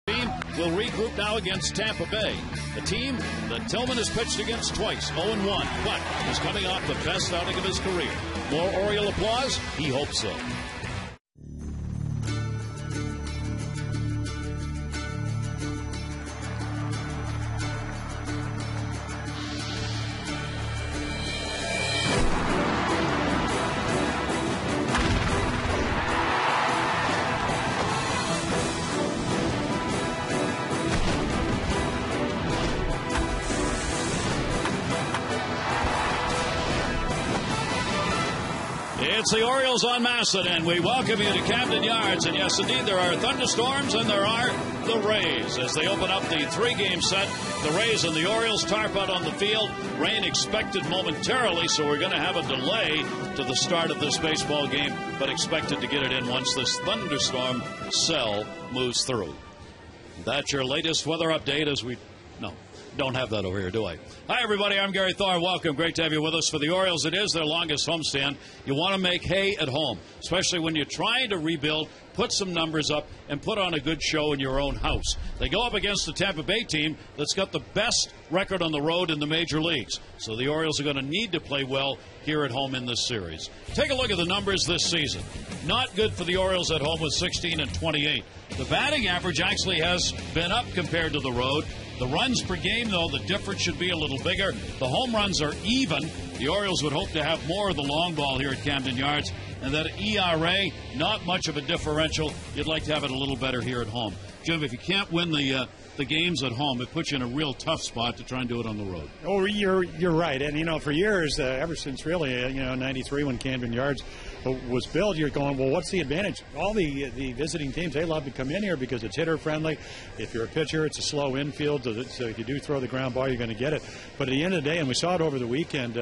team will regroup now against Tampa Bay, a team that Tillman has pitched against twice, 0-1, but is coming off the best outing of his career. More Oriole applause? He hopes so. It's the Orioles on Massett, and we welcome you to Camden Yards. And yes, indeed, there are thunderstorms, and there are the Rays. As they open up the three-game set, the Rays and the Orioles tarp out on the field. Rain expected momentarily, so we're going to have a delay to the start of this baseball game, but expected to get it in once this thunderstorm cell moves through. That's your latest weather update as we... No. Don't have that over here, do I? Hi, everybody. I'm Gary Thorne. Welcome. Great to have you with us. For the Orioles, it is their longest homestand. You want to make hay at home, especially when you're trying to rebuild, put some numbers up, and put on a good show in your own house. They go up against the Tampa Bay team that's got the best record on the road in the major leagues. So the Orioles are going to need to play well here at home in this series. Take a look at the numbers this season. Not good for the Orioles at home with 16 and 28. The batting average actually has been up compared to the road. The runs per game, though, the difference should be a little bigger. The home runs are even. The Orioles would hope to have more of the long ball here at Camden Yards. And that ERA, not much of a differential. You'd like to have it a little better here at home. Jim, if you can't win the games at home, it puts you in a real tough spot to try and do it on the road. Oh, you're right. And, for years, ever since really, 93 when Camden Yards was built, you're going, well, what's the advantage? All the visiting teams, they love to come in here because it's hitter-friendly. If you're a pitcher, it's a slow infield, so if you do throw the ground ball, you're going to get it. But at the end of the day, and we saw it over the weekend,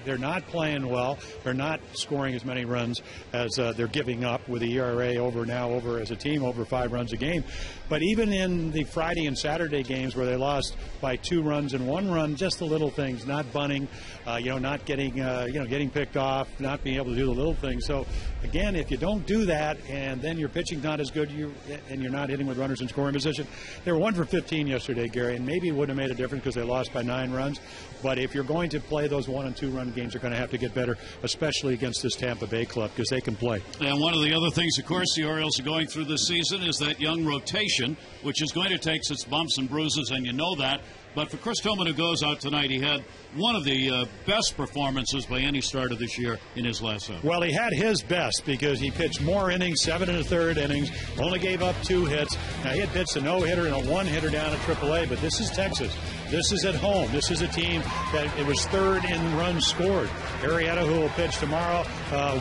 they're not playing well. They're not scoring as many runs as they're giving up with the ERA over as a team, over 5 runs a game. But even in the Friday and Saturday games where they lost by 2 runs and 1 run, just the little things, not bunting, not getting picked off, not being able to do the little things. So, again, if you don't do that and then your pitching's not as good and you're not hitting with runners in scoring position, they were 1 for 15 yesterday, Gary, and maybe it wouldn't have made a difference because they lost by 9 runs. But if you're going to play those 1- and 2-run games, you're going to have to get better, especially against this Tampa Bay club because they can play. And one of the other things, of course, the Orioles are going through this season is that young rotation, which is going to take its bumps and bruises, and you know that. But for Chris Tillman, who goes out tonight, he had one of the best performances by any starter this year in his last 7. Well, he had his best because he pitched more innings, 7 1/3 innings, only gave up 2 hits. Now, he had pitched a no-hitter and a 1-hitter down at AAA, but this is Texas. This is at home. This is a team that it was 3rd in runs scored. Arrieta, who will pitch tomorrow,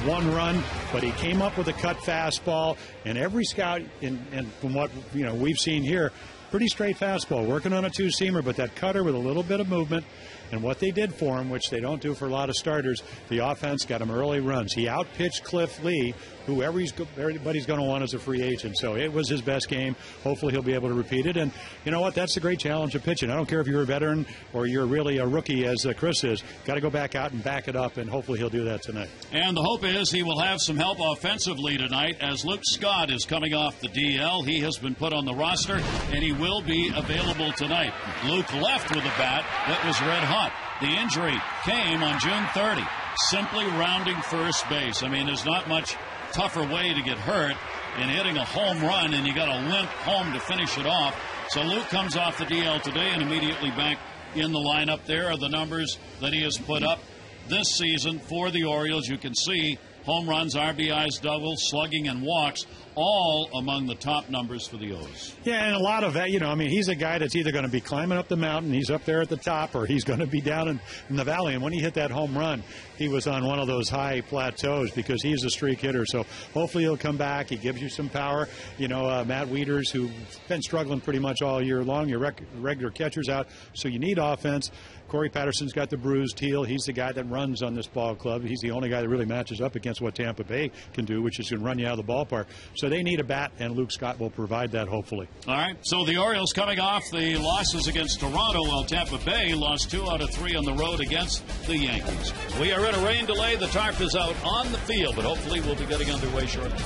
1 run, but he came up with a cut fastball, and every scout, and from what we've seen here, pretty straight fastball, working on a 2-seamer, but that cutter with a little bit of movement. And what they did for him, which they don't do for a lot of starters, the offense got him early runs. He outpitched Cliff Lee, who everybody's going to want as a free agent. So it was his best game. Hopefully he'll be able to repeat it. And you know what? That's the great challenge of pitching. I don't care if you're a veteran or you're really a rookie, as Chris is. Got to go back out and back it up, and hopefully he'll do that tonight. And the hope is he will have some help offensively tonight as Luke Scott is coming off the DL. He has been put on the roster, and he will be available tonight. Luke left with a bat that was red hot. The injury came on June 30, simply rounding first base. I mean, there's not much tougher way to get hurt in hitting a home run, and you got to limp home to finish it off. So Luke comes off the DL today and immediately back in the lineup. There are the numbers that he has put up this season for the Orioles. You can see home runs, RBIs, doubles, slugging, and walks, all among the top numbers for the O's. Yeah, and a lot of that, he's a guy that's either going to be climbing up the mountain, he's up there at the top, or he's going to be down in the valley. And when he hit that home run, he was on one of those high plateaus because he's a streak hitter. So hopefully he'll come back. He gives you some power. Matt Wieters, who's been struggling pretty much all year long, your regular catcher's out, so you need offense. Corey Patterson's got the bruised heel. He's the guy that runs on this ball club. He's the only guy that really matches up against what Tampa Bay can do, which is to run you out of the ballpark. So they need a bat, and Luke Scott will provide that, hopefully. All right, so the Orioles coming off the losses against Toronto, while Tampa Bay lost 2 out of 3 on the road against the Yankees. We are in a rain delay. The tarp is out on the field, but hopefully we'll be getting underway shortly.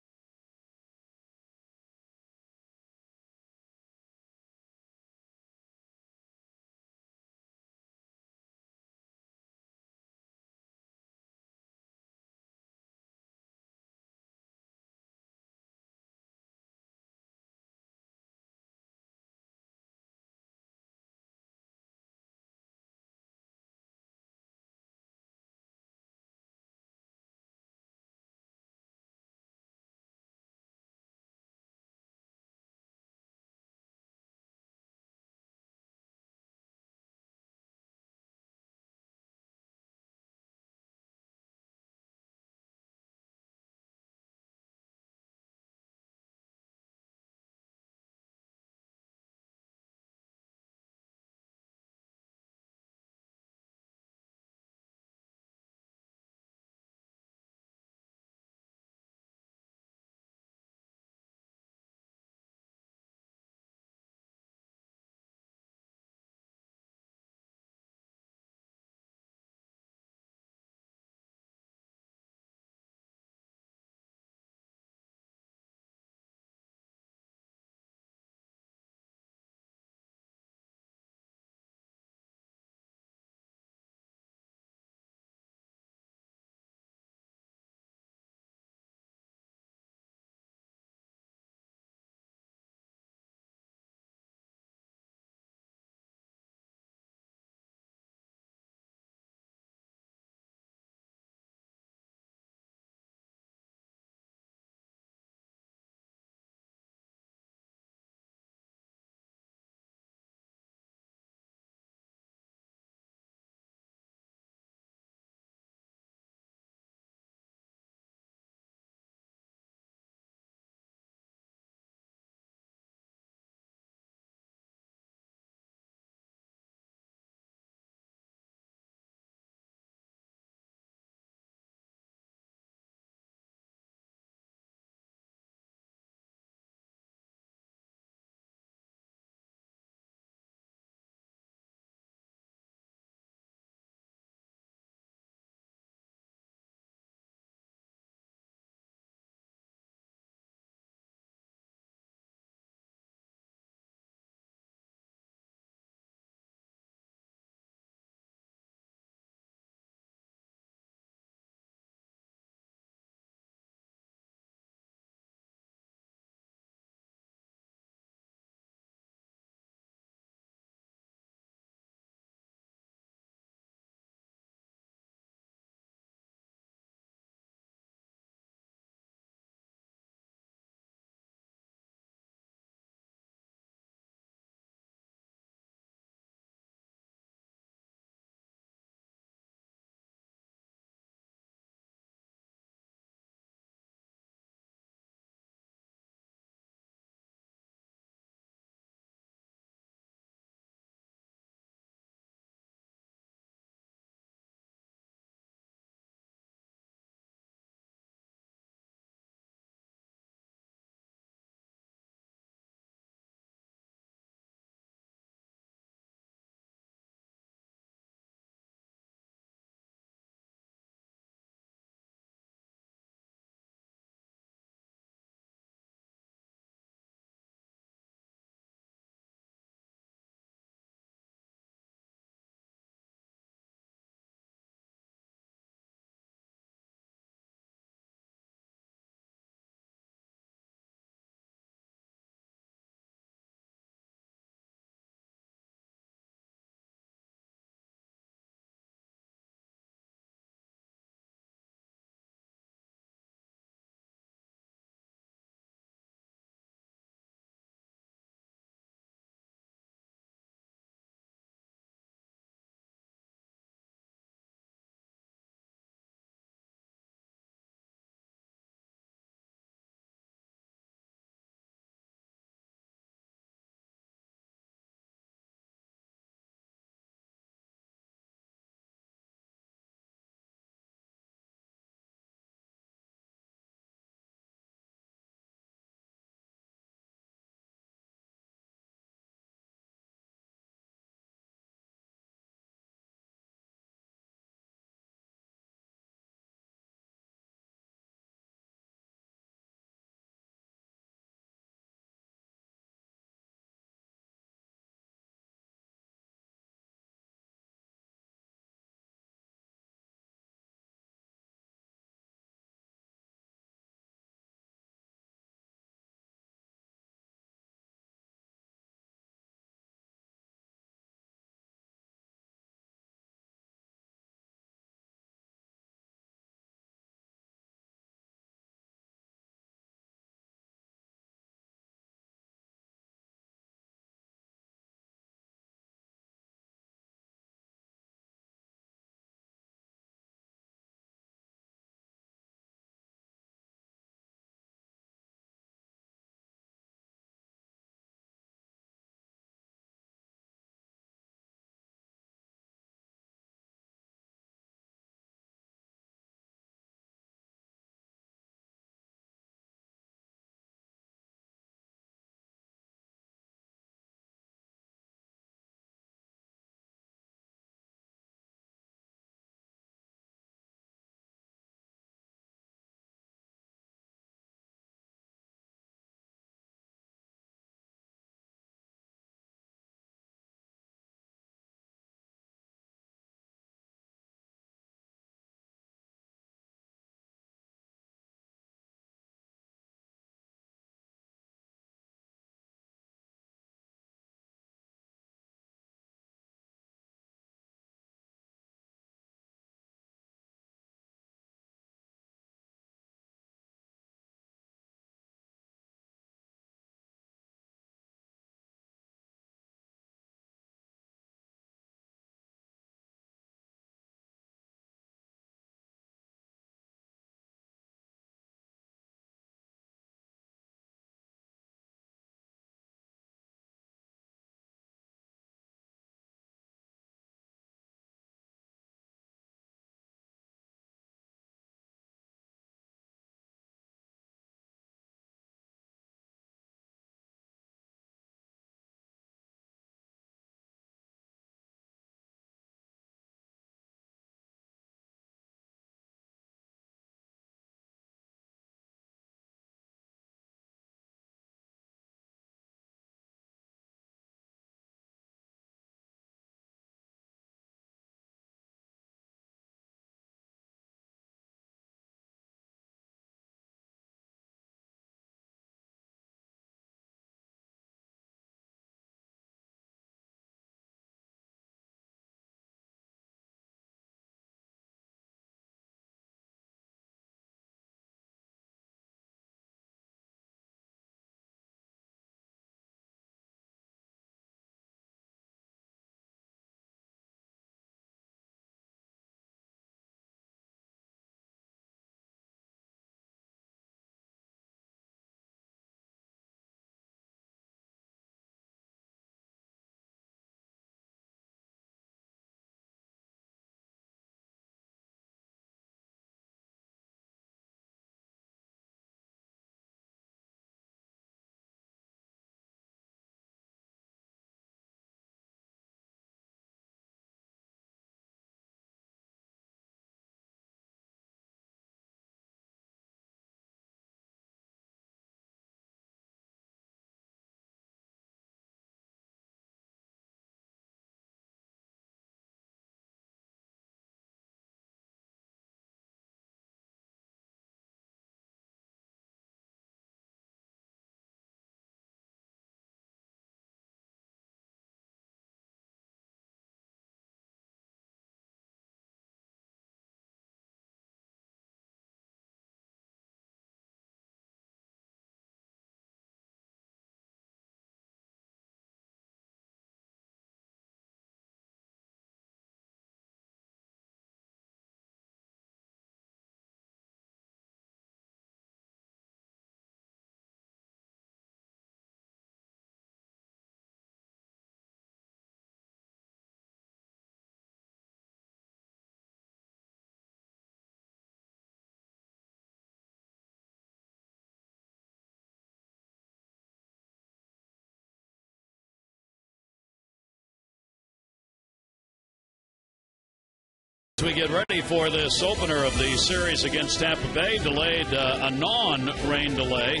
As we get ready for this opener of the series against Tampa Bay, delayed a non-rain delay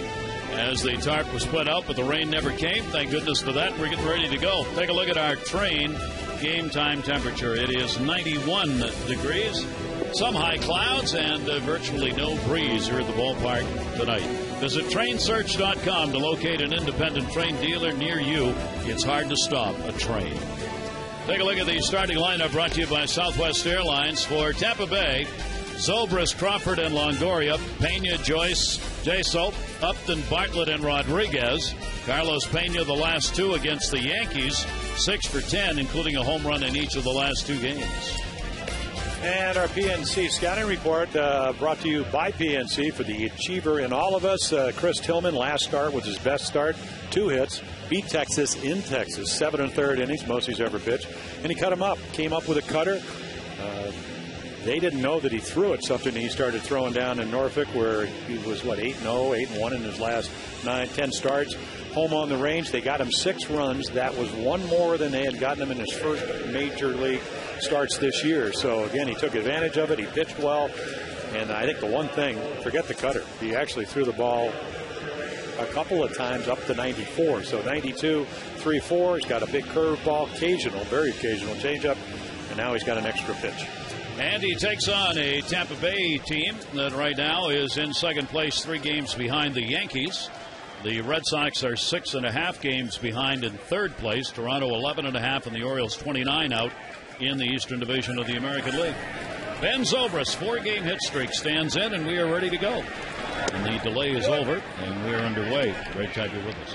as the tarp was put out, but the rain never came. Thank goodness for that. We're getting ready to go. Take a look at our train game time temperature. It is 91 degrees, some high clouds, and virtually no breeze here at the ballpark tonight. Visit trainsearch.com to locate an independent train dealer near you. It's hard to stop a train. Take a look at the starting lineup brought to you by Southwest Airlines. For Tampa Bay, Zobrist, Crawford, and Longoria, Pena, Joyce, Jaso, Upton, Bartlett, and Rodriguez. Carlos Pena, the last two against the Yankees, 6 for 10, including a home run in each of the last two games. And our PNC scouting report brought to you by PNC for the achiever in all of us. Chris Tillman, last start was his best start. 2 hits. Beat Texas in Texas. 7 1/3 innings, most he's ever pitched. And he cut him up. Came up with a cutter. They didn't know that he threw it, something he started throwing down in Norfolk, where he was, 8-0, 8-1 in his last 9-10 starts. Home on the range, they got him 6 runs. That was 1 more than they had gotten him in his first major league starts this year. So, again, he took advantage of it. He pitched well. And I think the one thing, forget the cutter. He actually threw the ball a couple of times up to 94. So 92, 3-4. He's got a big curveball, occasional, very occasional changeup. And now he's got an extra pitch. And he takes on a Tampa Bay team that right now is in second place, 3 games behind the Yankees. The Red Sox are 6.5 games behind in third place. Toronto 11.5, and the Orioles 29 out in the Eastern Division of the American League. Ben Zobrist, 4-game hit streak stands in, and we are ready to go. And the delay is over, and we are underway. Great to have you with us.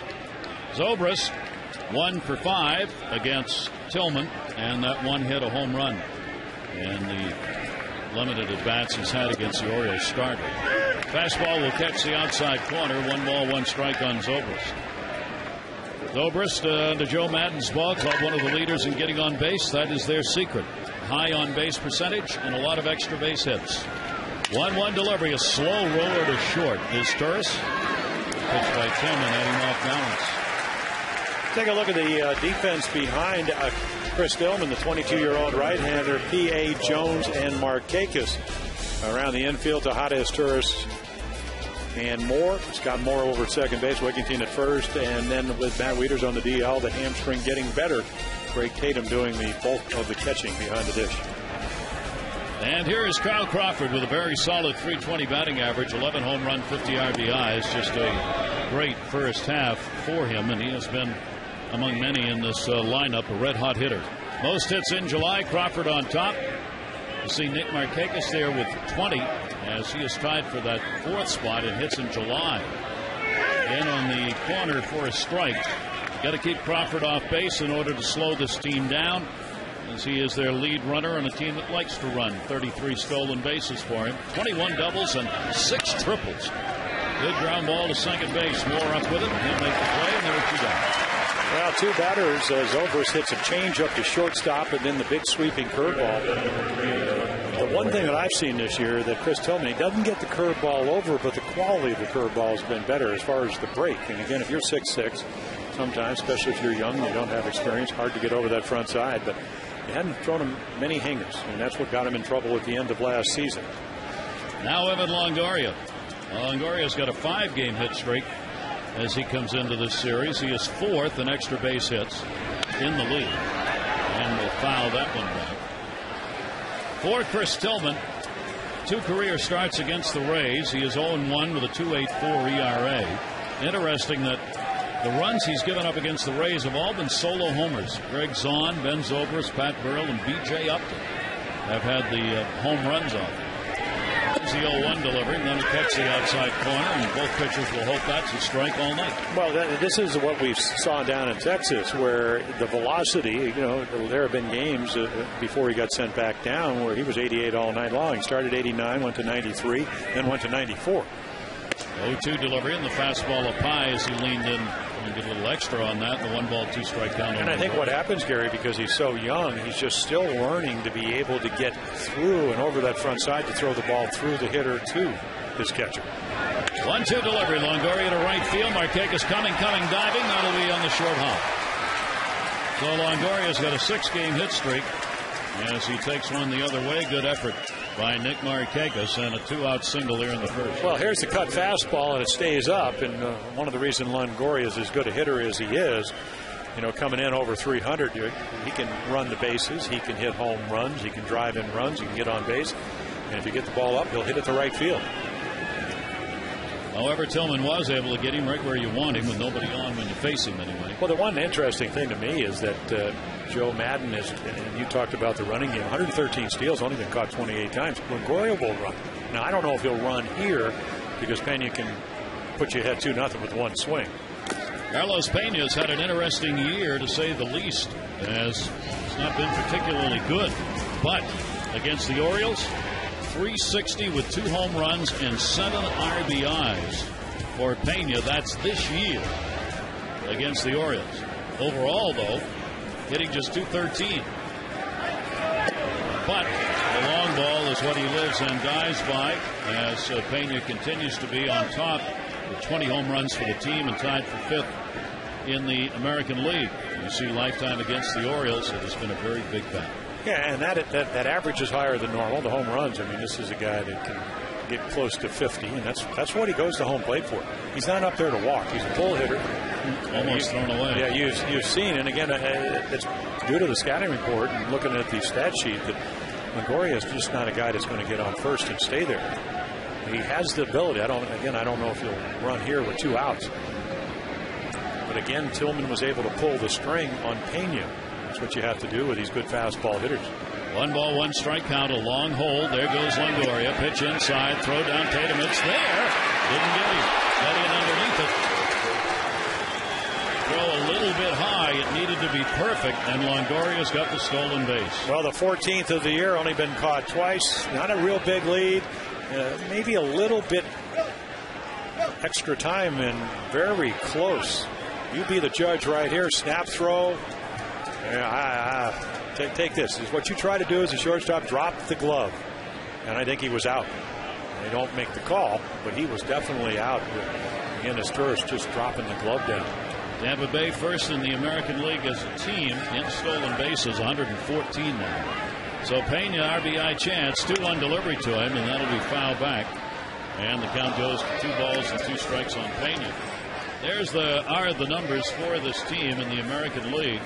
Zobrist, 1 for 5 against Tillman, and that one hit a home run. And the limited at-bats he's had against the Orioles starter. Fastball will catch the outside corner. 1 ball, 1 strike on Zobrist. Zobrist, the Joe Madden's ball club, one of the leaders in getting on base. That is their secret. High on base percentage and a lot of extra base hits. 1-1 delivery, a slow roller to short. Is Turris. Pitched by Tillman, heading off balance. Take a look at the defense behind Chris Tillman, the 22-year-old right-hander. P.A. Jones and Markakis around the infield. Tejada, Turris, and Moore. Scott Moore over at second base, Wigington at first, and then with Matt Wieters on the DL, the hamstring getting better. Greg Tatum doing the bulk of the catching behind the dish. And here is Kyle Crawford with a very solid .320 batting average, 11 home run, 50 RBIs. Just a great first half for him, and he has been among many in this lineup, a red-hot hitter. Most hits in July, Crawford on top. You see Nick Markakis there with 20, as he is tied for that 4th spot in hits in July. In on the corner for a strike. Got to keep Crawford off base in order to slow this team down, as he is their lead runner on a team that likes to run. 33 stolen bases for him, 21 doubles and 6 triples. Good ground ball to second base. Moore up with it. He'll make the play, and there what you got. Well, 2 batters. Zobrist hits a changeup to shortstop, and then the big sweeping curveball. The one thing that I've seen this year that Chris Tillman, he doesn't get the curveball over, but the quality of the curveball has been better as far as the break. And again, if you're 6'6", sometimes, especially if you're young, you don't have experience, hard to get over that front side. But he hadn't thrown him many hangers, and that's what got him in trouble at the end of last season. Now Evan Longoria. Longoria's got a 5-game hit streak as he comes into this series. He is 4th in extra base hits in the league, and will foul that one back. For Chris Tillman, 2 career starts against the Rays. He is 0-1 with a 2.84 ERA. Interesting that the runs he's given up against the Rays have all been solo homers. Greg Zahn, Ben Zobrist, Pat Burrell, and B.J. Upton have had the home runs off. There's the 0-1 delivery, and then he cuts the outside corner, and both pitchers will hope that's a strike all night. Well, this is what we saw down in Texas, where the velocity, there have been games before he got sent back down where he was 88 all night long. He started 89, went to 93, then went to 94. 0-2 delivery, and the fastball up high as he leaned in and get a little extra on that. The 1 ball, 2 strike count. And I think what happens, Gary, because he's so young, he's just still learning to be able to get through and over that front side to throw the ball through the hitter to his catcher. 1-2 delivery. Longoria to right field. Markakis coming, diving. That'll be on the short hop. So Longoria's got a 6-game hit streak. as he takes one the other way. Good effort by Nick Markakis, and a 2-out single there in the first. Well, here's the cut fastball, and it stays up. And one of the reasons Longoria is as good a hitter as he is, coming in over 300, he can run the bases, he can hit home runs, he can drive in runs, he can get on base, and if you get the ball up, he'll hit it to right field. However, Tillman was able to get him right where you want him with nobody on when you face him anyway. Well, the one interesting thing to me is that Joe Madden is, and you talked about the running game, 113 steals, only been caught 28 times. Longoria will run. Now, I don't know if he'll run here because Pena can put you ahead 2-0 with one swing. Carlos Pena's had an interesting year, to say the least, as it's not been particularly good. But against the Orioles, 360 with 2 home runs and 7 RBIs for Pena. That's this year against the Orioles. Overall, though, hitting just .213. But the long ball is what he lives and dies by, as Pena continues to be on top with 20 home runs for the team and tied for 5th in the American League. You see lifetime against the Orioles, it has been a very big battle. Yeah, and that average is higher than normal. The home runs, I mean, this is a guy that can get close to 50, and that's what he goes to home plate for. He's not up there to walk. He's a pull hitter. Almost thrown away. Yeah, you've seen, and again, it's due to the scouting report and looking at the stat sheet that Longoria is just not a guy that's going to get on first and stay there. He has the ability. I don't know if he'll run here with 2 outs. But again, Tillman was able to pull the string on Pena. That's what you have to do with these good fastball hitters. 1 ball, 1 strike count, a long hold. There goes Longoria. Pitch inside, throw down Tatum. It's there. Didn't get him. Got in underneath it. Throw a little bit high. It needed to be perfect, and Longoria's got the stolen base. Well, the 14th of the year, only been caught twice. Not a real big lead. Maybe a little bit extra time and very close. You be the judge right here. Snap throw. Take this. What you try to do as a shortstop, drop the glove. And I think he was out. They don't make the call, but he was definitely out. Again, his first, just dropping the glove down. Tampa Bay first in the American League as a team in stolen bases, 114 now. So Pena, RBI chance, 2-1 delivery to him, and that'll be foul back. And the count goes to 2 balls and 2 strikes on Pena. There's the numbers for this team in the American League.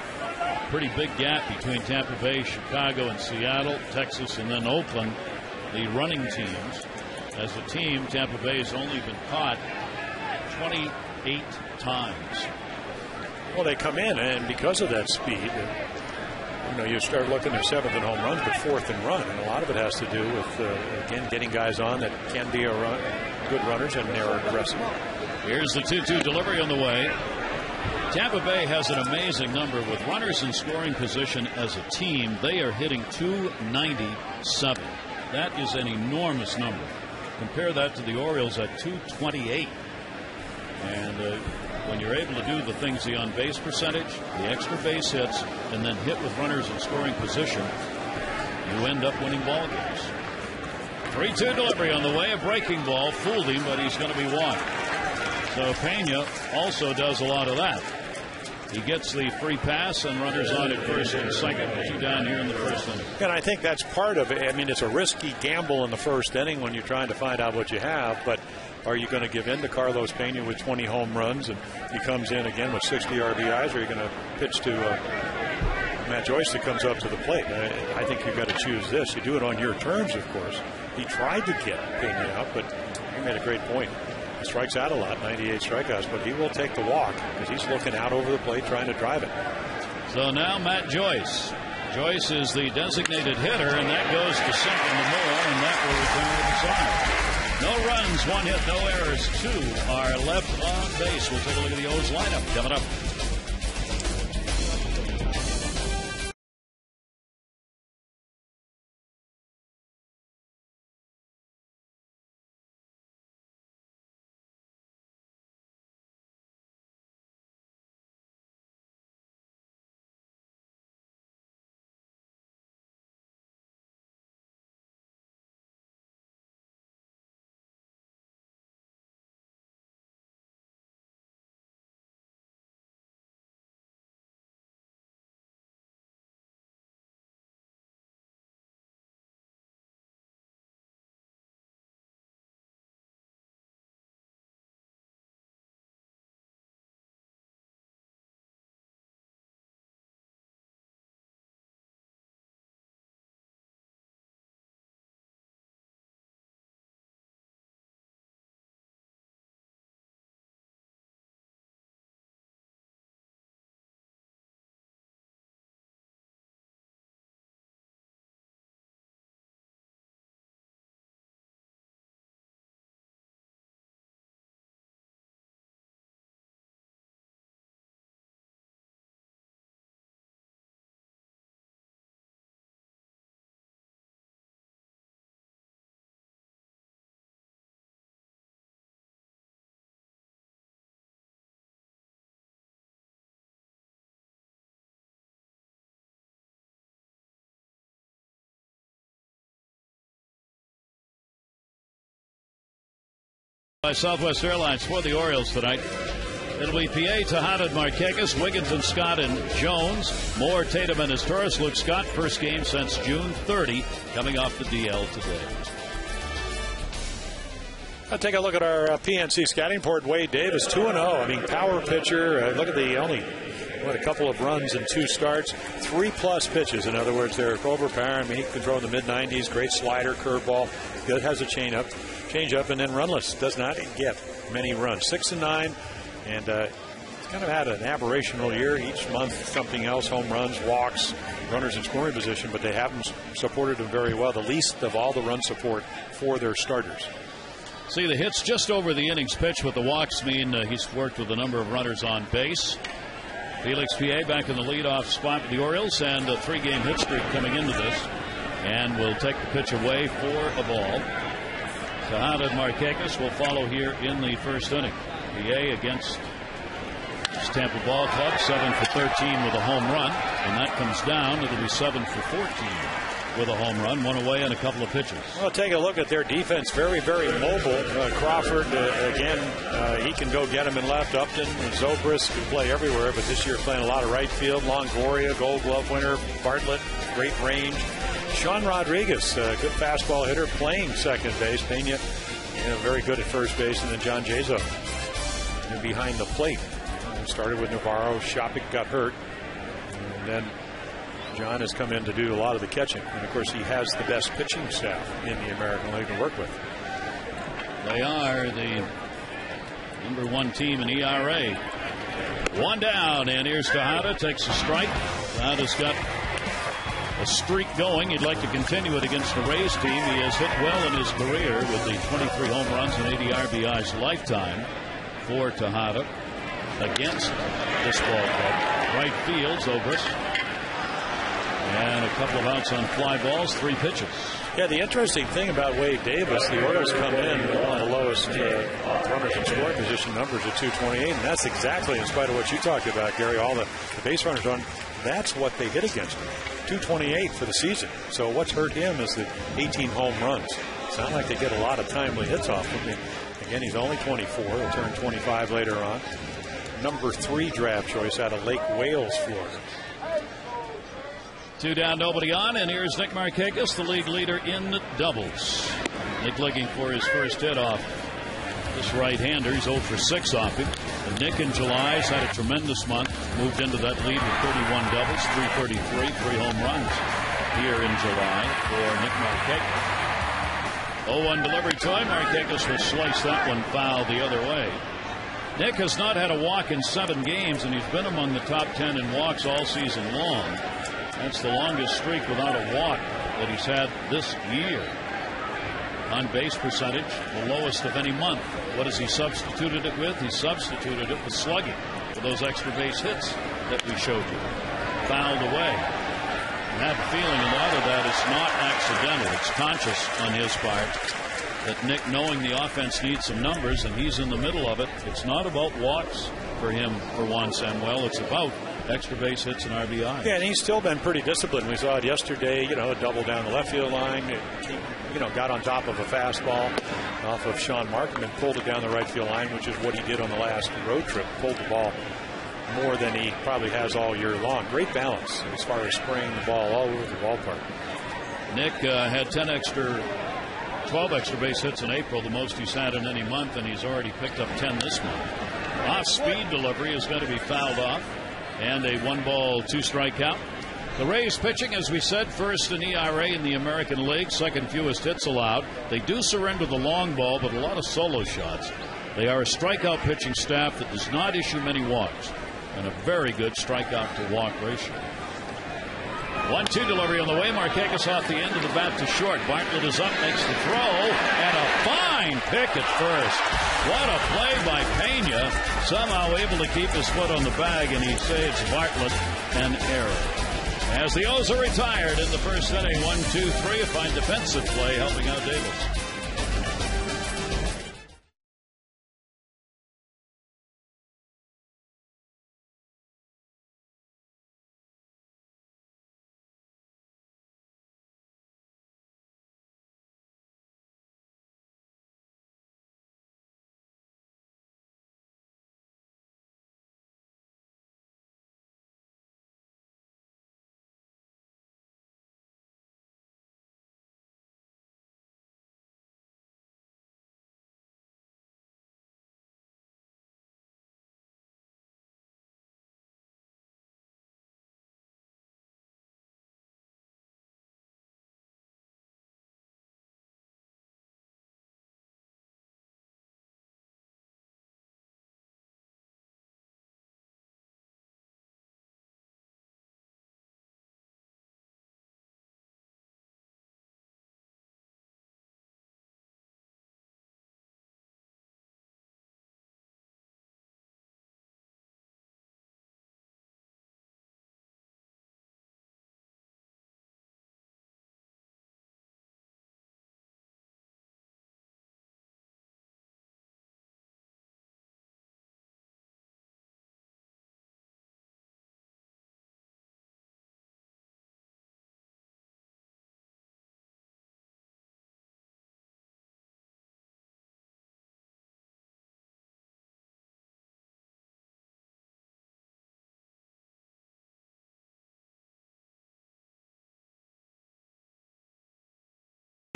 Pretty big gap between Tampa Bay, Chicago, and Seattle, Texas, and then Oakland, the running teams. As a team, Tampa Bay has only been caught 28 times. Well, they come in, and because of that speed, you start looking at 7th and home runs, but 4th and run, and a lot of it has to do with again getting guys on that can be good runners and they're aggressive. Here's the 2-2 delivery on the way. Tampa Bay has an amazing number with runners in scoring position as a team. They are hitting .297. That is an enormous number. Compare that to the Orioles at .228. And when you're able to do the things, the on-base percentage, the extra base hits, and then hit with runners in scoring position, you end up winning ball games. 3-2 delivery on the way. A breaking ball fooled him, but he's going to be walked. So Pena also does a lot of that. He gets the free pass and runners on at first and second. 2 down here in the first inning. And I think that's part of it. I mean, it's a risky gamble in the first inning when you're trying to find out what you have, but are you going to give in to Carlos Pena with 20 home runs and he comes in again with 60 RBIs, or are you going to pitch to Matt Joyce that comes up to the plate? I think you've got to choose this. You do it on your terms, of course. He tried to get Pena out, but he made a great point. He strikes out a lot, 98 strikeouts, but he will take the walk because he's looking out over the plate trying to drive it. So now Matt Joyce. Joyce is the designated hitter, and that goes to Simpson to Moore, and that will return the side. No runs, 1 hit, no errors. 2 are left on base. We'll take a look at the O's lineup coming up. By Southwest Airlines for the Orioles tonight. It'll be PA, Tejada, Markakis, Wiggins and Scott and Jones. Moore, Tatum and Asturis. Luke Scott, first game since June 30, coming off the DL today. I'll take a look at our PNC scouting report. Wade Davis, 2-0. I mean, power pitcher. Look at the only, a couple of runs in 2 starts. 3+ pitches. In other words, they're overpowering. I mean, he can throw in the mid-90s. Great slider, curveball. Good, has a change up, and then runless. Does not get many runs. 6-9. And he's kind of had an aberrational year. Each month, something else, home runs, walks, runners in scoring position, but they haven't supported him very well. The least of all the run support for their starters. See, the hits just over the innings pitch, with the walks mean he's worked with a number of runners on base. Felix PA back in the leadoff spot with the Orioles, and a 3-game hit streak coming into this. And will take the pitch away for a ball. Tejada and Markakis will follow here in the first inning. PA against Tampa Ball Club, 7 for 13 with a home run. When that comes down, it'll be 7 for 14 with a home run, 1 away and a couple of pitches. Well, take a look at their defense. Very, very mobile. Crawford, again, he can go get him in left. Upton and Zobrist can play everywhere, but this year playing a lot of right field. Longoria, Gold Glove winner. Bartlett, great range. Sean Rodriguez, good fastball hitter, playing second base. Pena, very good at first base. And then John Jazo behind the plate. Started with Navarro. Shopik got hurt. And then John has come in to do a lot of the catching. And, of course, he has the best pitching staff in the American League to work with. They are the #1 team in ERA. 1 down, and here's Tejada. Takes a strike. Tejada's got a streak going. He'd like to continue it against the Rays team. He has hit well in his career with the 23 home runs and 80 RBIs lifetime for Tejada against this ball club. Right field, Zobrist. And a couple of outs on fly balls, 3 pitches. Yeah, the interesting thing about Wade Davis, the Orioles come in on the lowest runners in scoring position numbers at 228, and that's exactly, in spite of what you talked about, Gary, all the base runners on, that's what they hit against him. 228 for the season. So what's hurt him is the 18 home runs. It's not like they get a lot of timely hits off him. Again, he's only 24. He'll turn 25 later on. #3 draft choice out of Lake Wales, Florida. 2 down, nobody on, and here's Nick Markakis, the league leader in doubles. Nick looking for his first hit off this right-hander. He's 0 for 6 off him. And Nick in July has had a tremendous month. Moved into that lead with 31 doubles, 333, 3 home runs here in July for Nick Markakis. 0-1 delivery to him. Markakis will slice that one foul the other way. Nick has not had a walk in 7 games, and he's been among the top 10 in walks all season long. That's the longest streak without a walk that he's had this year. On base percentage, the lowest of any month. What has he substituted it with? He substituted it with slugging, for those extra base hits that we showed you. Fouled away. I have a feeling a lot of that is not accidental. It's conscious on his part. That Nick, knowing the offense needs some numbers, and he's in the middle of it. It's not about walks for him, for Juan Samuel. It's about extra base hits and RBI. Yeah, and he's still been pretty disciplined. We saw it yesterday, a double down the left field line. He, got on top of a fastball off of Sean Markman, pulled it down the right field line, which is what he did on the last road trip. Pulled the ball more than he probably has all year long. Great balance as far as spraying the ball all over the ballpark. Nick had 12 extra base hits in April, the most he's had in any month, and he's already picked up 10 this month. Off-speed delivery is going to be fouled off, and a 1-ball, 2-strike count. The Rays pitching, as we said, first in ERA in the American League, second fewest hits allowed. They do surrender the long ball, but a lot of solo shots. They are a strikeout pitching staff that does not issue many walks, and a very good strikeout-to-walk ratio. 1-2 delivery on the way. Markakis off the end of the bat to short. Bartlett is up, makes the throw, and a fine pick at first. What a play by Pena. Somehow able to keep his foot on the bag, and he saves Bartlett an error. As the O's are retired in the first inning, 1-2-3, a fine defensive play helping out Davis.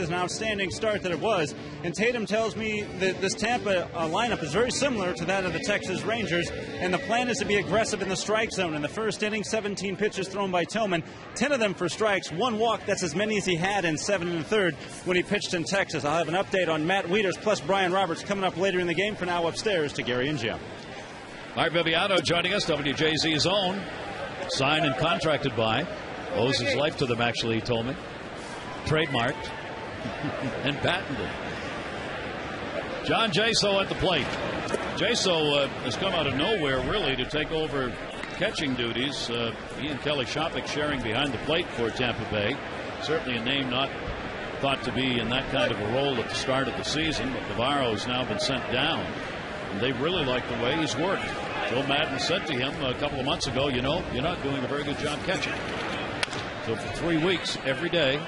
An outstanding start that it was, and Tatum tells me that this Tampa lineup is very similar to that of the Texas Rangers, and the plan is to be aggressive in the strike zone. In the first inning, 17 pitches thrown by Tillman, 10 of them for strikes, 1 walk. That's as many as he had in 7 1/3 when he pitched in Texas. I'll have an update on Matt Wieters plus Brian Roberts coming up later in the game. For now, upstairs to Gary and Jim. Mark Viviano joining us, WJZ's own, signed and contracted by, owes his life to them, actually, he told me, trademarked and patented. John Jaso at the plate. Jaso has come out of nowhere, really, to take over catching duties. He and Kelly Shopik sharing behind the plate for Tampa Bay. Certainly a name not thought to be in that kind of a role at the start of the season, but Navarro has now been sent down, and they really like the way he's worked. Joe Madden said to him a couple of months ago, you know, you're not doing a very good job catching. So for 3 weeks, every day,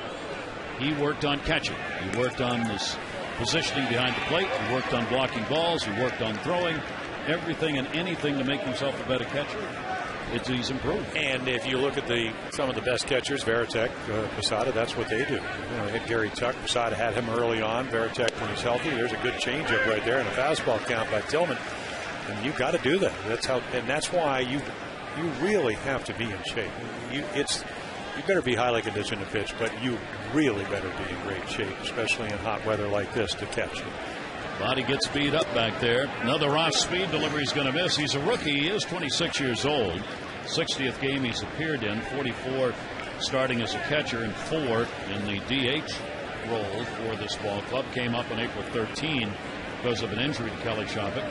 he worked on catching. He worked on this positioning behind the plate. He worked on blocking balls. He worked on throwing. Everything and anything to make himself a better catcher. He's improved. And if you look at some of the best catchers, Varitek, Posada, that's what they do. You know, hit Gary Tuck. Posada had him early on. Varitek, when he's healthy, there's a good changeup right there and a fastball count by Tillman. And you've got to do that. That's why you really have to be in shape. You better be highly conditioned to pitch, but you really better be in great shape, especially in hot weather like this, to catch. Body gets beat up back there. Another Ross speed delivery is going to miss. He's a rookie. He is 26 years old. 60th game he's appeared in. 44 starting as a catcher and 4 in the DH role for this ball club. Came up on April 13 because of an injury to Kelly Shopik.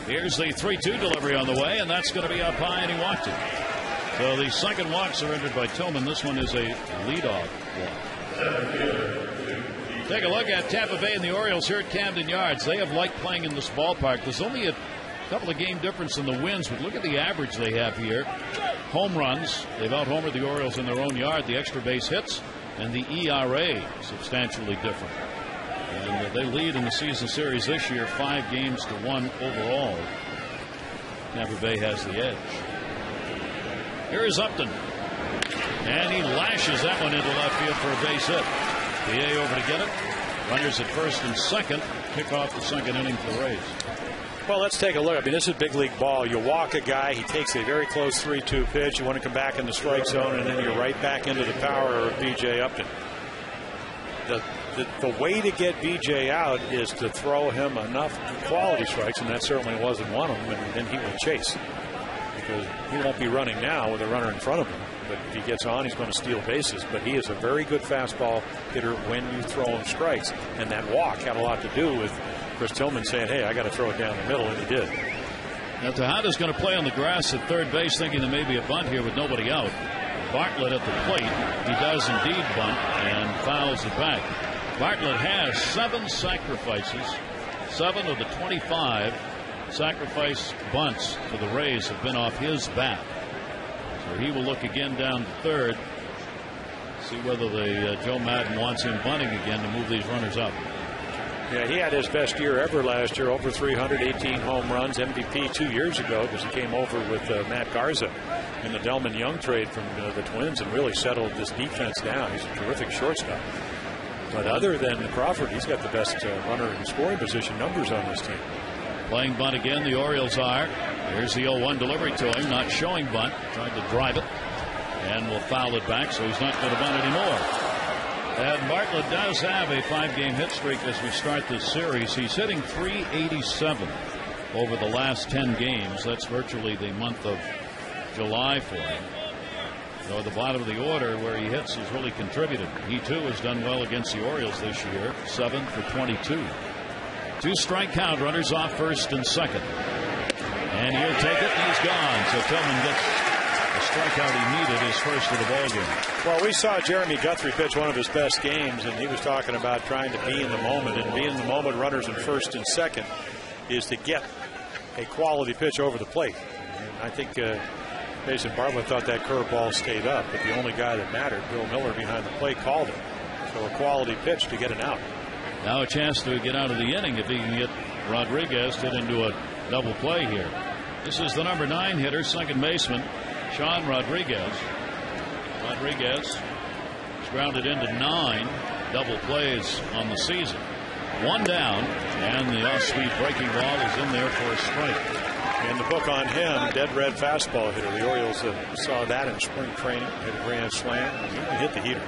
Here's the 3-2 delivery on the way, and that's going to be up high, and he walked it. So the second walk surrendered by Tillman. This one is a leadoff walk. Take a look at Tampa Bay and the Orioles here at Camden Yards. They have liked playing in this ballpark. There's only a couple of game difference in the wins, but look at the average they have here. Home runs, they've out-homered the Orioles in their own yard. The extra base hits and the ERA substantially different. And they lead in the season series this year 5-1 overall. Tampa Bay has the edge. Here is Upton. And he lashes that one into left field for a base hit. TBA over to get it. Runners at first and second. Kick off the second inning for the Rays. Well, let's take a look. I mean, this is big league ball. You walk a guy, he takes a very close 3-2 pitch. You want to come back in the strike zone, and then you're right back into the power of B.J. Upton. The way to get B.J. out is to throw him enough quality strikes, and that certainly wasn't one of them, and then he will chase. Because he won't be running now with a runner in front of him. But if he gets on, he's going to steal bases. But he is a very good fastball hitter when you throw him strikes. And that walk had a lot to do with Chris Tillman saying, hey, I got to throw it down the middle, and he did. Now Tejada's going to play on the grass at third base, thinking there may be a bunt here with nobody out. Bartlett at the plate. He does indeed bunt and fouls it back. Bartlett has 7 sacrifices. 7 of the 25 sacrifice bunts for the Rays have been off his bat. So he will look again down to third. See whether Joe Madden wants him bunting again to move these runners up. Yeah, he had his best year ever last year, over 318 home runs, MVP 2 years ago, because he came over with Matt Garza in the Delman Young trade from the Twins and really settled this defense down. He's a terrific shortstop. But other than Crawford, he's got the best runner in scoring position numbers on this team. Playing bunt again, the Orioles are. Here's the 0-1 delivery to him, not showing bunt, trying to drive it, and will foul it back, so he's not going to bunt anymore. And Bartlett does have a 5-game hit streak as we start this series. He's hitting .387 over the last 10 games. That's virtually the month of July for him. So at the bottom of the order where he hits has really contributed. He too has done well against the Orioles this year, 7 for 22. 2-strike count, runners off first and second. And he'll take it, and he's gone. So Tillman gets the strikeout he needed, his first of the ballgame. Well, we saw Jeremy Guthrie pitch one of his best games, and he was talking about trying to be in the moment. And be in the moment, runners in first and second, is to get a quality pitch over the plate. And I think Jason Bartlett thought that curveball stayed up, but the only guy that mattered, Bill Miller behind the plate, called it. So a quality pitch to get an out. Now a chance to get out of the inning if he can get Rodriguez to into a double play here. This is the number 9 hitter, second baseman, Sean Rodriguez. Rodriguez is grounded into 9. double plays on the season. One down, and the off-speed breaking ball is in there for a strike. And the book on him, dead red fastball hitter. The Orioles saw that in spring training. Hit a grand slam. He hit the heater.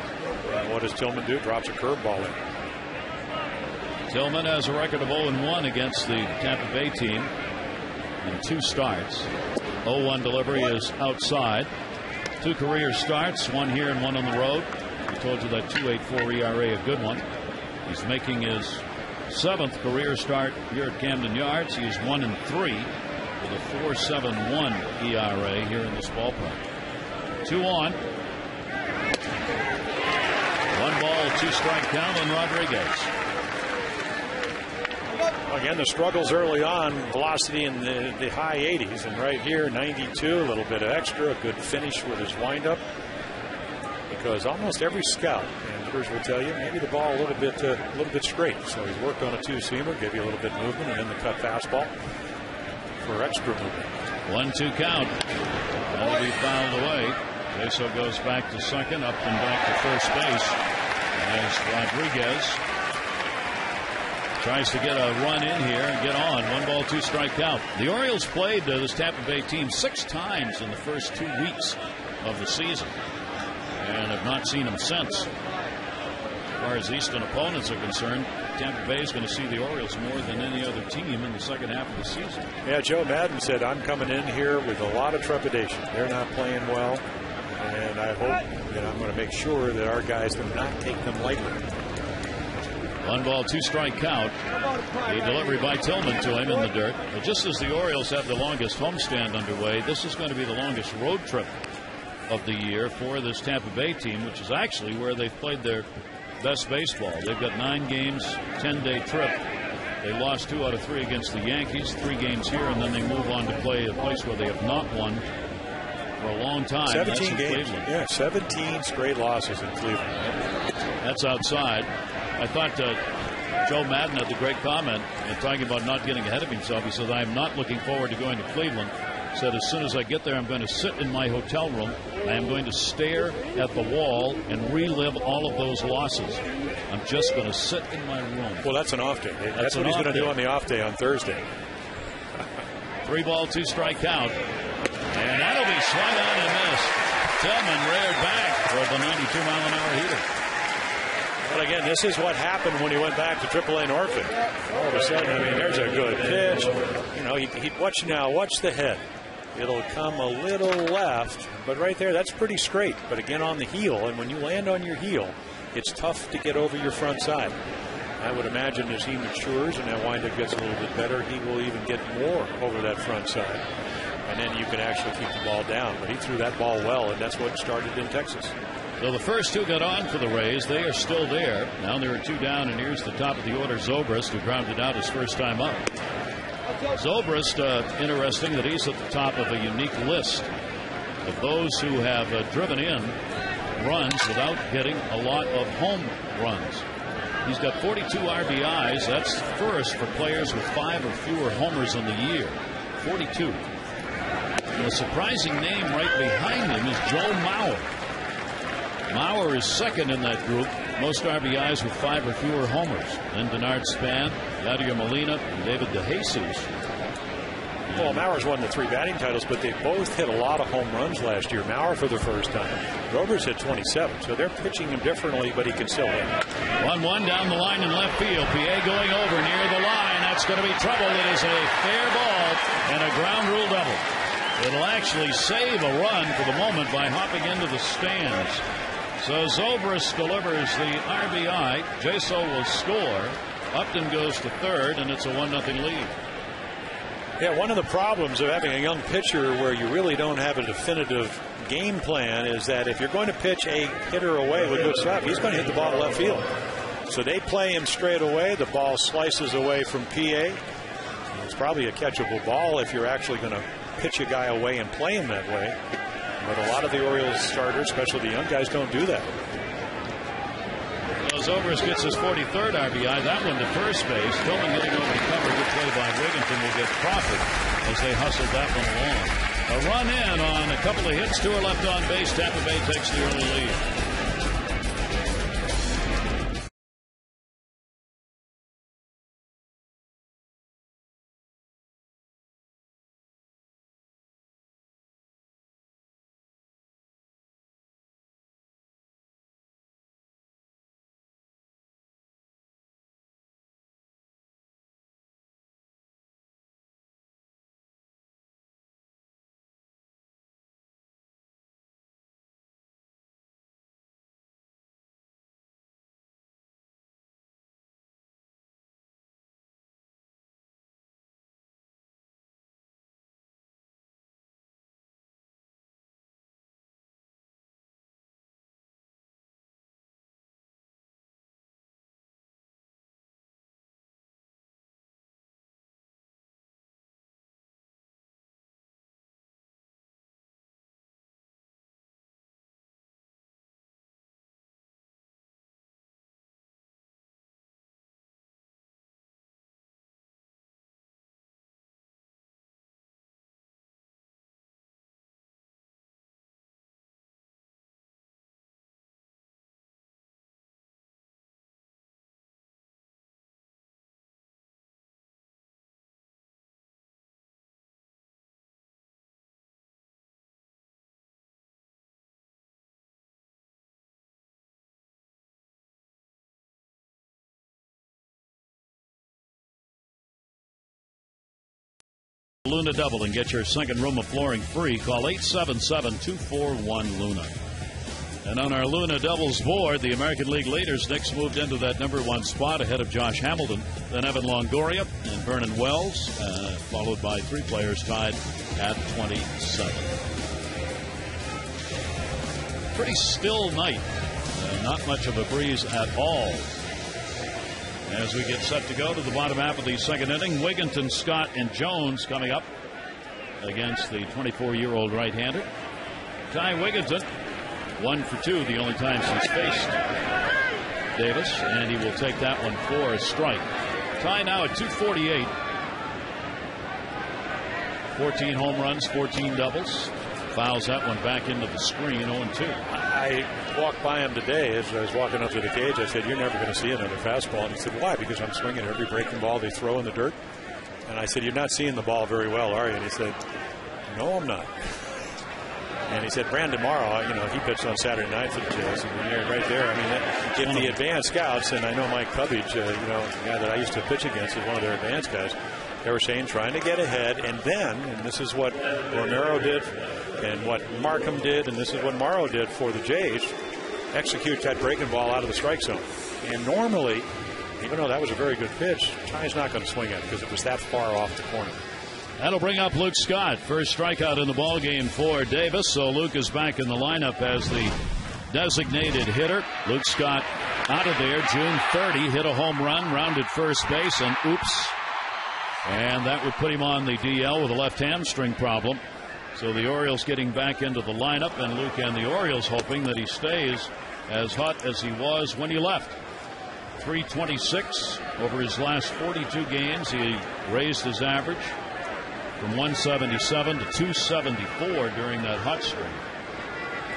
And what does Tillman do? Drops a curveball in. Tillman has a record of 0-1 against the Tampa Bay team in 2 starts. 0-1 delivery is outside. 2 career starts, 1 here and 1 on the road. I told you that 2.84 ERA, a good one. He's making his 7th career start here at Camden Yards. He is 1-3 with a 4.71 ERA here in this ballpark. 2 on. 1 ball, 2 strike count on Rodriguez. Again, the struggles early on, velocity in the high 80s, and right here 92, a little bit of extra, a good finish with his windup. Because almost every scout, and hitters will tell you, maybe the ball a little bit straight. So he's worked on a 2-seamer, give you a little bit of movement, and then the cut fastball for extra movement. 1-2 count. That'll be fouled away. Peso goes back to second, up and back to first base as Rodriguez tries to get a run in here and get on. 1 ball, 2 strike count. The Orioles played this Tampa Bay team 6 times in the first 2 weeks of the season and have not seen them since. As far as Eastern opponents are concerned, Tampa Bay is going to see the Orioles more than any other team in the second half of the season. Yeah, Joe Madden said, I'm coming in here with a lot of trepidation. They're not playing well, and I hope that I'm going to make sure that our guys do not take them lightly. 1 ball, 2 strike count. The delivery by Tillman to him in the dirt. But just as the Orioles have the longest homestand underway, this is going to be the longest road trip of the year for this Tampa Bay team, which is actually where they've played their best baseball. They've got 9 games, 10-day trip. They lost 2 out of 3 against the Yankees, 3 games here, and then they move on to play a place where they have not won for a long time. 17 games. Yeah, 17 straight losses in Cleveland. That's outside. I thought Joe Madden had the great comment talking about not getting ahead of himself. He said, I am not looking forward to going to Cleveland. He said, as soon as I get there, I'm going to sit in my hotel room. I am going to stare at the wall and relive all of those losses. I'm just going to sit in my room. Well, that's an off day. That's what he's going to do on the off day on Thursday. 3 ball, 2 strike count. And that'll be swung on and missed. Tillman reared back for the 92-mile-an-hour heater. But again, this is what happened when he went back to AAA Norfolk. All of a sudden, I mean, there's a good pitch. You know, he watch the head. It'll come a little left, but right there, that's pretty straight. But again, on the heel, and when you land on your heel, it's tough to get over your front side. I would imagine as he matures and that windup gets a little bit better, he will even get more over that front side. And then you can actually keep the ball down. But he threw that ball well, and that's what started in Texas. So the first 2 got on for the Rays. They are still there. Now there are 2 down, and here's the top of the order, Zobrist, who grounded out his first time up. Zobrist, interesting that he's at the top of a unique list of those who have driven in runs without getting a lot of home runs. He's got 42 RBIs. That's first for players with 5 or fewer homers in the year. 42. And a surprising name right behind him is Joe Mauer. Mauer is second in that group, most RBIs with 5 or fewer homers. Then Denard Span, Yadier Molina, and David DeJesus. Well, Mauer's won the 3 batting titles, but they both hit a lot of home runs last year. Mauer for the first time. Rovers hit 27, so they're pitching him differently, but he can still hit. 1-1 down the line in left field. PA going over near the line. That's going to be trouble. It is a fair ball and a ground rule double. It'll actually save a run for the moment by hopping into the stands. So Zobrist delivers the RBI. Jaso will score. Upton goes to third, and it's a 1-0 lead. Yeah, one of the problems of having a young pitcher where you really don't have a definitive game plan is that if you're going to pitch a hitter away with good stuff, he's going to hit the ball left field. So they play him straight away. The ball slices away from PA. It's probably a catchable ball if you're actually going to pitch a guy away and play him that way. But a lot of the Orioles starters, especially the young guys, don't do that. Zobrist gets his 43rd RBI. That one to first base. Tillman getting over the cover. Good play by Wigginton will get Crawford as they hustled that one along. A run in on a couple of hits. 2 are left on base. Tampa Bay takes the early lead. Luna double and get your second room of flooring free. Call 877-241-LUNA. And on our Luna doubles board, the American League leaders, Knicks moved into that #1 spot ahead of Josh Hamilton, then Evan Longoria and Vernon Wells, followed by 3 players tied at 27. Pretty still night. Not much of a breeze at all. As we get set to go to the bottom half of the second inning, Wigginton, Scott, and Jones coming up against the 24-year-old right-hander. Ty Wigginton, 1 for 2, the only times he's faced Davis, and he will take that one for a strike. Ty now at 248. 14 home runs, 14 doubles. Fouls that one back into the screen, 0-2. I walked by him today as I was walking up to the cage. I said, "You're never going to see another fastball." And he said, "Why?" "Because I'm swinging every breaking ball they throw in the dirt." And I said, "You're not seeing the ball very well, are you?" And he said, "No, I'm not." And he said, Brandon Morrow, he pitched on Saturday night for the Jays. And you're right there. I mean, if the advanced scouts, and I know Mike Cubbage, the guy that I used to pitch against, is one of their advanced guys, they were saying trying to get ahead, and this is what Romero did, and what Markham did, and this is what Morrow did for the Jays, execute that breaking ball out of the strike zone. And normally, even though that was a very good pitch, Ty's not going to swing at it because it was that far off the corner. That'll bring up Luke Scott. First strikeout in the ballgame for Davis. So Luke is back in the lineup as the designated hitter. Luke Scott out of there. June 30, hit a home run, rounded first base, and oops. And that would put him on the DL with a left hamstring problem. So the Orioles getting back into the lineup, and Luke and the Orioles hoping that he stays as hot as he was when he left. 326 over his last 42 games. He raised his average from 177 to 274 during that hot streak.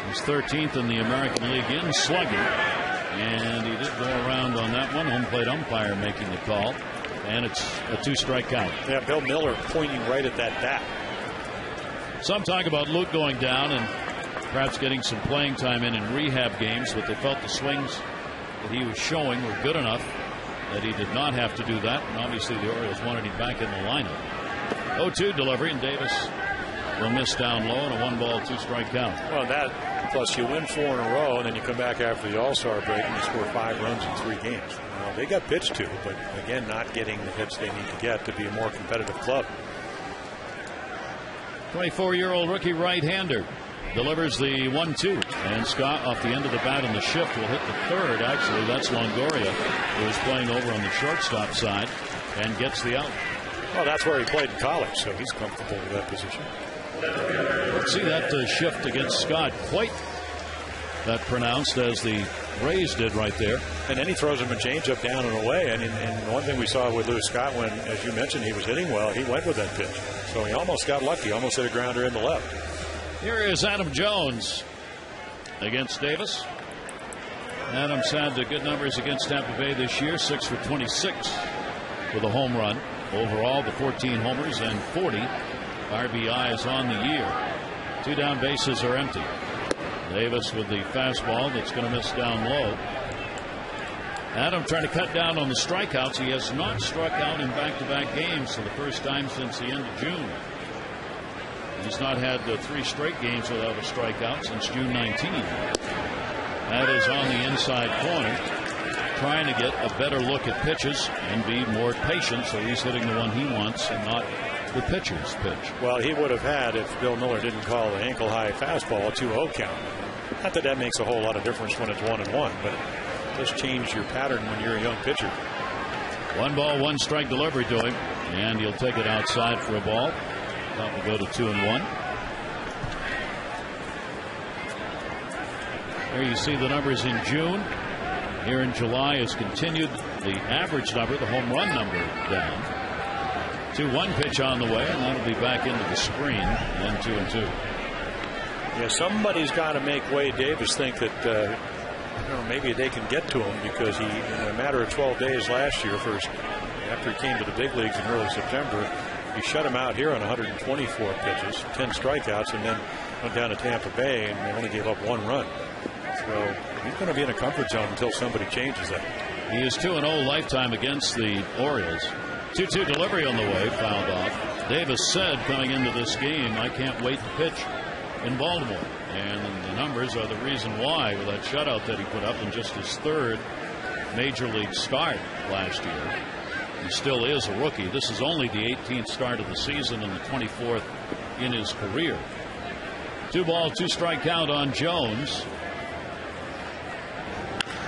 He's 13th in the American League in slugging, and he did go around on that one. Home plate umpire making the call, and it's a 2-strike count. Yeah, Bill Miller pointing right at that bat. Some talk about Luke going down and perhaps getting some playing time in rehab games, but they felt the swings that he was showing were good enough that he did not have to do that, and obviously the Orioles wanted him back in the lineup. 0-2 delivery, and Davis will miss down low and a 1-ball, 2-strike count. Well, that plus you win 4 in a row, and then you come back after the All-Star break and you score 5 runs in 3 games. Well, they got pitched to, but again, not getting the hits they need to get to be a more competitive club. 24-year-old rookie right-hander delivers the 1-2, and Scott off the end of the bat in the shift will hit the third. Actually, that's Longoria, who is playing over on the shortstop side, and gets the out. Well, that's where he played in college, so he's comfortable with that position. Let's see that shift against Scott quite that pronounced as the Rays did right there. And then he throws him a changeup down and away. And one thing we saw with Lewis Scott, when, as you mentioned, he was hitting well, he went with that pitch. So he almost got lucky, almost hit a grounder in the left. Here is Adam Jones against Davis. Adam's had the good numbers against Tampa Bay this year, 6 for 26 with a home run. Overall, the 14 homers and 40 RBIs on the year. 2 down bases are empty. Davis with the fastball that's going to miss down low. Adam trying to cut down on the strikeouts. He has not struck out in back-to-back games for the first time since the end of June. He's not had 3 straight games without a strikeout since June 19. That is on the inside corner, trying to get a better look at pitches and be more patient, so he's hitting the one he wants and not the pitcher's pitch. Well, he would have had, if Bill Miller didn't call the ankle-high fastball, a 2-0 count. Not that that makes a whole lot of difference when it's 1-1, but it does change your pattern when you're a young pitcher. 1-ball, 1-strike delivery to him, and he'll take it outside for a ball. That will go to 2-1. There you see the numbers in June. Here in July has continued the average number, the home run number down. 2-1 pitch on the way, and that'll be back into the screen, and 2-2. Yeah, somebody's got to make Wade Davis think that maybe they can get to him, because he, in a matter of 12 days last year, after he came to the big leagues in early September, he shut him out here on 124 pitches, 10 strikeouts, and then went down to Tampa Bay and only gave up 1 run. So he's going to be in a comfort zone until somebody changes that. He is 2-0 lifetime against the Orioles. 2-2 delivery on the way, fouled off. Davis said coming into this game, I can't wait to pitch in Baltimore. And the numbers are the reason why, with that shutout that he put up in just his third major league start last year. He still is a rookie. This is only the 18th start of the season and the 24th in his career. 2-ball, 2-strike count on Jones.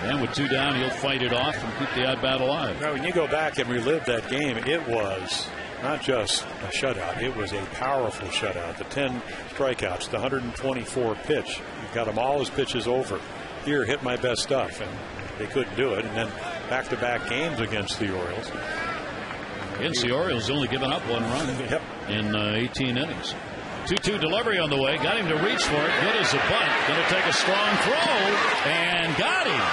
And with 2 down, he'll fight it off and keep the at bat alive. Now, when you go back and relive that game, it was not just a shutout. It was a powerful shutout. The 10 strikeouts, the 124 pitch. You got them all his pitches over. Here, hit my best stuff. And they couldn't do it. And then back-to-back games against the Orioles. Against the Orioles, only given up 1 run in 18 innings. 2-2 delivery on the way. Got him to reach for it. Good as a bunt. Going to take a strong throw. And got him.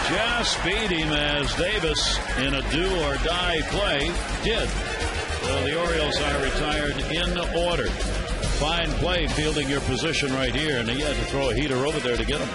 Just beat him as Davis in a do-or-die play did. So the Orioles are retired in order. Fine play fielding your position right here. And he had to throw a heater over there to get him.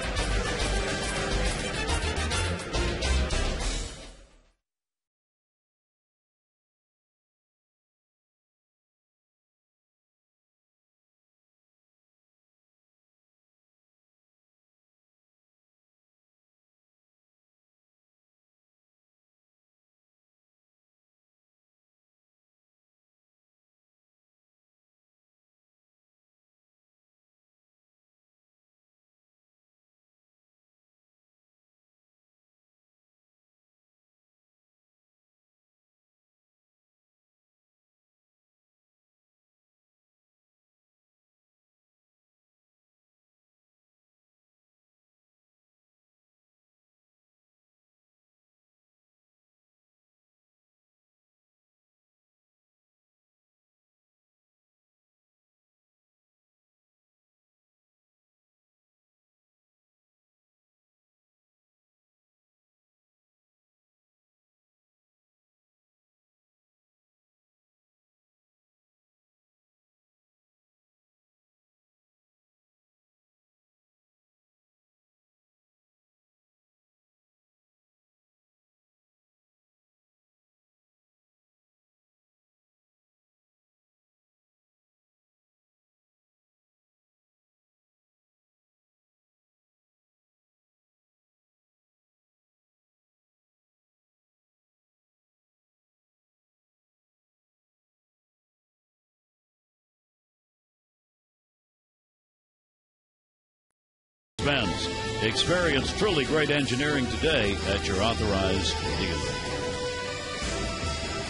Benz. Experience truly great engineering today at your authorized dealer.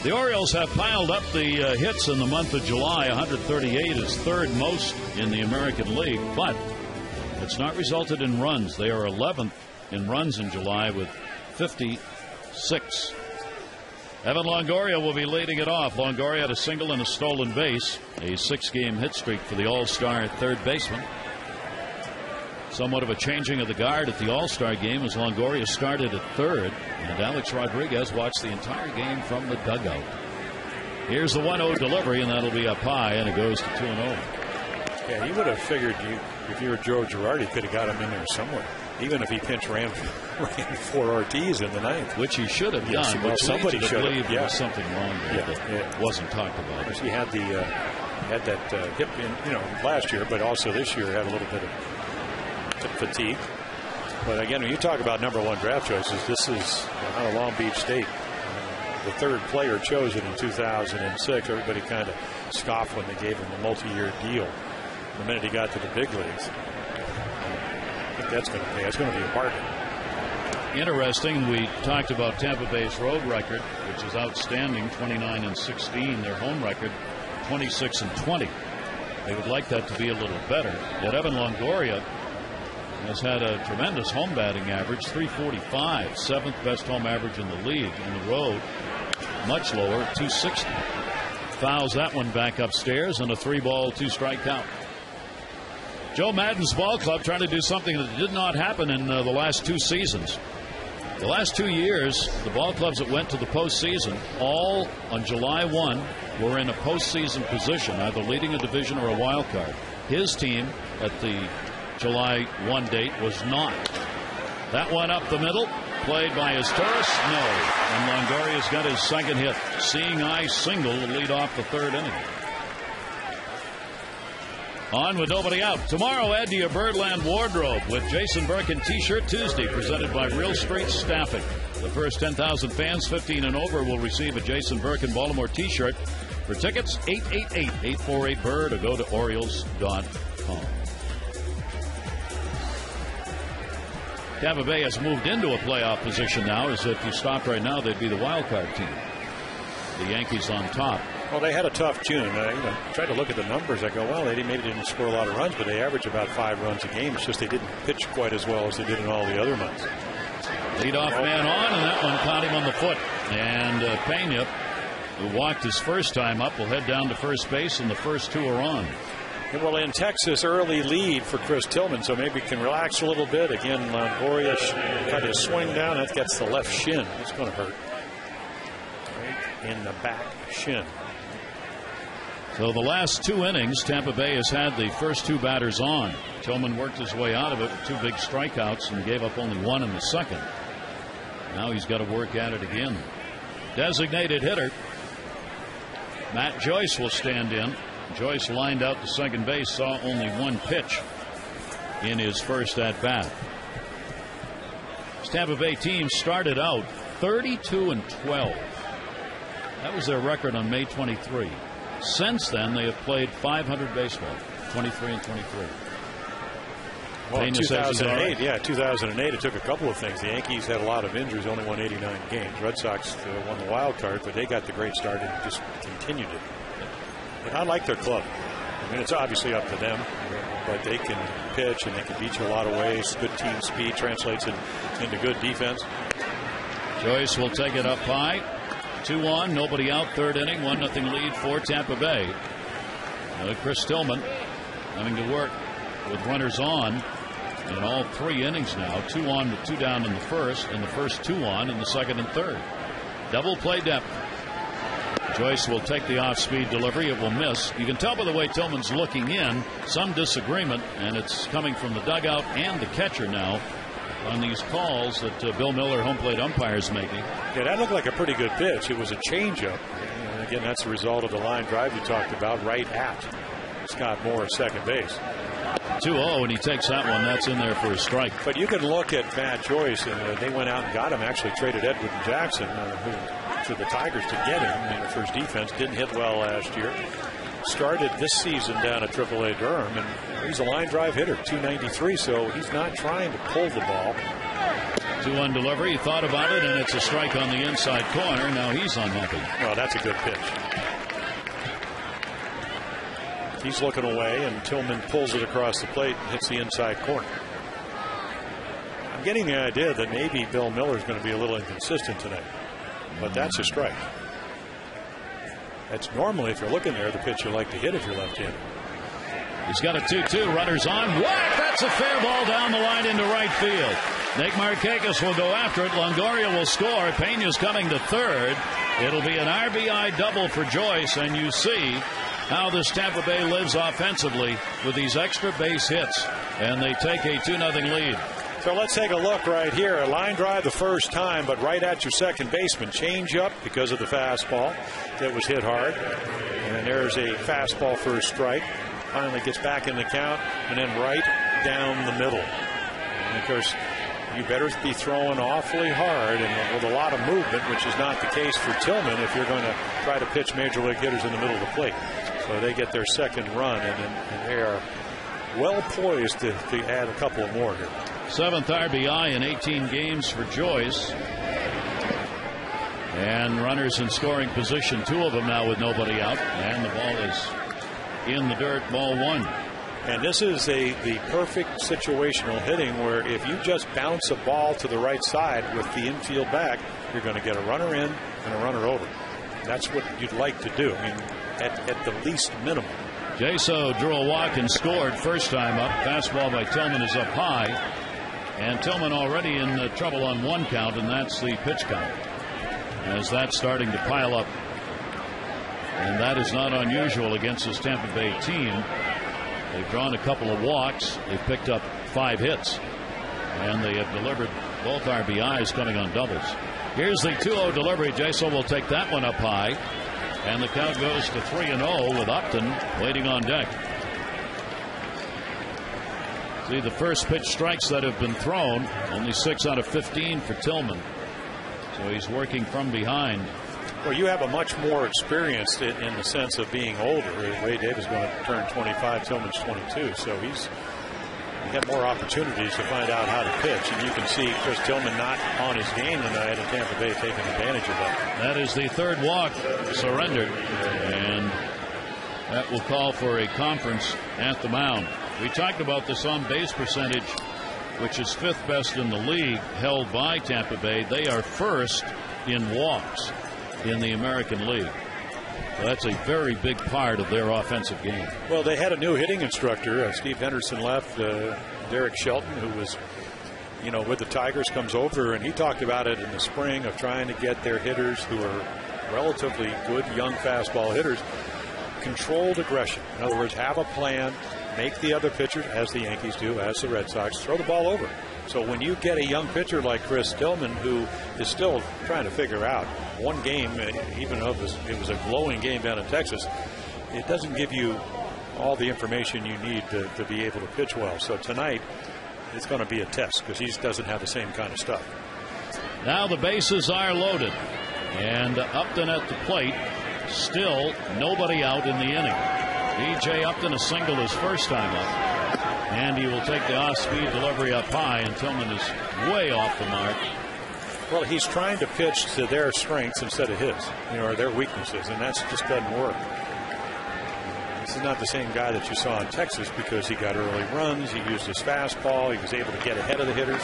The Orioles have piled up the hits in the month of July. 138 is third most in the American League, but it's not resulted in runs. They are 11th in runs in July with 56. Evan Longoria will be leading it off. Longoria had a single and a stolen base. A 6-game hit streak for the All-Star third baseman. Somewhat of a changing of the guard at the All-Star game as Longoria started at third, and Alex Rodriguez watched the entire game from the dugout. Here's the 1-0 delivery, and that'll be up high, and it goes to 2-0. Yeah, you would have figured if you were Joe Girardi, could have got him in there somewhere, even if he pinch ran for Ortiz in the ninth, which he should have done. Well, somebody should have. There was something wrong there that wasn't talked about. He had that hip in, last year, but also this year had a little bit of fatigue. But again, when you talk about number 1 draft choices, this is out of Long Beach State. The third player chosen in 2006. Everybody kind of scoffed when they gave him a multi-year deal. The minute he got to the big leagues, I think that's going to pay. It's going to be a bargain. Interesting. We talked about Tampa Bay's road record, which is outstanding, 29-16. Their home record, 26-20. They would like that to be a little better. Yet Evan Longoria has had a tremendous home batting average, 345, 7th best home average in the league. In the road, much lower, 260. Fouls that one back upstairs, and a 3-ball, 2-strike count. Joe Maddon's ball club trying to do something that did not happen in the last 2 seasons. The last 2 years, the ball clubs that went to the postseason, all on July 1, were in a postseason position, either leading a division or a wild card. His team at the July 1 date was not. That one up the middle, played by Asturis. No. And Longoria's got his second hit. Seeing eye single to lead off the third inning. On with nobody out. Tomorrow, add to your Birdland wardrobe with Jason Birkin T-shirt Tuesday, presented by Real Street Staffing. The first 10,000 fans, 15 and over, will receive a Jason Birkin Baltimore T-shirt. For tickets, 888-848-BIRD or go to Orioles.com. Tampa Bay has moved into a playoff position now, as if you stopped right now, they'd be the wild card team. The Yankees on top. Well, they had a tough June. Tried to look at the numbers. I go, well, they maybe didn't score a lot of runs, but they average about 5 runs a game. It's just they didn't pitch quite as well as they did in all the other months. Leadoff man on, and that one caught him on the foot. And Pena, who walked his first time up, will head down to first base, and the first 2 are on. And well, in Texas, early lead for Chris Tillman, so maybe he can relax a little bit. Again, Longoria got his swing down. That gets the left shin. It's going to hurt. Right in the back shin. So the last 2 innings, Tampa Bay has had the first 2 batters on. Tillman worked his way out of it with 2 big strikeouts and gave up only 1 in the second. Now he's got to work at it again. Designated hitter Matt Joyce will stand in. Joyce lined out to second base, saw only 1 pitch in his first at bat. This Tampa Bay team started out 32-12. That was their record on May 23. Since then, they have played 500 baseball, 23-23. Well, in 2008, 2008, it took a couple of things. The Yankees had a lot of injuries, only won 89 games. Red Sox won the wild card, but they got the great start and just continued it. And I like their club. I mean, it's obviously up to them, but they can pitch and they can beat you a lot of ways. Good team speed translates into good defense. Joyce will take it up high. 2 on, nobody out, third inning, 1-0 lead for Tampa Bay. Chris Tillman having to work with runners on in all 3 innings now. 2 on with 2 down in the first, and the first 2 on in the second and third. Double play depth. Joyce will take the off-speed delivery. It will miss. You can tell by the way Tillman's looking in. Some disagreement, and it's coming from the dugout and the catcher now on these calls that Bill Miller, home plate umpire, is making. Yeah, that looked like a pretty good pitch. It was a changeup. And again, that's the result of the line drive you talked about, right at Scott Moore at second base. 2-0, and he takes that one. That's in there for a strike. But you can look at Matt Joyce, and they went out and got him. Actually traded Edwin Jackson to the Tigers to get him for his defense. Didn't hit well last year. Started this season down at AAA Durham, and he's a line drive hitter, 293, so he's not trying to pull the ball. 2-1 delivery. He thought about it, and it's a strike on the inside corner. Now he's unhappy. Well, that's a good pitch. He's looking away, and Tillman pulls it across the plate and hits the inside corner. I'm getting the idea that maybe Bill Miller's going to be a little inconsistent tonight, but that's a strike. That's normally, if you're looking there, the pitch you like to hit if you're left-handed. He's got a 2-2. Runners on. Whack! That's a fair ball down the line into right field. Nick Markakis will go after it. Longoria will score. Pena's coming to third. It'll be an RBI double for Joyce, and you see how this Tampa Bay lives offensively with these extra base hits, and they take a 2-0 lead. So let's take a look right here. A line drive the first time, but right at your second baseman. Change up because of the fastball that was hit hard. And there's a fastball for a strike. Finally gets back in the count, and then right down the middle. And of course, you better be throwing awfully hard and with a lot of movement, which is not the case for Tillman if you're going to try to pitch major league hitters in the middle of the plate. So they get their second run, and they are well poised to add a couple more here. 7th RBI in 18 games for Joyce. And runners in scoring position, 2 of them now with nobody out. And the ball is in the dirt, ball 1. And this is the perfect situational hitting where if you just bounce a ball to the right side with the infield back, you're going to get a runner in and a runner over. That's what you'd like to do. I mean, at the least minimum. Jaso drew a walk and scored first time up. Fastball by Tillman is up high. And Tillman already in trouble on 1 count, and that's the pitch count. As that's starting to pile up. And that is not unusual against this Tampa Bay team. They've drawn a couple of walks. They've picked up 5 hits. And they have delivered Both RBIs coming on doubles. Here's the 2-0 delivery. Jaso will take that one up high. And the count goes to 3-0 with Upton waiting on deck. See, the first pitch strikes that have been thrown, only 6 out of 15 for Tillman. So he's working from behind. Well, you have a much more experienced in the sense of being older. Ray Davis is going to turn 25, Tillman's 22, so he had more opportunities to find out how to pitch. And you can see Chris Tillman not on his game tonight, and Tampa Bay taking advantage of that. That is the third walk surrendered, and that will call for a conference at the mound. We talked about this on base percentage, which is 5th best in the league, held by Tampa Bay. They are first in walks in the American League. So that's a very big part of their offensive game. Well, they had a new hitting instructor. Steve Henderson left. Derek Shelton, who was, with the Tigers, comes over, and he talked about it in the spring of trying to get their hitters who are relatively good young fastball hitters controlled aggression. In other words, have a plan, make the other pitcher, as the Yankees do, as the Red Sox, throw the ball over. So when you get a young pitcher like Chris Tillman, who is still trying to figure out one game, even though it was a glowing game down in Texas, it doesn't give you all the information you need to be able to pitch well. So tonight, it's going to be a test because he doesn't have the same kind of stuff. Now the bases are loaded, and Upton at the plate. Still nobody out in the inning. B.J. Upton a single his first time up, and he will take the off-speed delivery up high, and Tillman is way off the mark. Well, he's trying to pitch to their strengths instead of his, or their weaknesses, and that just doesn't work. This is not the same guy that you saw in Texas because he got early runs, he used his fastball, he was able to get ahead of the hitters.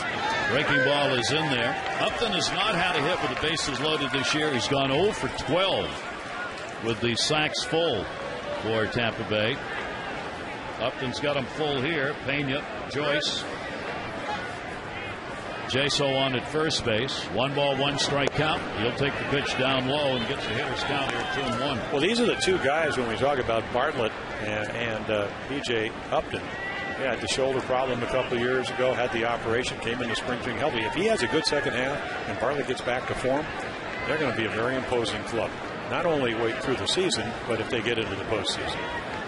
Breaking ball is in there. Upton has not had a hit with the bases loaded this year. He's gone 0 for 12 with the sacks full for Tampa Bay. Upton's got him full here. Pena, Joyce, Jaso on at first base. 1 ball, 1 strike count. He'll take the pitch down low and gets the hitter's count here at 2-1. Well, these are the two guys when we talk about Bartlett and B.J. Upton. He had the shoulder problem a couple of years ago, had the operation, came into spring training healthy. If he has a good second half and Bartlett gets back to form, they're going to be a very imposing club. Not only wait through the season, but if they get into the postseason.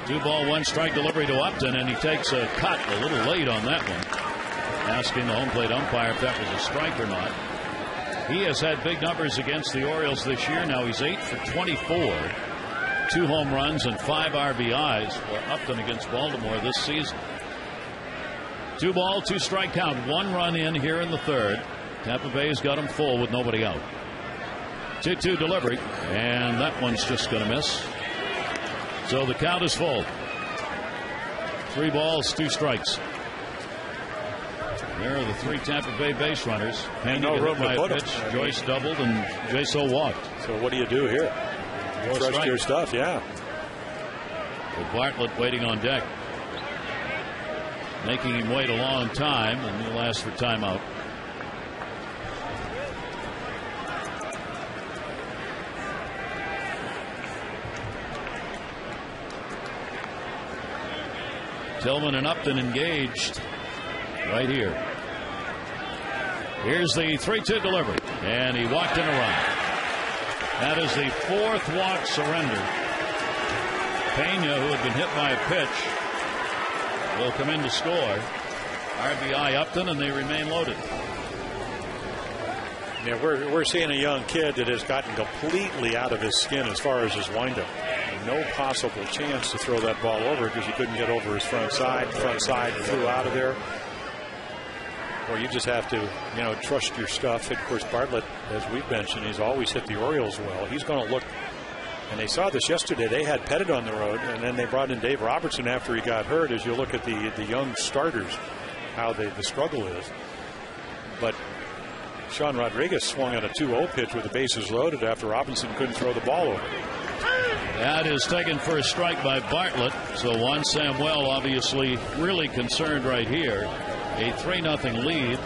2 ball, 1 strike delivery to Upton, and he takes a cut a little late on that one, asking the home plate umpire if that was a strike or not. He has had big numbers against the Orioles this year. Now he's 8 for 24, 2 home runs and 5 RBIs for Upton against Baltimore this season. 2 ball, 2 strike count, 1 run in here in the third. Tampa Bay's got him full with nobody out. 2-2 delivery, and that one's just going to miss. So the count is full. 3 balls, 2 strikes. There are the 3 Tampa Bay base runners. And no room to put pitch. Joyce doubled and Jaso walked. So what do you do here? Trust your stuff, yeah. With Bartlett waiting on deck, making him wait a long time, and he'll ask for timeout. Tillman and Upton engaged right here. Here's the 3-2 delivery, and he walked in a run. That is the 4th walk surrender. Pena, who had been hit by a pitch, will come in to score. RBI Upton, and they remain loaded. Yeah, we're seeing a young kid that has gotten completely out of his skin as far as his windup. No possible chance to throw that ball over because he couldn't get over his front side flew out of there. Or you just have to, trust your stuff. And of course, Bartlett, as we've mentioned, he's always hit the Orioles well. He's going to look, and they saw this yesterday. They had Pettit on the road, and then they brought in Dave Robertson after he got hurt. As you look at the young starters, how the struggle is. But Sean Rodriguez swung on a 2-0 pitch with the bases loaded after Robinson couldn't throw the ball over. That is taken for a strike by Bartlett. So Juan Samuel obviously really concerned right here. A 3-0 lead.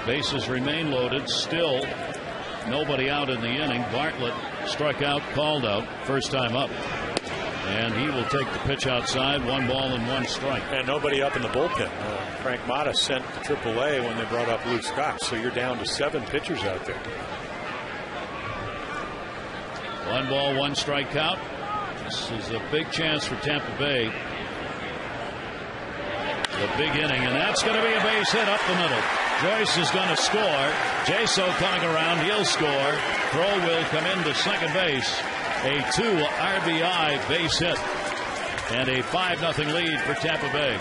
Bases remain loaded. Still nobody out in the inning. Bartlett struck out, called out, first time up. And he will take the pitch outside. 1 ball and 1 strike. And nobody up in the bullpen. Frank Mata sent to AAA when they brought up Luke Scott. So you're down to 7 pitchers out there. 1 ball, 1 strike count. This is a big chance for Tampa Bay. A big inning, and that's going to be a base hit up the middle. Joyce is going to score. Jaso coming around. He'll score. Throw will come into second base. A 2 RBI base hit. And a 5-0 lead for Tampa Bay.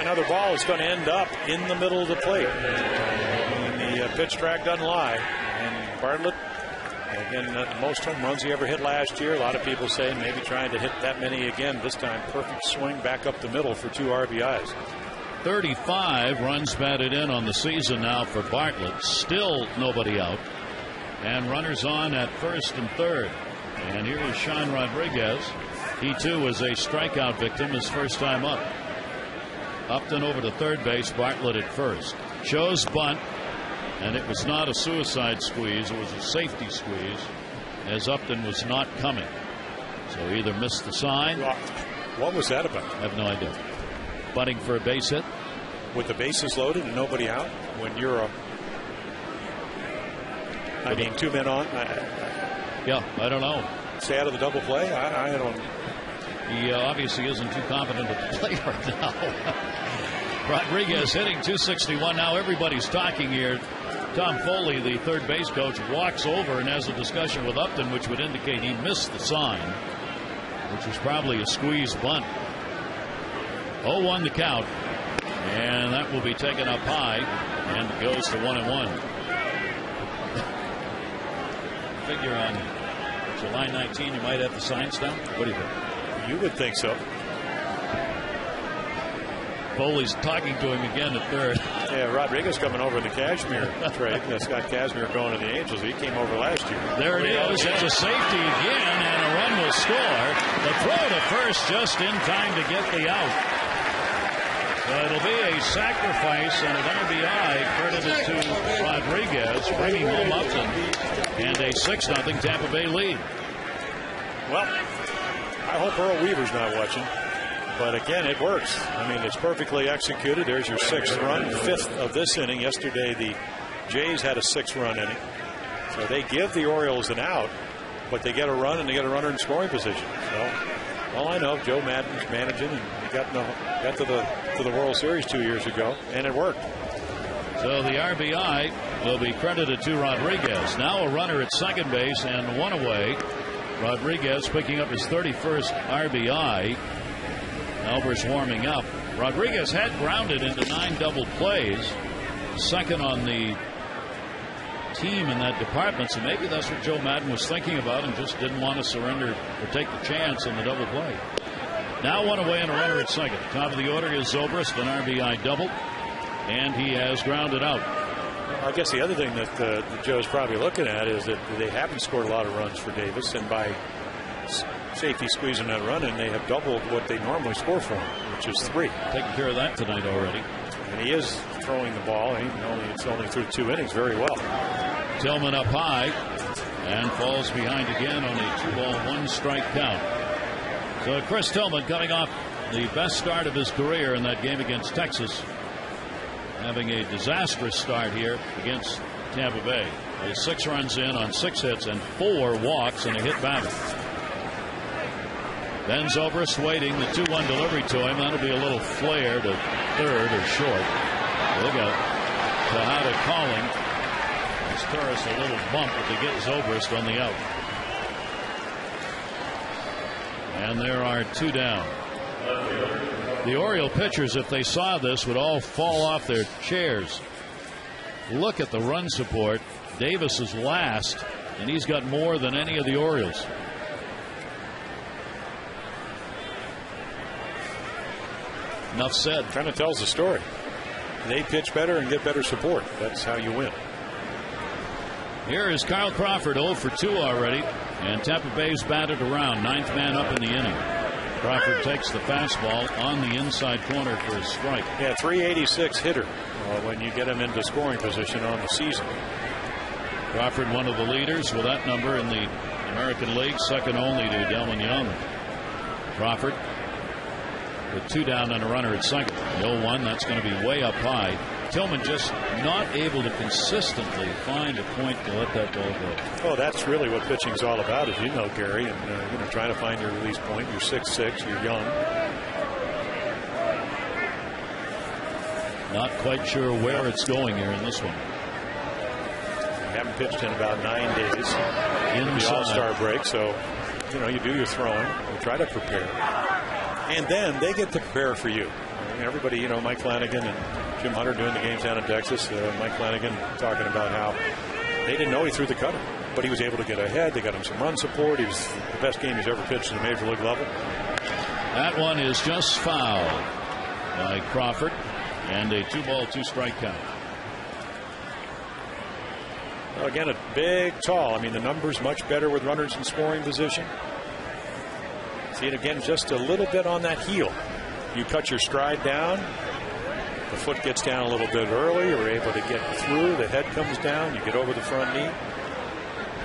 Another ball is going to end up in the middle of the plate. And the pitch track doesn't lie. And Bartlett, again, most home runs he ever hit last year. A lot of people say maybe trying to hit that many again this time. Perfect swing back up the middle for 2 RBIs. 35 runs batted in on the season now for Bartlett. Still nobody out. And runners on at first and third. And here is Sean Rodriguez. He too was a strikeout victim his first time up. Upton over to third base. Bartlett at first. Shows bunt. And it was not a suicide squeeze. It was a safety squeeze, as Upton was not coming. So either missed the sign. What was that about? I have no idea. Bunting for a base hit. With the bases loaded and nobody out, when you're 2 men on. Yeah, I don't know. Stay out of the double play. I don't. He obviously isn't too confident at the plate right now. Rodriguez hitting .261. Now everybody's talking here. Tom Foley, the third base coach, walks over and has a discussion with Upton, which would indicate he missed the sign, which was probably a squeeze bunt. 0-1 the count, and that will be taken up high and goes to 1-1. Figure on July 19 you might have the signs down. What do you think? You would think so. Foley's talking to him again at third. Yeah, Rodriguez coming over the Cashmere trade. Scott Cashmere going to the Angels. He came over last year. There it is. It's a safety again, and a run will score. The throw to first just in time to get the out. So it'll be a sacrifice and an RBI credited to Rodriguez, bringing home Upton, and a 6-0 Tampa Bay lead. Well, I hope Earl Weaver's not watching. But again, it works. I mean, it's perfectly executed. There's your 6th run, 5th of this inning. Yesterday, the Jays had a 6-run inning. So they give the Orioles an out, but they get a run and they get a runner in scoring position. So all I know, Joe Madden's managing, and he got to the World Series 2 years ago, and it worked. So the RBI will be credited to Rodriguez. Now a runner at second base and 1 away. Rodriguez picking up his 31st RBI. Albers warming up. Rodriguez had grounded into 9 double plays, second on the team in that department, so maybe that's what Joe Madden was thinking about and just didn't want to surrender or take the chance in the double play. Now 1 away and a runner at second. Top of the order is Zobrist, an RBI double, and he has grounded out. I guess the other thing that Joe's probably looking at is that they haven't scored a lot of runs for Davis, and by safety squeezing that run, and they have doubled what they normally score for him, which is 3. Taking care of that tonight already. And he is throwing the ball. It's only through 2 innings very well. Tillman up high and falls behind again on a 2-ball, 1-strike count. So Chris Tillman coming off the best start of his career in that game against Texas, having a disastrous start here against Tampa Bay. With 6 runs in on 6 hits and 4 walks and a hit batter. Ben Zobrist waiting, the 2-1 delivery to him. That'll be a little flare to third or short. Look out. Tejada calling. It's Torres a little bump, but they get Zobrist on the out. And there are 2 down. The Oriole pitchers, if they saw this, would all fall off their chairs. Look at the run support. Davis is last, and he's got more than any of the Orioles. Enough said. Kind of tells the story. They pitch better and get better support. That's how you win. Here is Kyle Crawford, 0 for 2 already, and Tampa Bay's batted around, 9th man up in the inning. Crawford takes the fastball on the inside corner for a strike. Yeah, 386 hitter when you get him into scoring position on the season. Crawford, one of the leaders with that number in the American League, second only to Delman Young. Crawford with 2 down and a runner at second. 0-1. That's going to be way up high. Tillman just not able to consistently find a point to let that ball go. Oh, that's really what pitching's all about, as you know, Gary. And trying to find your release point. You're 6'6", you're young. Not quite sure where it's going here in this one. You haven't pitched in about 9 days. Inside. The All-Star break, so you do your throwing. You try to prepare, and then they get to prepare for you. Everybody, Mike Flanagan and Jim Hunter doing the games down in Texas. Mike Flanagan talking about how they didn't know he threw the cutter, but he was able to get ahead. They got him some run support. He was the best game he's ever pitched at the major league level. That one is just fouled by Crawford, and a 2-ball, 2-strike count. Well, again, a big, tall. I mean, the number's much better with runners in scoring position. See it again, just a little bit on that heel. You cut your stride down, the foot gets down a little bit early, you're able to get through, the head comes down, you get over the front knee.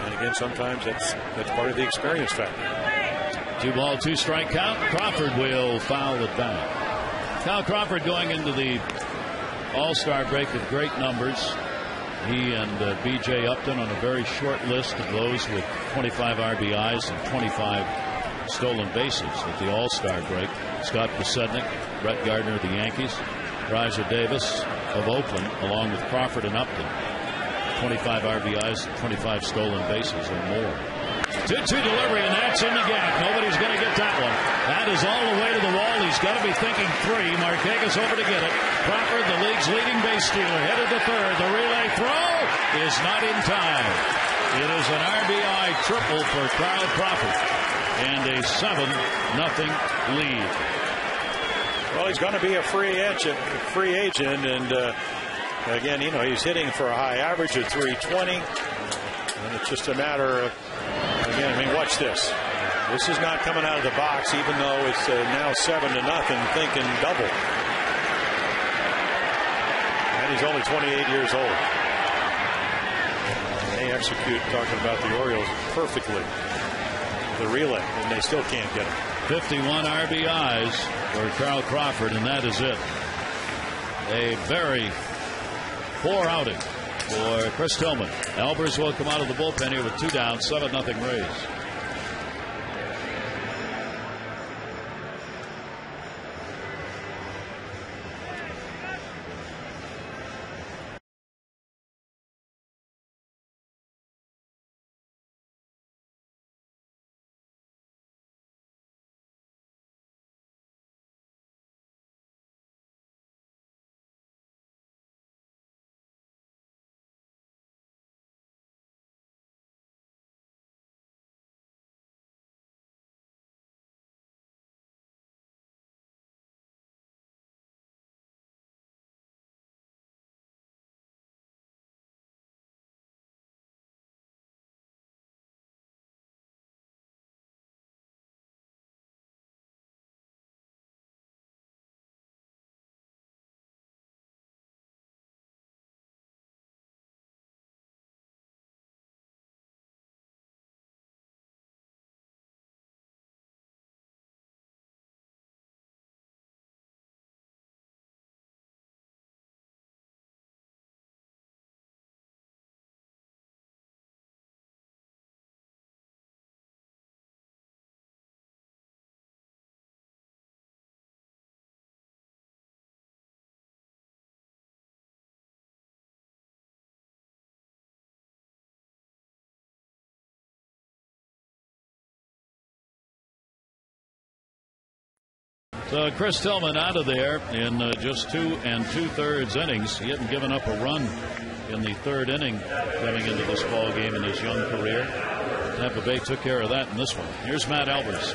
And again, sometimes that's part of the experience factor. 2-ball, 2-strike count. Crawford will foul it back. Cal Crawford going into the All-Star break with great numbers. He and B.J. Upton on a very short list of those with 25 RBIs and 25 stolen bases at the All-Star break. Scott Posednik, Brett Gardner of the Yankees, Raja Davis of Oakland, along with Crawford and Upton. 25 RBIs, 25 stolen bases or more. 2-2 delivery, and that's in the gap. Nobody's going to get that one. That is all the way to the wall. He's got to be thinking 3. Marquez over to get it. Crawford, the league's leading base stealer, headed to third. The relay throw is not in time. It is an RBI triple for Kyle Crawford, and a 7-0 lead. Well, he's going to be a free agent, and again, he's hitting for a high average of 320, and it's just a matter of, again, watch this. This is not coming out of the box, even though it's now 7-0, thinking double. And he's only 28 years old. They execute, talking about the Orioles, perfectly. The relay, and they still can't get him. 51 RBIs for Carl Crawford, and that is it. A very poor outing for Chris Tillman. Albers will come out of the bullpen here with 2 down, 7-0 Rays. So Chris Tillman out of there in just 2 2/3 innings. He hadn't given up a run in the 3rd inning coming into this ball game in his young career. Tampa Bay took care of that in this one. Here's Matt Albers.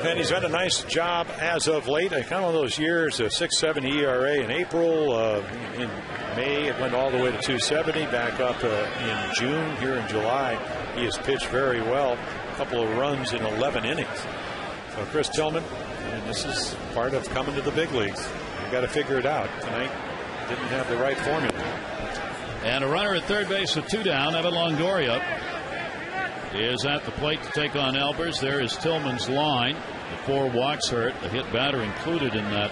And he's had a nice job as of late. Kind of one of those years, 6.7 ERA in April. In May, it went all the way to 270. Back up in June. Here in July, he has pitched very well. A couple of runs in 11 innings. So Chris Tillman, and this is part of coming to the big leagues. You got to figure it out. Tonight didn't have the right formula. And a runner at third base with 2 down. Evan Longoria is at the plate to take on Albers. There is Tillman's line. The 4 walks hurt. The hit batter included in that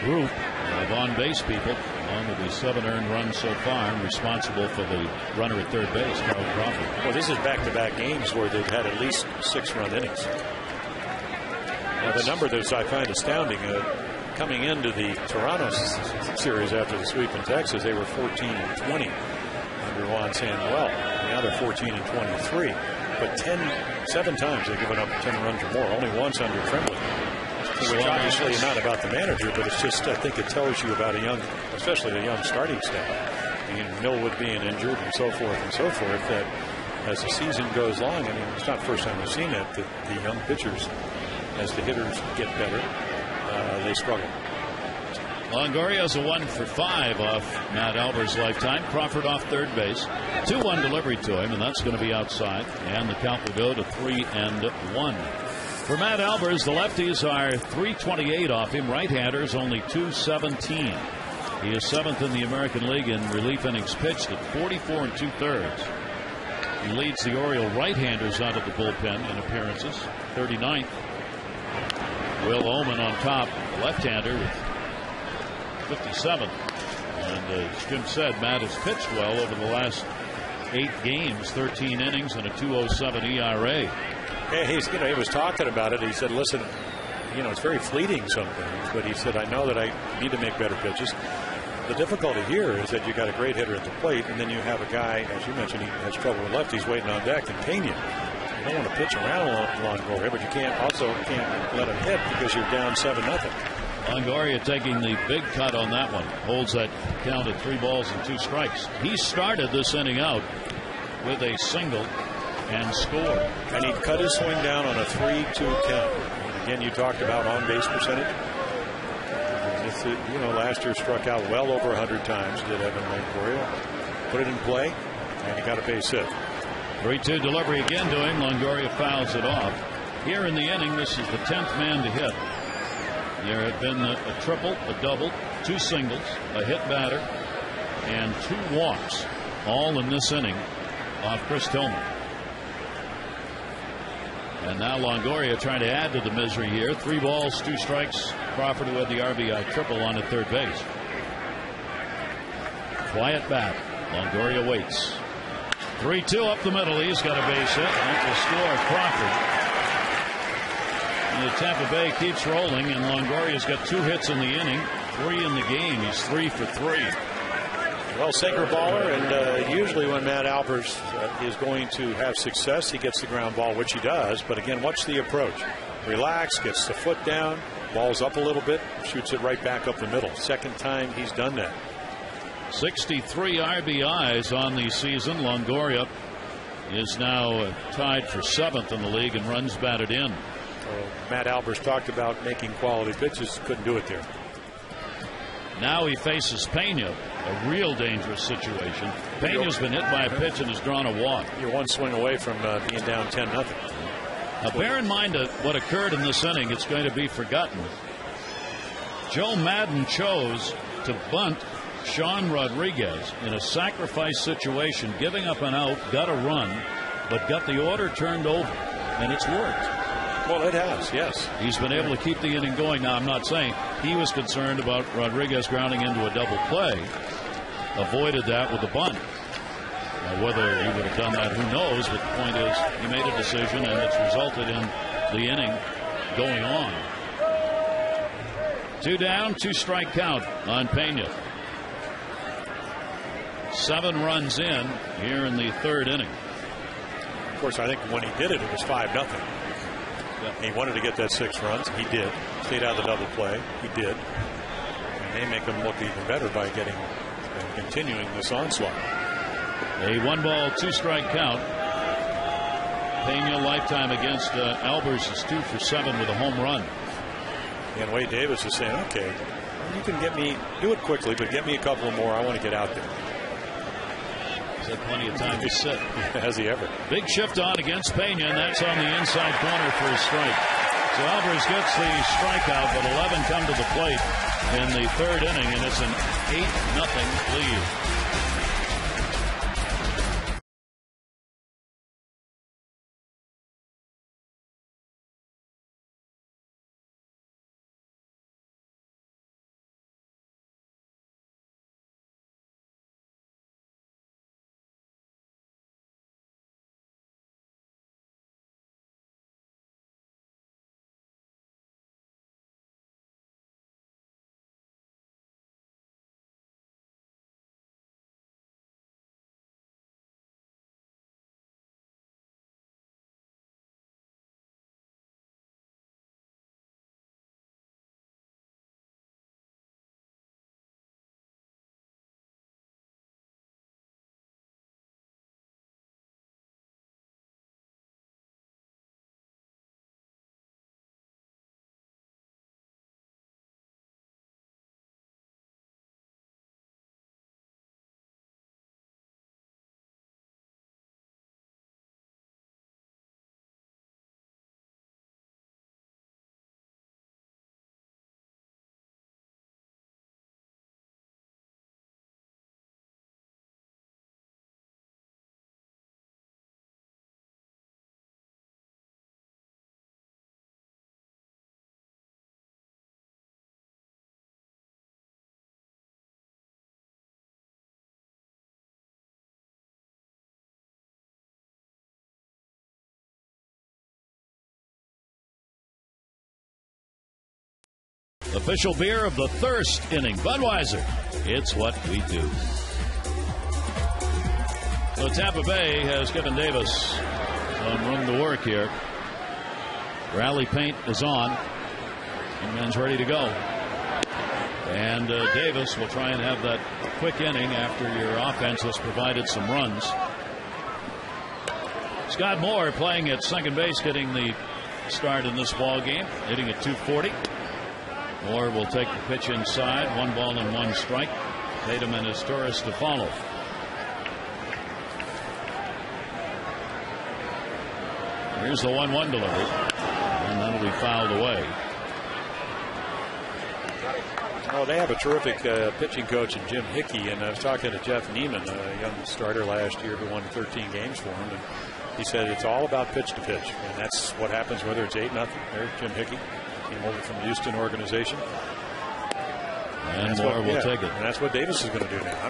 group of on-base people. Along with the 7 earned runs so far, and responsible for the runner at third base, Carl Crawford. Well, this is back-to-back games where they've had at least 6-run innings. Now, the number that I find astounding, coming into the Toronto series after the sweep in Texas, they were 14-20 under Juan Samuel. Now they're 14-23. But 7 times they've given up 10 runs or more. Only once under Tremblay. Which obviously not about the manager, but it's just, I think it tells you about a young, especially a young starting staff. Millwood being injured and so forth, that as the season goes along, I mean, it's not the first time we've seen that the young pitchers, as the hitters get better, they struggle. Longoria's a 1 for 5 off Matt Albers' lifetime. Crawford off third base. 2-1 delivery to him, and that's going to be outside. And the count will go to 3-1. For Matt Albers, the lefties are 328 off him. Right-handers only 217. He is 7th in the American League in relief innings pitched at 44 2/3. He leads the Oriole right-handers out of the bullpen in appearances. 39th. Will Oman on top, left-hander with 57. And as Jim said, Matt has pitched well over the last 8 games, 13 innings and a 2.07 ERA. Yeah, he was talking about it. He said, listen, it's very fleeting sometimes, but he said, I know that I need to make better pitches. The difficulty here is that you got a great hitter at the plate, and then you have a guy, as you mentioned, he has trouble with lefties waiting on deck, and Pena. You don't want to pitch around Longoria, but you can't let him hit because you're down 7-0. Longoria taking the big cut on that one. Holds that count at 3 balls and 2 strikes. He started this inning out with a single and scored. And he cut his swing down on a 3-2 count. And again, you talked about on-base percentage. Last year struck out well over 100 times, did Evan Longoria. Put it in play, and he got a base hit. 3-2 delivery again to him. Longoria fouls it off. Here in the inning, this is the 10th man to hit. There have been a triple, a double, 2 singles, a hit batter, and 2 walks, all in this inning off Chris Tillman. And now Longoria trying to add to the misery here. 3 balls, 2 strikes. Crawford, who had the RBI triple on at third base. Quiet bat. Longoria waits. 3-2 up the middle. He's got a base hit. That will score Crawford. And the Tampa Bay keeps rolling, and Longoria's got 2 hits in the inning, 3 in the game. He's 3 for 3. Well, sinker baller, and usually when Matt Albers is going to have success, he gets the ground ball, which he does. But again, watch the approach. Relax, gets the foot down, ball's up a little bit, shoots it right back up the middle. Second time he's done that. 63 RBIs on the season. Longoria is now tied for 7th in the league in runs batted in. Matt Albers talked about making quality pitches, couldn't do it there. Now he faces Pena, a real dangerous situation. Pena's been hit by a pitch and has drawn a walk. You're 1 swing away from being down 10-0. Now bear in mind what occurred in this inning. It's going to be forgotten. Joe Madden chose to bunt Sean Rodriguez in a sacrifice situation, giving up an out, got a run, but got the order turned over, and it's worked. Well, it has, yes. He's been able to keep the inning going. Now, I'm not saying he was concerned about Rodriguez grounding into a double play. Avoided that with the bunt. Now, whether he would have done that, who knows? But the point is, he made a decision, and it's resulted in the inning going on. 2 down, 2 strike count on Pena. 7 runs in here in the 3rd inning. Of course, I think when he did it, it was 5-0. He wanted to get that 6 runs. He did. Stayed out of the double play. He did. And they make him look even better by getting and continuing this onslaught. A 1-ball, 2 strike count. Pena lifetime against Albers is 2 for 7 with a home run. And Wade Davis is saying, okay, you can get me, do it quickly, but get me a couple more. I want to get out there. He's had plenty of time to sit. Has he ever? Big shift on against Pena, and that's on the inside corner for a strike. So Alvarez gets the strikeout, but 11 come to the plate in the third inning, and it's an 8-0 lead. Official beer of the thirst inning, Budweiser. It's what we do. So Tampa Bay has given Davis some room to work here. Rally paint is on. And man's ready to go. And Davis will try and have that quick inning after your offense has provided some runs. Scott Moore playing at second base, getting the start in this ball game, hitting at .240. Moore will take the pitch inside. 1 ball and 1 strike. Tatum and his tourist to follow. Here's the 1-1 delivery. And that'll be fouled away. Oh, they have a terrific pitching coach in Jim Hickey. And I was talking to Jeff Neiman, a young starter last year who won 13 games for him. And he said it's all about pitch to pitch. And that's what happens whether it's 8-0. There's Jim Hickey. Came over from the Houston organization. And Moore will take it. And that's what Davis is going to do now. I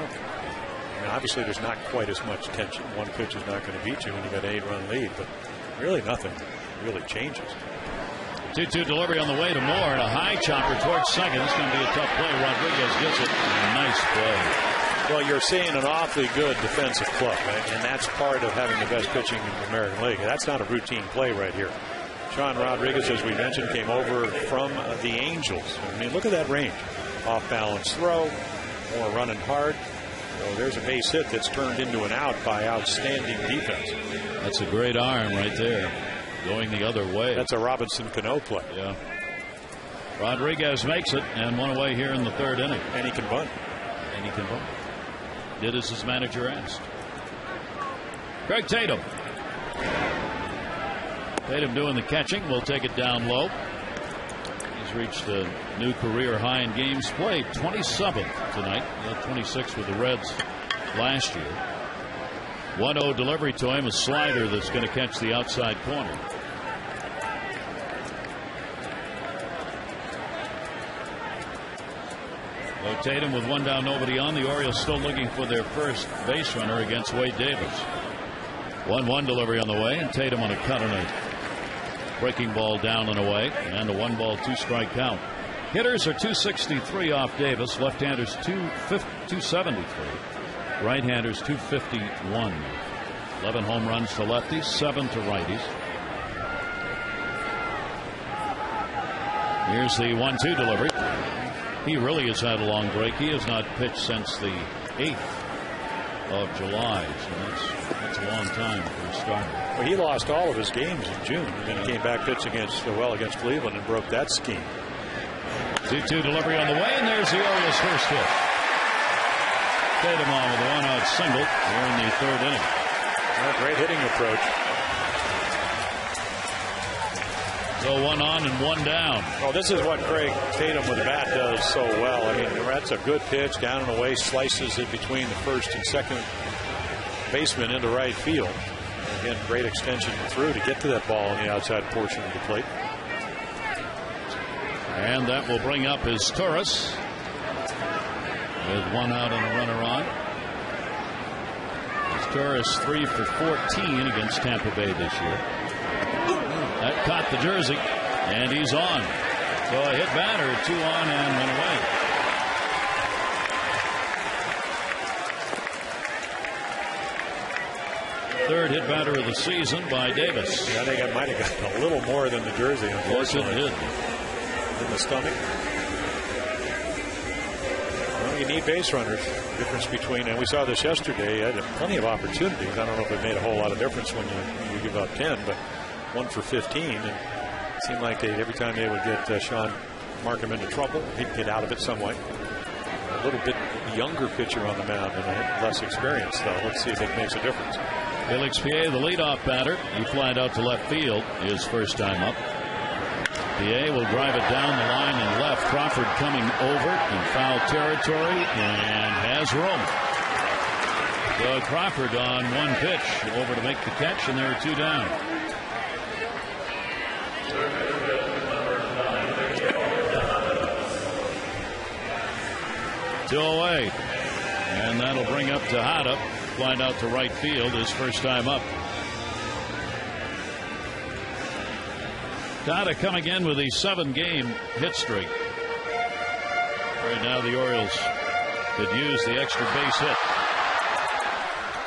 mean, obviously, there's not quite as much tension. One pitch is not going to beat you when you got an 8-run lead. But really nothing really changes. 2-2 delivery on the way to Moore, and a high chopper towards second. It's going to be a tough play. Rodriguez gets it. Nice play. Well, you're seeing an awfully good defensive club, right? And that's part of having the best pitching in the American League. That's not a routine play right here. Sean Rodriguez, as we mentioned, came over from the Angels. I mean, look at that range. Off balance throw, Moore running hard. So there's a base hit that's turned into an out by outstanding defense. That's a great arm right there, going the other way. That's a Robinson Cano play. Yeah. Rodriguez makes it and one away here in the third inning. And he can bunt. And he can bunt. Did as his manager asked. Craig Tatum. Tatum doing the catching. Will take it down low. He's reached a new career high in games played. 27th tonight. 26 with the Reds last year. 1-0 delivery to him. A slider that's going to catch the outside corner. So Tatum with 1 down, nobody on. The Orioles still looking for their first base runner against Wade Davis. 1-1 delivery on the way, and Tatum on a cut on a breaking ball down and away, and a 1-ball 2-strike count. Hitters are 263 off Davis. Left-handers 273. Right-handers 251. 11 home runs to lefties, 7 to righties. Here's the 1-2 delivery. He really has had a long break. He has not pitched since the 8th of July. So that's a long time for a starter. Well, he lost all of his games in June, and then he came back pitching against Cleveland and broke that scheme. 2-2 delivery on the way, and there's the Orioles' first hit. Tatum on with a 1-out single here in the third inning. Well, great hitting approach. So 1 on and 1 down. Well, this is what Craig Tatum with the bat does so well. I mean, that's a good pitch down and away, slices it between the first and second baseman into right field. Again, great extension through to get to that ball on the outside portion of the plate. And that will bring up his Torres with 1 out and a runner on. His Torres 3 for 14 against Tampa Bay this year. That caught the jersey, and he's on. So a hit batter, 2 on and 1 away. Third hit batter of the season by Davis. Yeah, I think I might have gotten a little more than the jersey, unfortunately. Yes, it did. In the stomach. Well, you need base runners. The difference between, and we saw this yesterday, had plenty of opportunities. I don't know if it made a whole lot of difference when you give up 10, but 1 for 15. And it seemed like every time they would get Sean Markham into trouble, he'd get out of it some way. A little bit younger pitcher on the mound and less experience, though. Let's see if it makes a difference. Felix Pierre, the leadoff batter. He flied out to left field his first time up. Pierre will drive it down the line and left. Crawford coming over in foul territory and has room. So Crawford on 1 pitch over to make the catch, and there are 2 down. Two away. And that'll bring up Tejada. Flying out to right field his first time up. Tejada coming in with a 7-game hit streak. Right now the Orioles could use the extra base hit.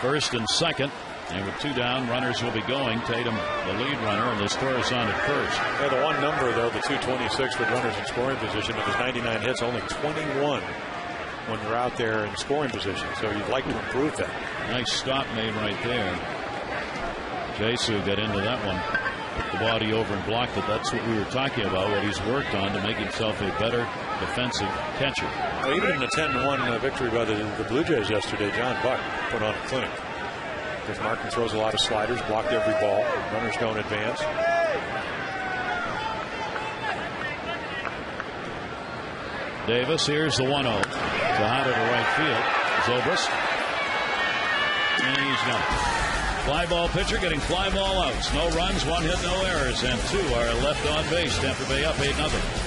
First and second, and with 2 down, runners will be going. Tatum, the lead runner, and this Torres on at first. Yeah, the one number, though, the 226 with runners in scoring position, of his 99 hits, only 21 when you're out there in scoring position. So you'd like to improve that. Nice stop made right there. Jesu got into that one. Put the body over and blocked it. That's what we were talking about, what he's worked on to make himself a better defensive catcher. Well, even in the 10-1 victory by the Blue Jays yesterday, John Buck put on a clinic. Because Markham throws a lot of sliders, blocked every ball. Runners don't advance. Davis, here's the 1-0. Tejada to right field. Zobrist. And he's done. Fly ball pitcher getting fly ball outs. No runs, 1 hit, no errors, and 2 are left on base. Tampa Bay up 8-0.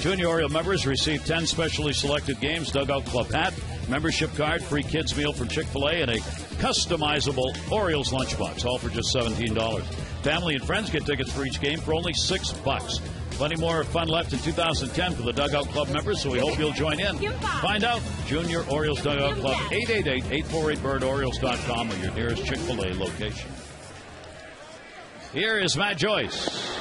Junior Oriole members receive 10 specially selected games, dugout club hat, membership card, free kids meal from Chick-fil-A, and a customizable Orioles lunchbox, all for just $17. Family and friends get tickets for each game for only $6. Plenty more fun left in 2010 for the Dugout Club members, so we hope you'll join in. Find out, Junior Orioles Dugout Club, 888-848-BIRD, Orioles.com, or your nearest Chick-fil-A location. Here is Matt Joyce.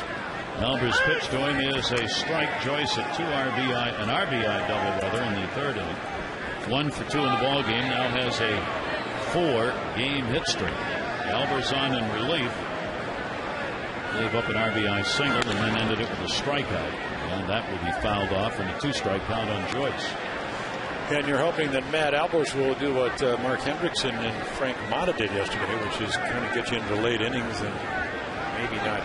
Albers' pitch to him is a strike. Joyce at an RBI double rather in the third inning. 1 for 2 in the ball game. Now has a 4-game hit streak. Albers on in relief. Gave up an RBI single and then ended it with a strikeout. And that will be fouled off in a 2-strike count on Joyce. And you're hoping that Matt Albers will do what Mark Hendrickson and Frank Mata did yesterday, which is kind of get you into late innings and maybe not.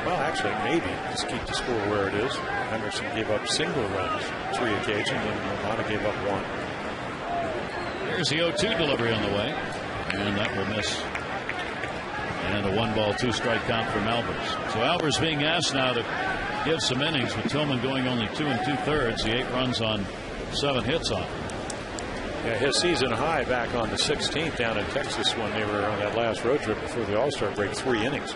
Well, actually, maybe just keep the score where it is. Hendrickson gave up single runs 3 occasions, and Mata gave up 1. Here's the 0-2 delivery on the way, and that will miss. And a 1-ball 2-strike count from Albers. So Albers being asked now to give some innings with Tillman going only 2 2/3. The 8 runs on 7 hits off. Yeah, his season high back on the 16th down in Texas when they were on that last road trip before the All-Star break, 3 innings.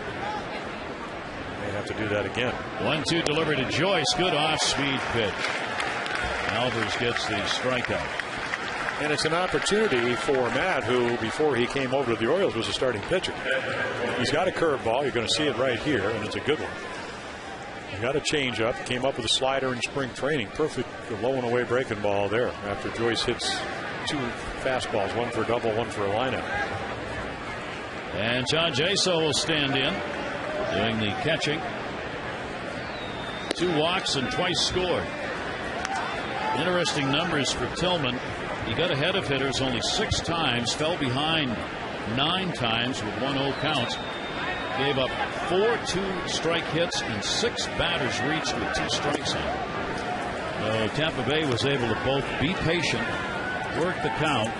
They have to do that again. 1-2 delivery to Joyce. Good off-speed pitch. Albers gets the strikeout. And it's an opportunity for Matt, who before he came over to the Orioles was a starting pitcher. He's got a curveball. You're going to see it right here, and it's a good one. He got a changeup. Came up with a slider in spring training. Perfect low and away breaking ball there after Joyce hits 2 fastballs, 1 for a double, 1 for a lineup. And John Jaso will stand in, doing the catching. 2 walks and twice scored. Interesting numbers for Tillman. He got ahead of hitters only 6 times, fell behind 9 times with 1-0 counts. Gave up 4 2-strike hits and 6 batters reached with 2 strikes on. So Tampa Bay was able to both be patient, work the count,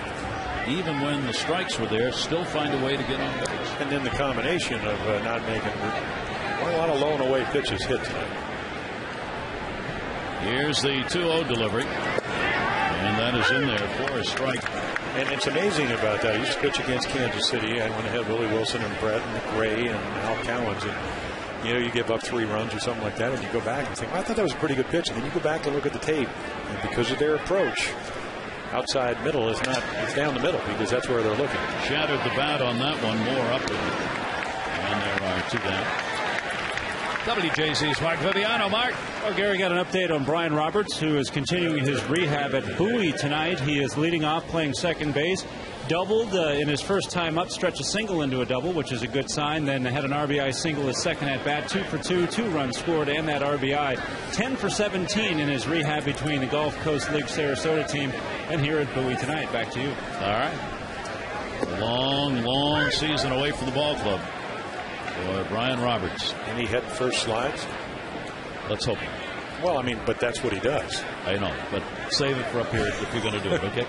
even when the strikes were there, still find a way to get on base. And then the combination of not making a lot of low and away pitches hit tonight. Here's the 2-0 delivery. And that is in there for a strike. And it's amazing about that. I used to pitch against Kansas City. I went ahead Willie Wilson and Brett McRae and Al Cowens. And, you give up 3 runs or something like that. And you go back and think, well, I thought that was a pretty good pitch. And then you go back and look at the tape. And because of their approach, outside middle is not, it's down the middle because that's where they're looking. Shattered the bat on that one, more upward. And there are 2 down. WJZ's Mark Viviano. Mark. Well, Gary got an update on Brian Roberts, who is continuing his rehab at Bowie tonight. He is leading off, playing second base. Doubled in his first time up, stretched a single into a double, which is a good sign. Then had an RBI single his second at bat, 2 for 2, 2 runs scored, and that RBI. 10 for 17 in his rehab between the Gulf Coast League Sarasota team and here at Bowie tonight. Back to you. All right. Long season away from the ball club for Brian Roberts. Any head first slides? Let's hope. Well, I mean, but that's what he does. I know, but save it for up here if you're going to do it, okay?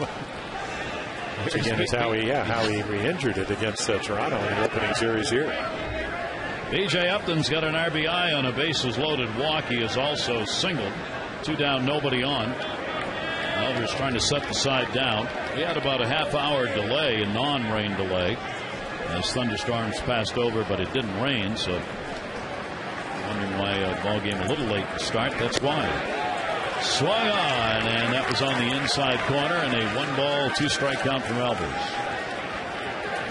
Which again is how he re-injured it against Toronto in the opening series here. B.J. Upton's got an RBI on a bases-loaded walk. He is also singled. 2 down, nobody on. Albers trying to set the side down. He had about a half-hour delay, a non-rain delay, as thunderstorms passed over, but it didn't rain, so wondering why a ball game a little late to start. That's why. Swung on, and that was on the inside corner, and a 1-ball 2-strike count from Albers.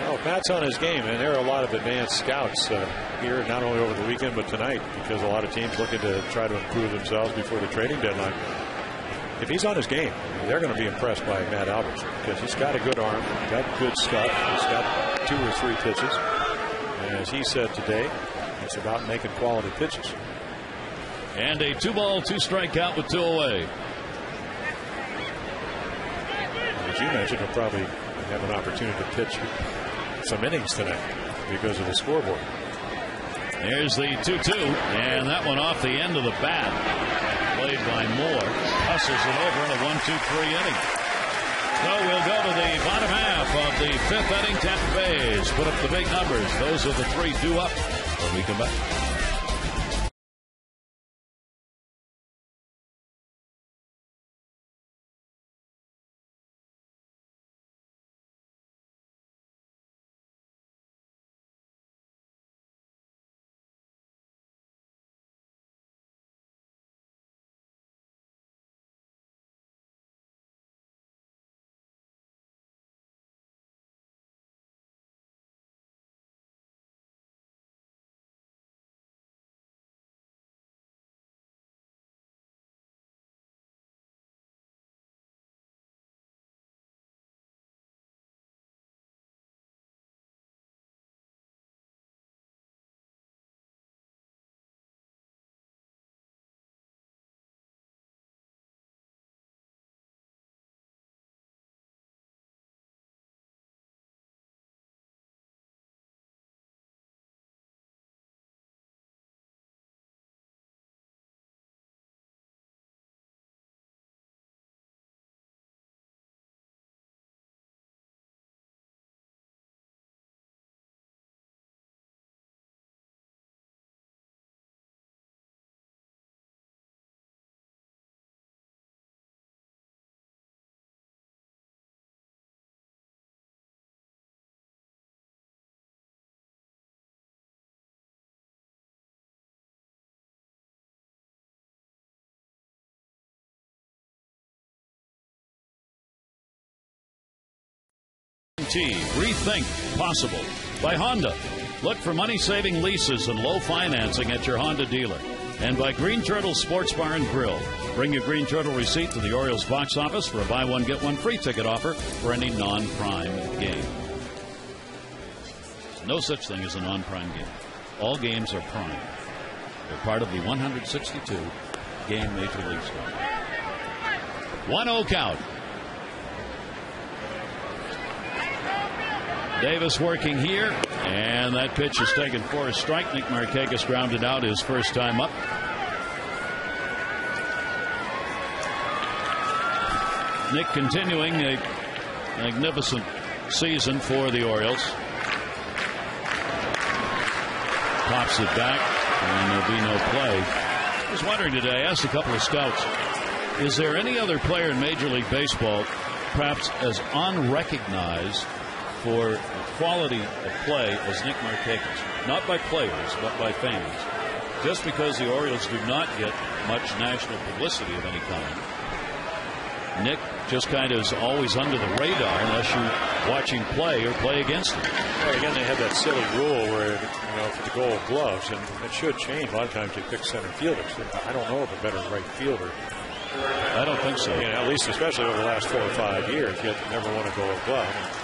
Well, Pat's on his game, and there are a lot of advanced scouts here, not only over the weekend, but tonight, because a lot of teams looking to try to improve themselves before the trading deadline. If he's on his game, they're going to be impressed by Matt Albers because he's got a good arm, got good stuff. He's got 2 or 3 pitches. And as he said today, it's about making quality pitches. And a 2-ball 2-strike count with 2 away. As you mentioned, he'll probably have an opportunity to pitch some innings tonight because of the scoreboard. There's the 2-2, and that one off the end of the bat. Played by Moore. Hustles it over in a 1-2-3 inning. So we'll go to the bottom half of the 5th inning. Tampa Bay's put up the big numbers. Those are the 3 due up when we come back. guarantee. Rethink possible by Honda. Look for money-saving leases and low financing at your Honda dealer. And by Green Turtle Sports Bar and Grill. Bring your Green Turtle receipt to the Orioles box office for a buy one, get one free ticket offer for any non-prime game. No such thing as a non-prime game. All games are prime. They're part of the 162-game Major League schedule. 1-0 count. Davis working here, and that pitch is taken for a strike. Nick Markakis grounded out his first time up. Nick continuing a magnificent season for the Orioles. Pops it back, and there'll be no play. I was wondering today, I asked a couple of scouts, is there any other player in Major League Baseball perhaps as unrecognized for quality of play as Nick Markakis? Not by players, but by fans. Just because the Orioles do not get much national publicity of any kind, Nick just kind of is always under the radar unless you watch him play or play against him. Well, again, they have that silly rule where, for the Gold Gloves, and it should change. A lot of times they pick center fielders. I don't know of a better right fielder. I don't think so. At least, especially over the last 4 or 5 years, yet never won a Gold Glove.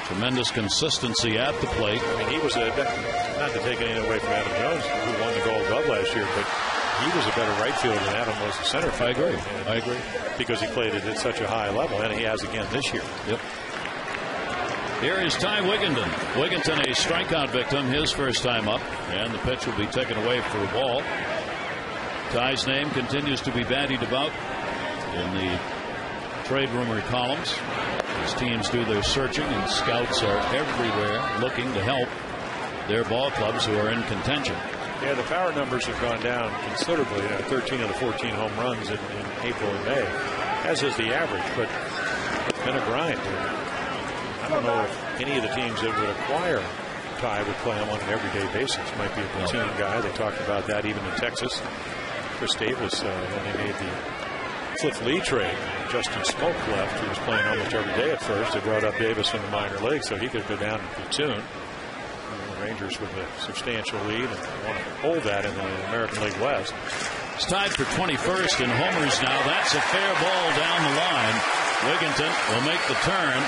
Tremendous consistency at the plate. I mean, he was not to take anything away from Adam Jones, who won the Gold Glove last year, but he was a better right fielder than Adam was the center fielder. I agree. Because he played it at such a high level, and he has again this year. Yep. Here is Ty Wigginton. Wigginton, a strikeout victim, his first time up, and the pitch will be taken away for a ball. Ty's name continues to be bandied about in the trade rumor columns as teams do their searching, and scouts are everywhere looking to help their ball clubs who are in contention. Yeah, the power numbers have gone down considerably. 13 of the 14 home runs in April and May, as is the average, but it's been a grind. I don't know if any of the teams that would acquire Ty would play him on an everyday basis. Might be a platoon guy. They talked about that even in Texas. Chris Davis, when they made the Cliff Lee trade, Justin Smoke left. He was playing almost every day at first. They brought up Davis from the minor leagues so he could go down in platoon. The Rangers with a substantial lead and want to hold that in the American League West. It's tied for 21st in homers now. That's a fair ball down the line. Wigginton will make the turn.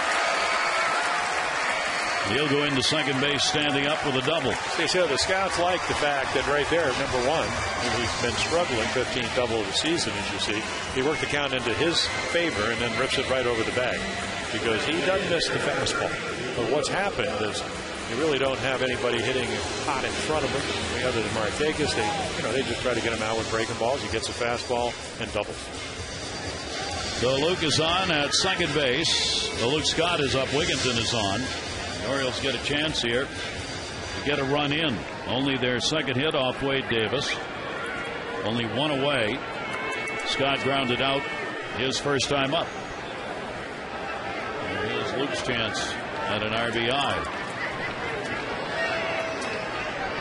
He'll go into second base standing up with a double. So the scouts like the fact that right there, number one, he's been struggling, 15th double of the season, as you see. He worked the count into his favor and then rips it right over the bag because he doesn't miss the fastball. But what's happened is you really don't have anybody hitting hot in front of him other than Markakis. They just try to get him out with breaking balls. He gets a fastball and doubles. So Luke is on at second base. Luke Scott is up. Wigginton is on. The Orioles get a chance here to get a run in. Only their second hit off Wade Davis. Only one away. Scott grounded out his first time up. And here's Luke's chance at an RBI.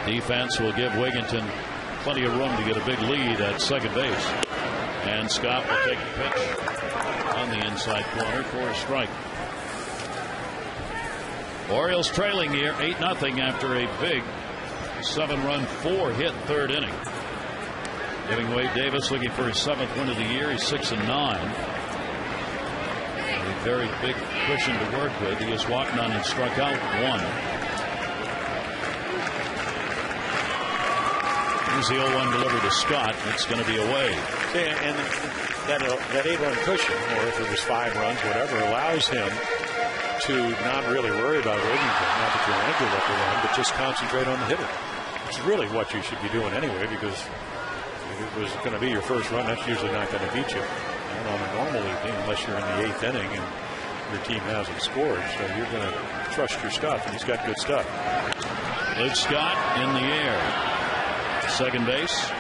Defense will give Wigginton plenty of room to get a big lead at second base. And Scott will take the pitch on the inside corner for a strike. Orioles trailing here 8-0 after a big 7-run 4-hit third inning. Giving Wade Davis looking for his 7th win of the year. He's 6-9. A very big cushion to work with. He has walked none and struck out one. Here's the 0-1 delivered to Scott. It's going to be away. Yeah, and that 8-run cushion, or if it was 5 runs, whatever, allows him to not really worry about Wigginton. Not that you want to give up a run, but just concentrate on the hitter. Which is really what you should be doing anyway, because if it was going to be your first run, that's usually not going to beat you. And on a normal evening, unless you're in the 8th inning and your team hasn't scored, so you're going to trust your stuff, and he's got good stuff. Luke Scott in the air. Second base.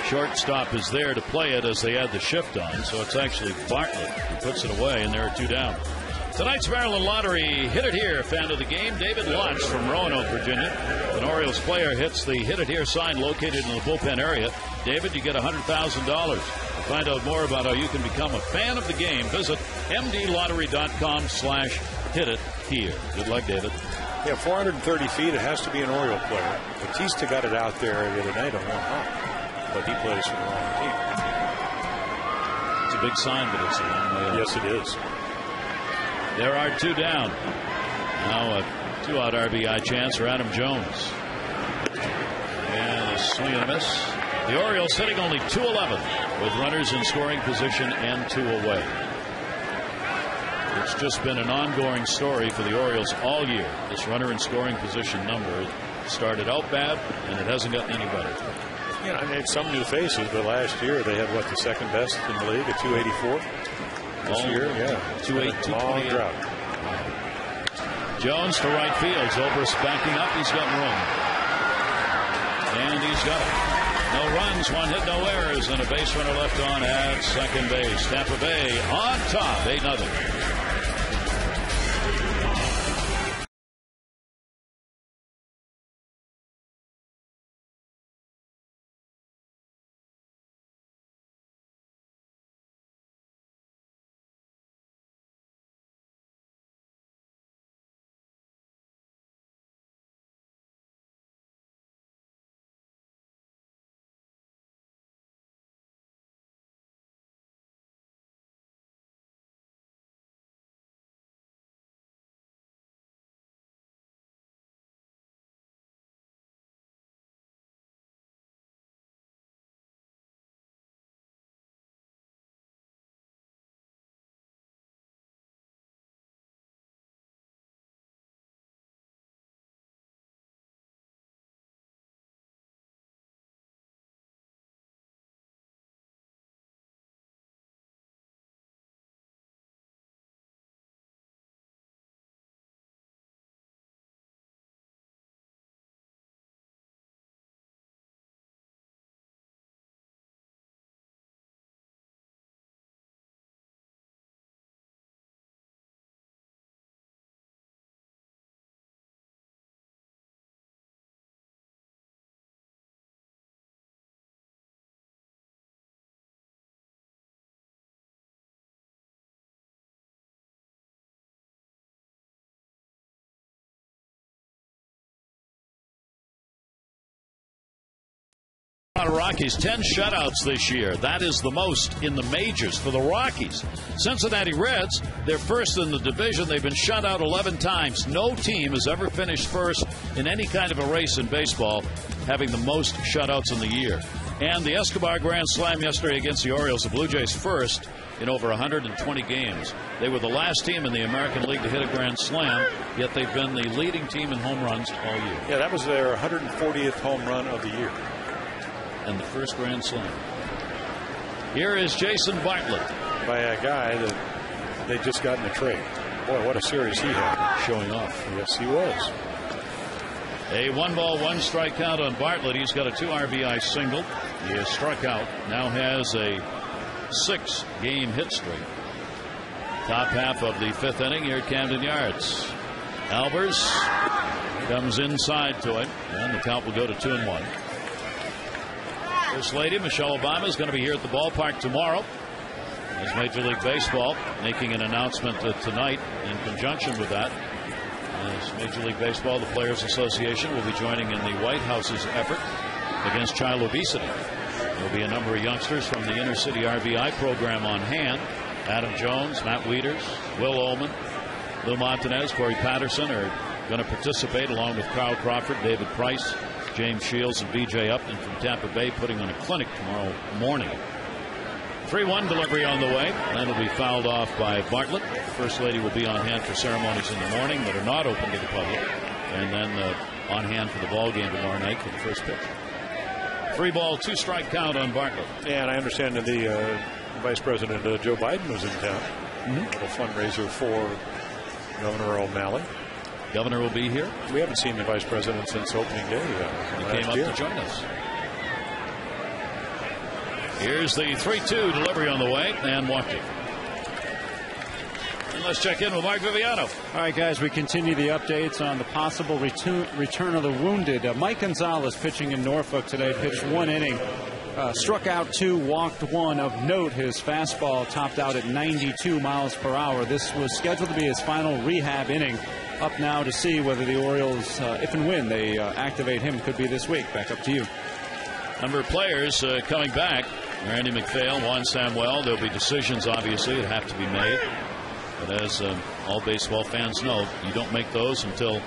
Shortstop is there to play it as they had the shift on, so it's actually Bartlett who puts it away, and there are 2 down. Tonight's Maryland Lottery Hit It Here fan of the game, David Lutz from Roanoke, Virginia. An Orioles player hits the Hit It Here sign located in the bullpen area. David, you get $100,000. To find out more about how you can become a fan of the game, visit mdlottery.com/ hit it here. Good luck, David. Yeah, 430 feet. It has to be an Oriole player. Batista got it out there the other night on one hop, but he plays for the wrong team. It's a big sign, but it's a long way. Yes, it is. There are 2 down. Now a 2-out RBI chance for Adam Jones. And a swing and a miss. The Orioles hitting only .211 with runners in scoring position and 2 away. It's just been an ongoing story for the Orioles all year. This runner in scoring position number started out bad, and it hasn't gotten any better. Yeah, I mean, some new faces, but last year they had, what, the second best in the league at 284? This year, yeah. 228. Drought. Jones to right field. Zobrist backing up. He's got room. And he's got it. No runs, 1 hit, no errors, and a base runner left on at second base. Tampa Bay on top, 8-0. Rockies, 10 shutouts this year. That is the most in the majors for the Rockies. Cincinnati Reds, they're first in the division. They've been shut out 11 times. No team has ever finished first in any kind of a race in baseball, having the most shutouts in the year. And the Escobar Grand Slam yesterday against the Orioles, the Blue Jays first in over 120 games. They were the last team in the American League to hit a Grand Slam, yet they've been the leading team in home runs all year. Yeah, that was their 140th home run of the year. And the first Grand Slam. Here is Jason Bartlett. By a guy that they just got in a trade. Boy, what a series he had. Showing off. Yes, he was. A 1-ball, 1-strike count on Bartlett. He's got a 2 RBI single. He has struck out. Now has a 6-game hit streak. Top half of the 5th inning here at Camden Yards. Albers comes inside to it, and the count will go to 2-1. First Lady Michelle Obama is going to be here at the ballpark tomorrow as Major League Baseball making an announcement tonight in conjunction with that. As Major League Baseball, the Players Association will be joining in the White House's effort against child obesity. There will be a number of youngsters from the Inner City RBI program on hand. Adam Jones, Matt Wieters, Will Ullman, Lou Montanez, Corey Patterson are going to participate along with Carl Crawford, David Price, James Shields, and B.J. Upton from Tampa Bay putting on a clinic tomorrow morning. 3-1 delivery on the way. That'll be fouled off by Bartlett. First Lady will be on hand for ceremonies in the morning that are not open to the public. And then on hand for the ball game tomorrow night for the first pitch. 3-ball, 2-strike count on Bartlett. Yeah, and I understand that the Vice President Joe Biden was in town. A little fundraiser for Governor O'Malley. Governor will be here. We haven't seen the Vice President since opening day. He came up to join us. Here's the 3-2 delivery on the way, and walking. And let's check in with Mark Viviano. All right, guys, we continue the updates on the possible return of the wounded. Mike Gonzalez pitching in Norfolk today, pitched 1 inning. Struck out 2, walked 1. Of note, his fastball topped out at 92 miles per hour. This was scheduled to be his final rehab inning. Up now to see whether the Orioles, if and when they activate him, could be this week. Back up to you. Number of players coming back. Randy McPhail, Juan Samuel. There'll be decisions, obviously, that have to be made. But as all baseball fans know, you don't make those until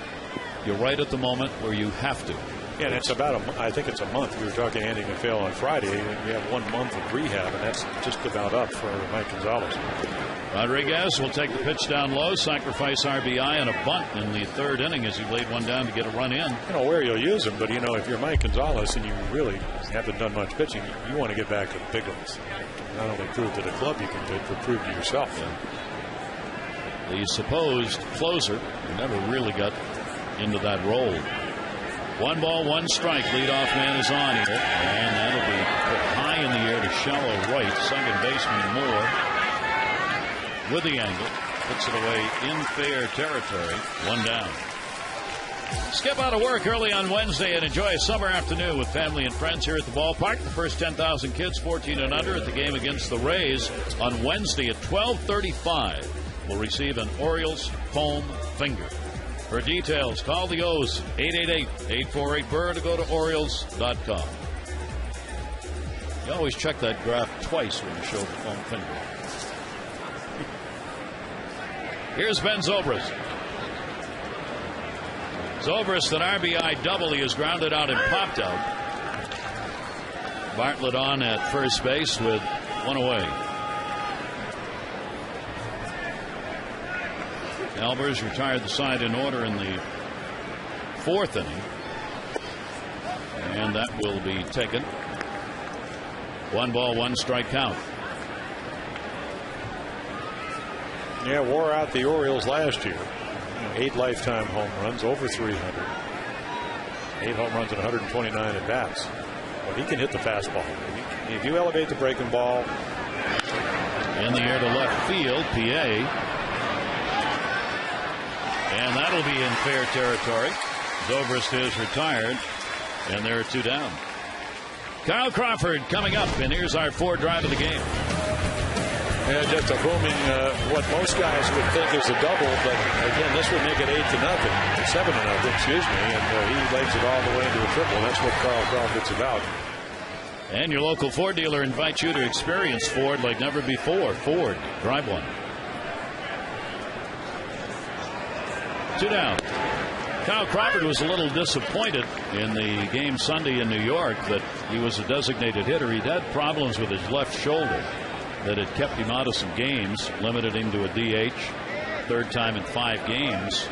you're right at the moment where you have to. Yeah, and it's about I think it's a month. We were talking to Andy McPhail on Friday, and we have 1 month of rehab, and that's just about up for Mike Gonzalez. Rodriguez will take the pitch down low, sacrifice RBI and a bunt in the 3rd inning as he laid one down to get a run in. You know where you'll use him, but you know if you're Mike Gonzalez and you really haven't done much pitching, you want to get back to the big ones. Not only prove to the club you can pitch, but prove to yourself. Yeah. The supposed closer never really got into that role. 1 ball, 1 strike. Leadoff man is on here, and that'll be put high in the air to shallow right. Second baseman Moore with the angle puts it away in fair territory. 1 down. Skip out of work early on Wednesday and enjoy a summer afternoon with family and friends here at the ballpark. The first 10,000 kids 14 and under at the game against the Rays on Wednesday at 12:35 will receive an Orioles foam finger. For details, call the O's 888-848-BIRD or go to Orioles.com. You always check that graph twice when you show the foam finger. Here's Ben Zobrist. Zobrist, an RBI double. He is grounded out and popped out. Bartlett on at first base with 1 away. Albers retired the side in order in the 4th inning. And that will be taken. 1 ball, 1 strike count. Yeah, wore out the Orioles last year. 8 lifetime home runs, over 300. 8 home runs and 129 at bats. But he can hit the fastball. If you elevate the breaking ball. In the air to left field, PA. And that'll be in fair territory. Zobrist is retired, and there are 2 down. Kyle Crawford coming up, and here's our 4th drive of the game. Yeah, just a booming, what most guys would think is a double, but again, this would make it 8-0, 7-0, excuse me, and he legs it all the way into a triple. That's what Carl Crawford's about. And your local Ford dealer invites you to experience Ford like never before. Ford, drive one. 2 down. Kyle Crawford was a little disappointed in the game Sunday in New York that he was a designated hitter. He'd had problems with his left shoulder that had kept him out of some games, limited him to a DH. 3rd time in 5 games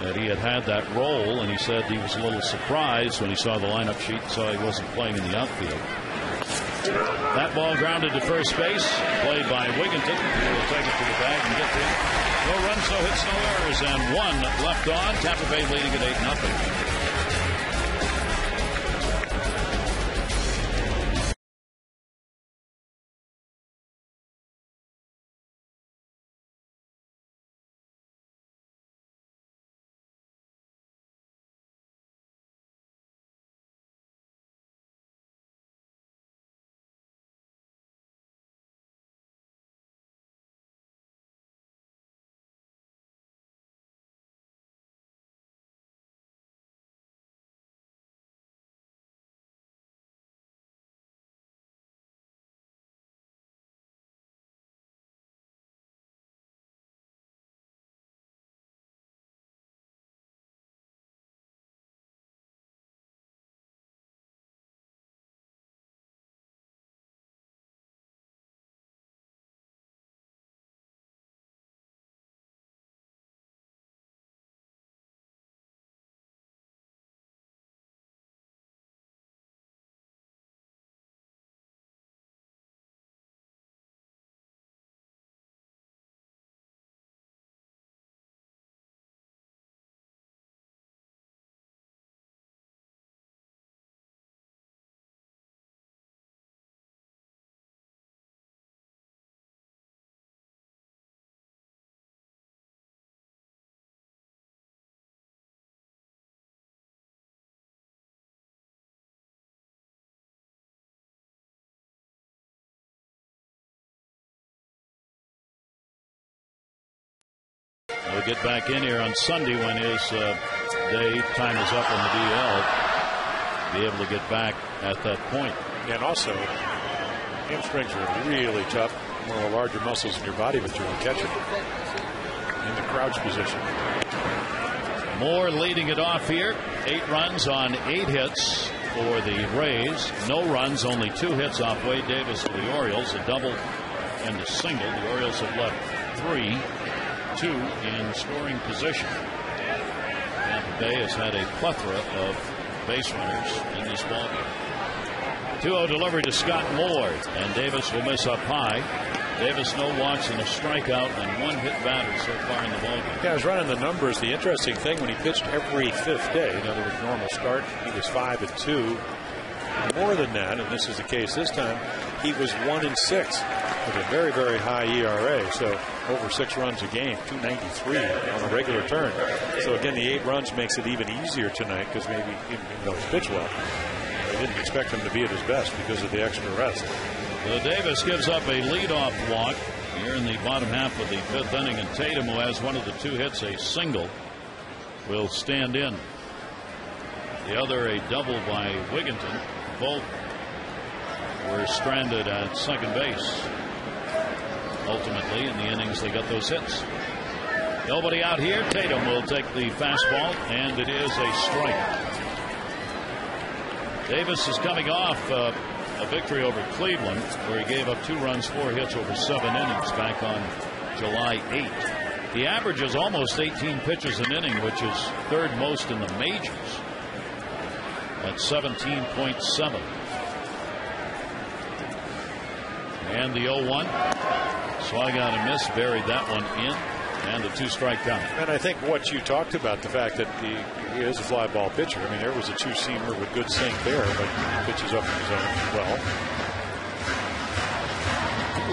that he had that role, and he said he was a little surprised when he saw the lineup sheet and saw he wasn't playing in the outfield. That ball grounded to first base, played by Wigginton, who will take it to the bag and get there. No runs, no hits, no errors, and 1 left on. Tampa Bay leading at 8-0. He'll get back in here on Sunday when his day time is up in the DL. Be able to get back at that point. And also, hamstrings are really tough. One of the larger muscles in your body, but you're a catcher in the crouch position. Moore leading it off here. 8 runs on 8 hits for the Rays. No runs, only 2 hits off Wade Davis for the Orioles. A double and a single. The Orioles have left 3-2 in scoring position. Tampa Bay has had a plethora of base runners in this ballgame. 2-0 delivery to Scott Moore, and Davis will miss up high. Davis no walks and a strikeout and 1 hit batter so far in the ballgame. Yeah, I was running the numbers. The interesting thing, when he pitched every 5th day, in other words, normal start, he was 5-2. More than that, and this is the case this time, he was 1-6 with a very, very high ERA. So over 6 runs a game, 293 on a regular turn. So again, the 8 runs makes it even easier tonight because maybe even though he's pitched well, they didn't expect him to be at his best because of the extra rest. So Davis gives up a leadoff walk here in the bottom half of the 5th inning, and Tatum, who has one of the 2 hits, a single, will stand in. The other a double by Wigginton. Both were stranded at second base. Ultimately, in the innings, they got those hits. Nobody out here. Tatum will take the fastball, and it is a strike. Davis is coming off a victory over Cleveland, where he gave up 2 runs, 4 hits over 7 innings back on July 8th. He averages almost 18 pitches an inning, which is 3rd most in the majors at 17.7. And the 0-1. Swung out and missed, buried that one in, and a 2-strike count. And I think what you talked about, the fact that he is a fly ball pitcher. I mean, there was a 2-seamer with good sink there, but he pitches up in his zone well.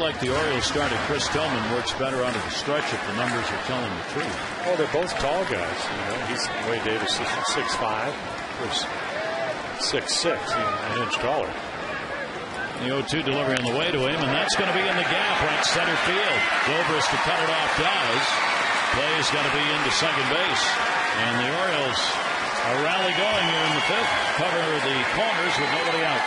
Like the Orioles started, Chris Tillman works better out of the stretch if the numbers are telling the truth. Well, they're both tall guys. You know, he's Wade Davis is 6'5", was 6'6", an inch taller. The 0-2 delivery on the way to him, and that's going to be in the gap right center field. Zobrist to cut it off does. Play is going to be into second base, and the Orioles are rally going here in the 5th. Cover the corners with nobody out.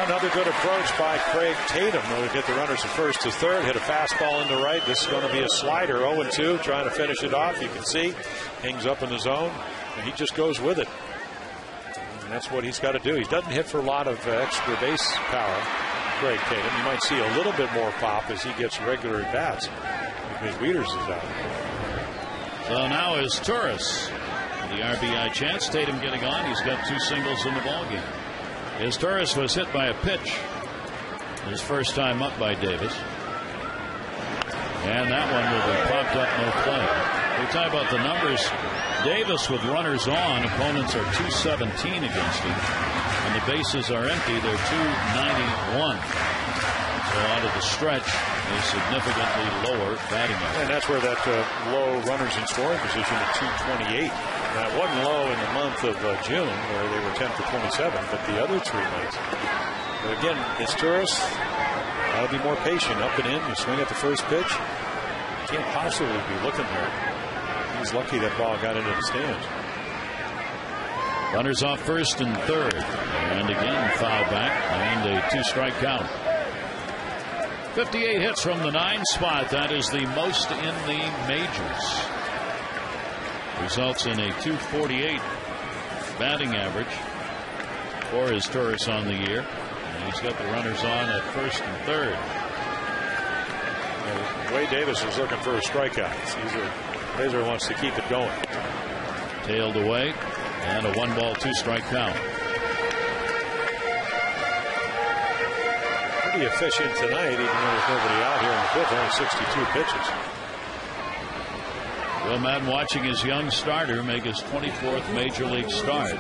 Another good approach by Craig Tatum. Will get the runners from 1st to 3rd. Hit a fastball into right. This is going to be a slider. 0-2, trying to finish it off. You can see, hangs up in the zone, and he just goes with it. And that's what he's got to do. He doesn't hit for a lot of extra base power, Craig Tatum. You might see a little bit more pop as he gets regular at bats because Wieters is out. So now is Turris. The RBI chance. Tatum getting on. He's got 2 singles in the ballgame. His Turris was hit by a pitch. His first time up by Davis. And that one will be popped up, no play. We talk about the numbers. Davis with runners on, opponents are 217 against him. And the bases are empty, they're 291. So out of the stretch, a significantly lower batting average. And that's where that low runners in scoring position at 228. That wasn't low in the month of June, where they were 10 for 27, but the other 3 months. But again, it's Turris. Got to be more patient. Up and in, you swing at the first pitch. Can't possibly be looking there. He's lucky that ball got into the stands. Runners off 1st and 3rd. And again, foul back and a 2-strike count. 58 hits from the 9 spot. That is the most in the majors. Results in a 248 batting average for his Turris on the year. And he's got the runners on at 1st and 3rd. Wade Davis is looking for a strikeout. Razor wants to keep it going. Tailed away, and a 1-ball, 2-strike count. Pretty efficient tonight, even though there's nobody out here in the 5th. Only 62 pitches. Will Madden watching his young starter make his 24th major league start.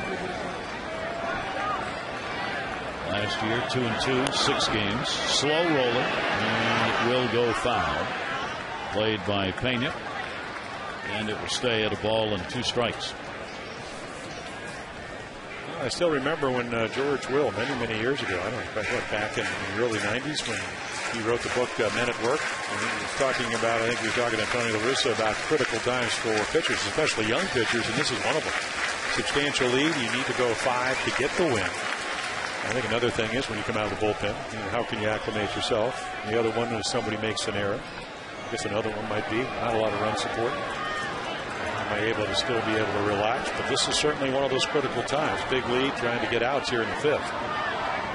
Last year, 2-2, 6 games. Slow roller, and it will go foul. Played by Pena, and it will stay at a ball and 2 strikes. I still remember when George Will, many years ago, I don't know, back in the early 90s, when He wrote the book Men at Work, and he was talking about, I think he was talking to Tony La Russa about critical times for pitchers, especially young pitchers, and this is one of them. Substantial lead, you need to go 5 to get the win. I think another thing is when you come out of the bullpen, how can you acclimate yourself? The other one is somebody makes an error. I guess another one might be not a lot of run support. Am I able to still be able to relax? But this is certainly one of those critical times. Big lead, trying to get outs here in the 5th.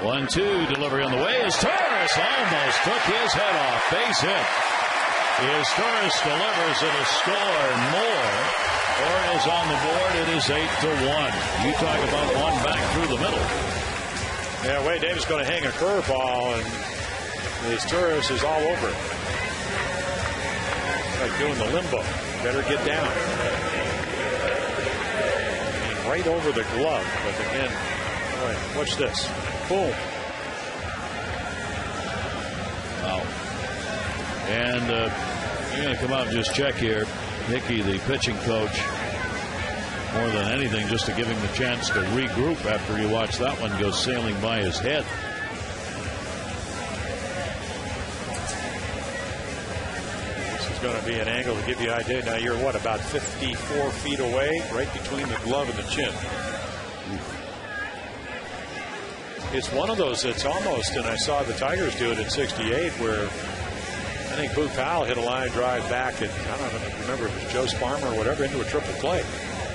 1-2 delivery on the way as Torres almost took his head off. Base hit. As Torres delivers, it'll score more. Orioles on the board. It is 8-1. You talk about one back through the middle. Yeah, Wade Davis going to hang a curveball, and his Torres is all over it. Like doing the limbo. Better get down. I mean, right over the glove. But again, boy, watch this. Boom. Wow. And you're going to come out and just check here. Hickey, the pitching coach, more than anything, just to give him the chance to regroup after you watch that one go sailing by his head. This is going to be an angle to give you an idea. Now you're what, about 54 feet away, right between the glove and the chin. It's one of those that's almost, and I saw the Tigers do it in '68, where I think Boo Powell hit a line drive back at, I don't remember if it was Joe Sparmer or whatever, into a triple play.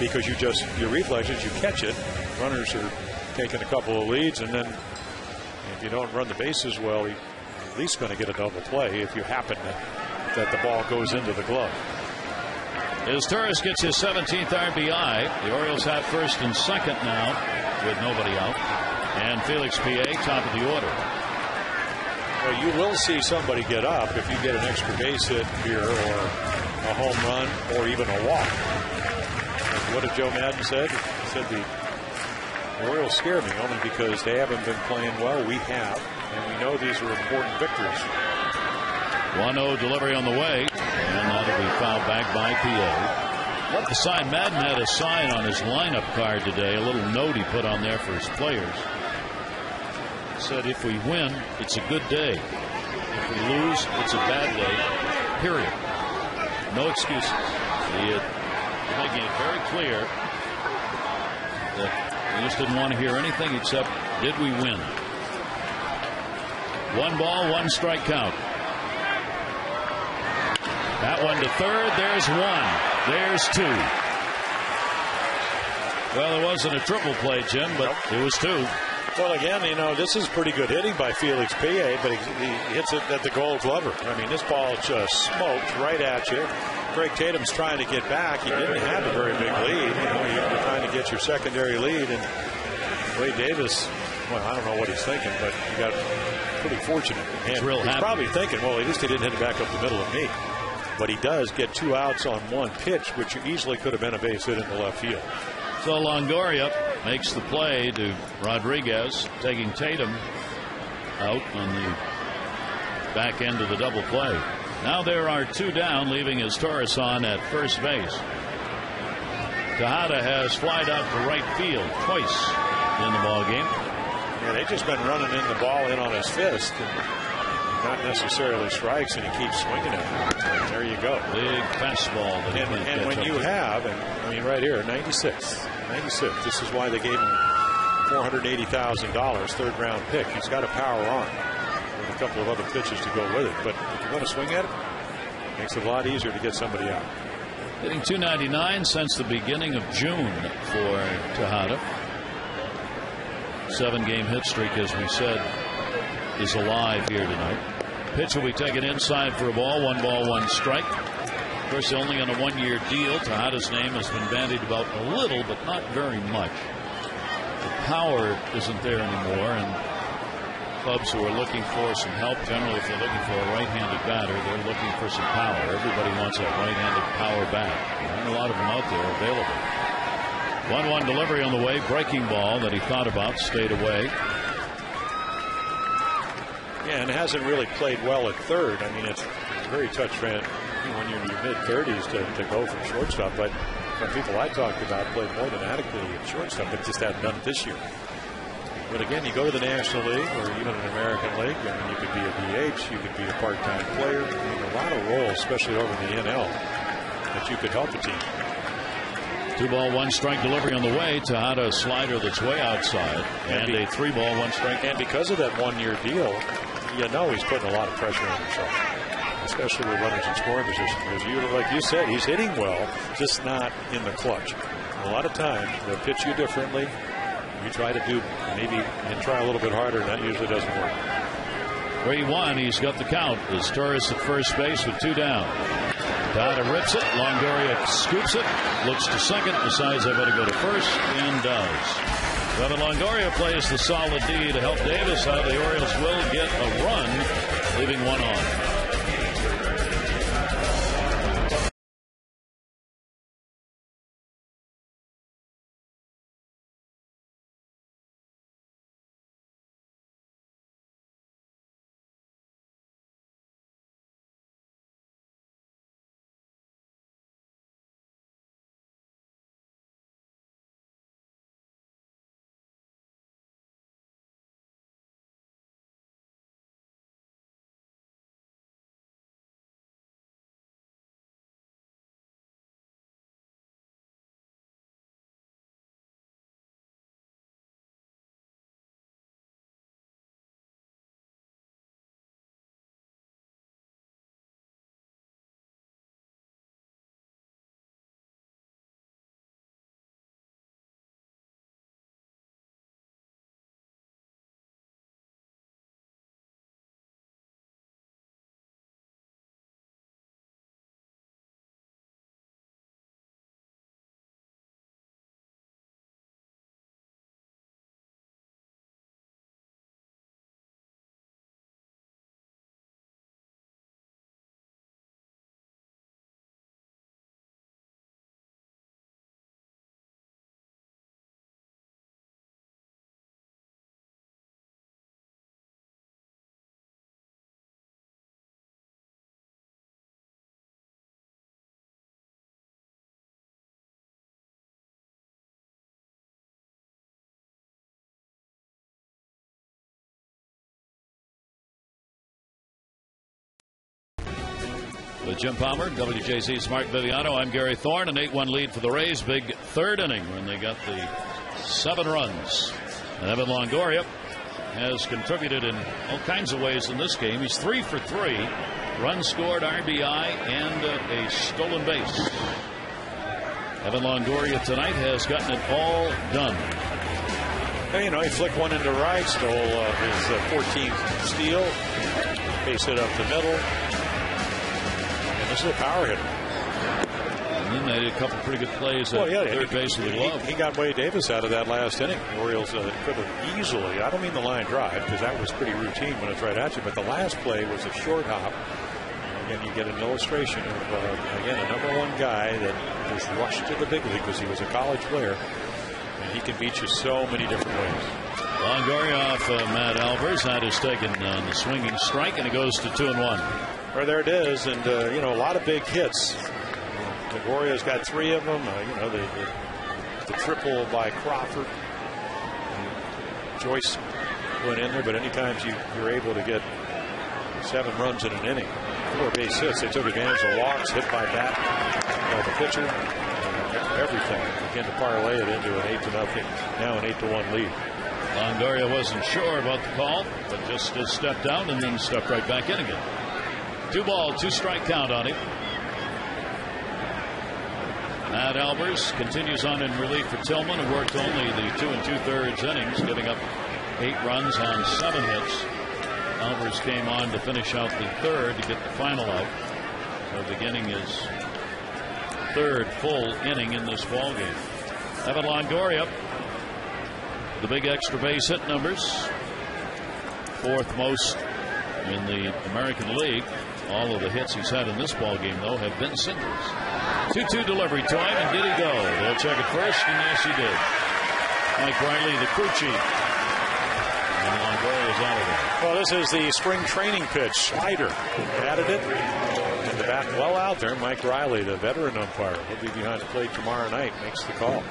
Because your reflexes, you catch it. Runners are taking a couple of leads, and then if you don't run the bases well, you're at least going to get a double play if you happen that the ball goes into the glove. As Torres gets his 17th RBI, the Orioles have first and second now with nobody out. And Felix P.A. top of the order. Well, you will see somebody get up if you get an extra base hit here, or a home run, or even a walk. What did Joe Madden said? He said the Orioles scare me only because they haven't been playing well. We have, and we know these are important victories. 1-0 delivery on the way, and that'll be fouled back by P.A. What the sign? Madden had a sign on his lineup card today, a little note he put on there for his players. Said if we win, it's a good day. If we lose, it's a bad day. Period. No excuses. He's making it very clear that he just didn't want to hear anything except, did we win? 1 ball, 1 strike count. That one to third. There's 1. There's 2. Well, it wasn't a triple play, Jim, but it was 2. Well, again, you know, this is pretty good hitting by Felix P.A., but he hits it at the Gold Glover. I mean, this ball just smoked right at you. Greg Tatum's trying to get back. He didn't have a very big lead. You know, you're trying to get your secondary lead, and Wade Davis, well, I don't know what he's thinking, but he got pretty fortunate. He's real happy. He's probably thinking, well, at least he didn't hit it back up the middle of me. But he does get 2 outs on 1 pitch, which easily could have been a base hit in the left field. So Longoria makes the play to Rodriguez, taking Tatum out on the back end of the double play. Now there are 2 down, leaving his Torres on at first base. Tejada has flied out to right field twice in the ball game. Yeah, they've just been running in the ball in on his fist, and not necessarily strikes, and he keeps swinging it. And there you go. Big fastball. And when you have, and I mean right here, 96. This is why they gave him $480,000, 3rd-round pick. He's got a power arm with a couple of other pitches to go with it. But if you're going to swing at it, it makes it a lot easier to get somebody out. Hitting .299 since the beginning of June for Tejada. 7-game hit streak, as we said, is alive here tonight. Pitch will be taken inside for a ball. 1 ball, 1 strike. Of course, only on a 1-year deal. Tejada's name has been bandied about a little, but not very much. The power isn't there anymore, and clubs who are looking for some help, generally if they're looking for a right-handed batter, they're looking for some power. Everybody wants that right-handed power bat. There aren't a lot of them out there available. 1-1 delivery on the way. Breaking ball that he thought about, stayed away. Yeah, and hasn't really played well at third. I mean, it's very tough when you're in your mid-30s to go from shortstop. But some people I talked about played more than adequately at shortstop, but just haven't done it this year. But again, you go to the National League or even an American League, I mean, you could be a DH, you could be a part-time player. I mean, a lot of roles, especially over in the NL, that you could help a team. 2-ball, 1-strike delivery on the way. Tejada slider that's way outside. And a 3-ball, 1-strike. And because of that 1-year deal, you know he's putting a lot of pressure on himself, especially with runners in scoring position. Because like you said, he's hitting well, just not in the clutch. A lot of times they'll pitch you differently. You try to do maybe and try a little bit harder, and that usually doesn't work. 3-1. He's got the count. As Torres at first base with 2 down. Tejada rips it. Longoria scoops it. Looks to second. Decides I better go to first, and does. Evan Longoria plays the solid D to help Davis out. The Orioles will get a run, leaving 1 on. With Jim Palmer, WJC's Mark Viviano, I'm Gary Thorne. An 8-1 lead for the Rays. Big third inning when they got the 7 runs. And Evan Longoria has contributed in all kinds of ways in this game. He's 3 for 3. Runs scored, RBI, and a stolen base. Evan Longoria tonight has gotten it all done. Hey, you know, he flicked one into right, stole his 14th steal. Base hit up the middle. This is a power hitter. And then they did a couple pretty good plays at third base with the glove. He got Wade Davis out of that last inning. The Orioles could have easily, I don't mean the line drive, because that was pretty routine when it's right at you, but the last play was a short hop. And you get an illustration of, again, a #1 guy that just rushed to the big league because he was a college player. And he can beat you so many different ways. Longoria off Matt Albers. That is taken on the swinging strike, and it goes to 2-1. Well, there it is, and you know, a lot of big hits. Longoria's got 3 of them. You know, the triple by Crawford. Joyce went in there, but anytime you're able to get 7 runs in an inning, 4 base hits, they took advantage of walks, hit by bat by the pitcher, everything. Again, to parlay it into an 8-0, now an 8-1 lead. Longoria wasn't sure about the call, but just stepped down and then stepped right back in again. 2-ball, 2-strike count on him. Matt Albers continues on in relief for Tillman, who worked only the 2 2/3 innings, giving up 8 runs on 7 hits. Albers came on to finish out the third to get the final out. So beginning his 3rd full inning in this ball game. Evan Longoria, the big extra base hit numbers, 4th most in the American League. All of the hits he's had in this ball game, though, have been singles. 2-2 delivery to him, and did he go? They'll check it first, and yes, he did. Mike Riley, the crew chief. And Longoria's out of there. Well, this is the spring training pitch. Slider. Added it. And the bat well out there. Mike Riley, the veteran umpire, will be behind the plate tomorrow night. Makes the call.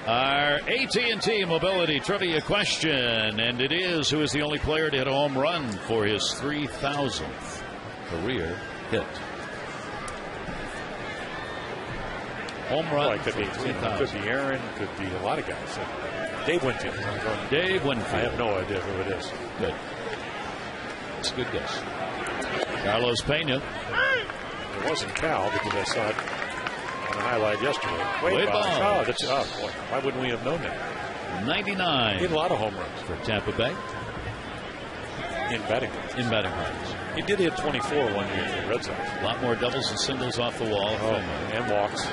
Our AT&T Mobility Trivia question, and it is, who is the only player to hit a home run for his 3,000th career hit? Home run. Well, it could be Aaron, could be a lot of guys. Dave Winfield. Dave Winfield. I have no idea who it is. Good. It's a good guess. Carlos Pena. It wasn't Cal because I saw it on a highlight yesterday. Wade Boggs. Oh, boy. Why wouldn't we have known that? 99. He had a lot of home runs for Tampa Bay. In batting practice. In batting practice. He did hit 24 1 year for the Red Sox. A lot more doubles and singles off the wall. And walks.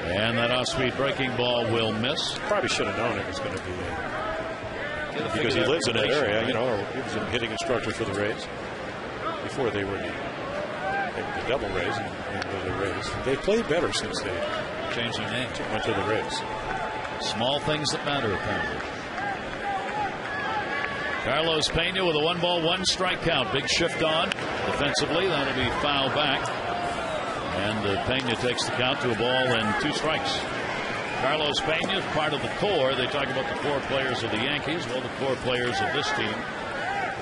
And that off-speed breaking ball will miss. Probably should have known it was going to be because he lives in that area, right? You know, or he was a hitting instructor for the Rays before they were the Double Rays and the Rays. They played better since they changed their name. Went to the Rays. Small things that matter, apparently. Carlos Pena with a 1-ball-1-strike count. Big shift on defensively. That'll be foul back. And Pena takes the count to a ball and 2 strikes. Carlos Pena is part of the core. They talk about the core players of the Yankees. Well, the core players of this team,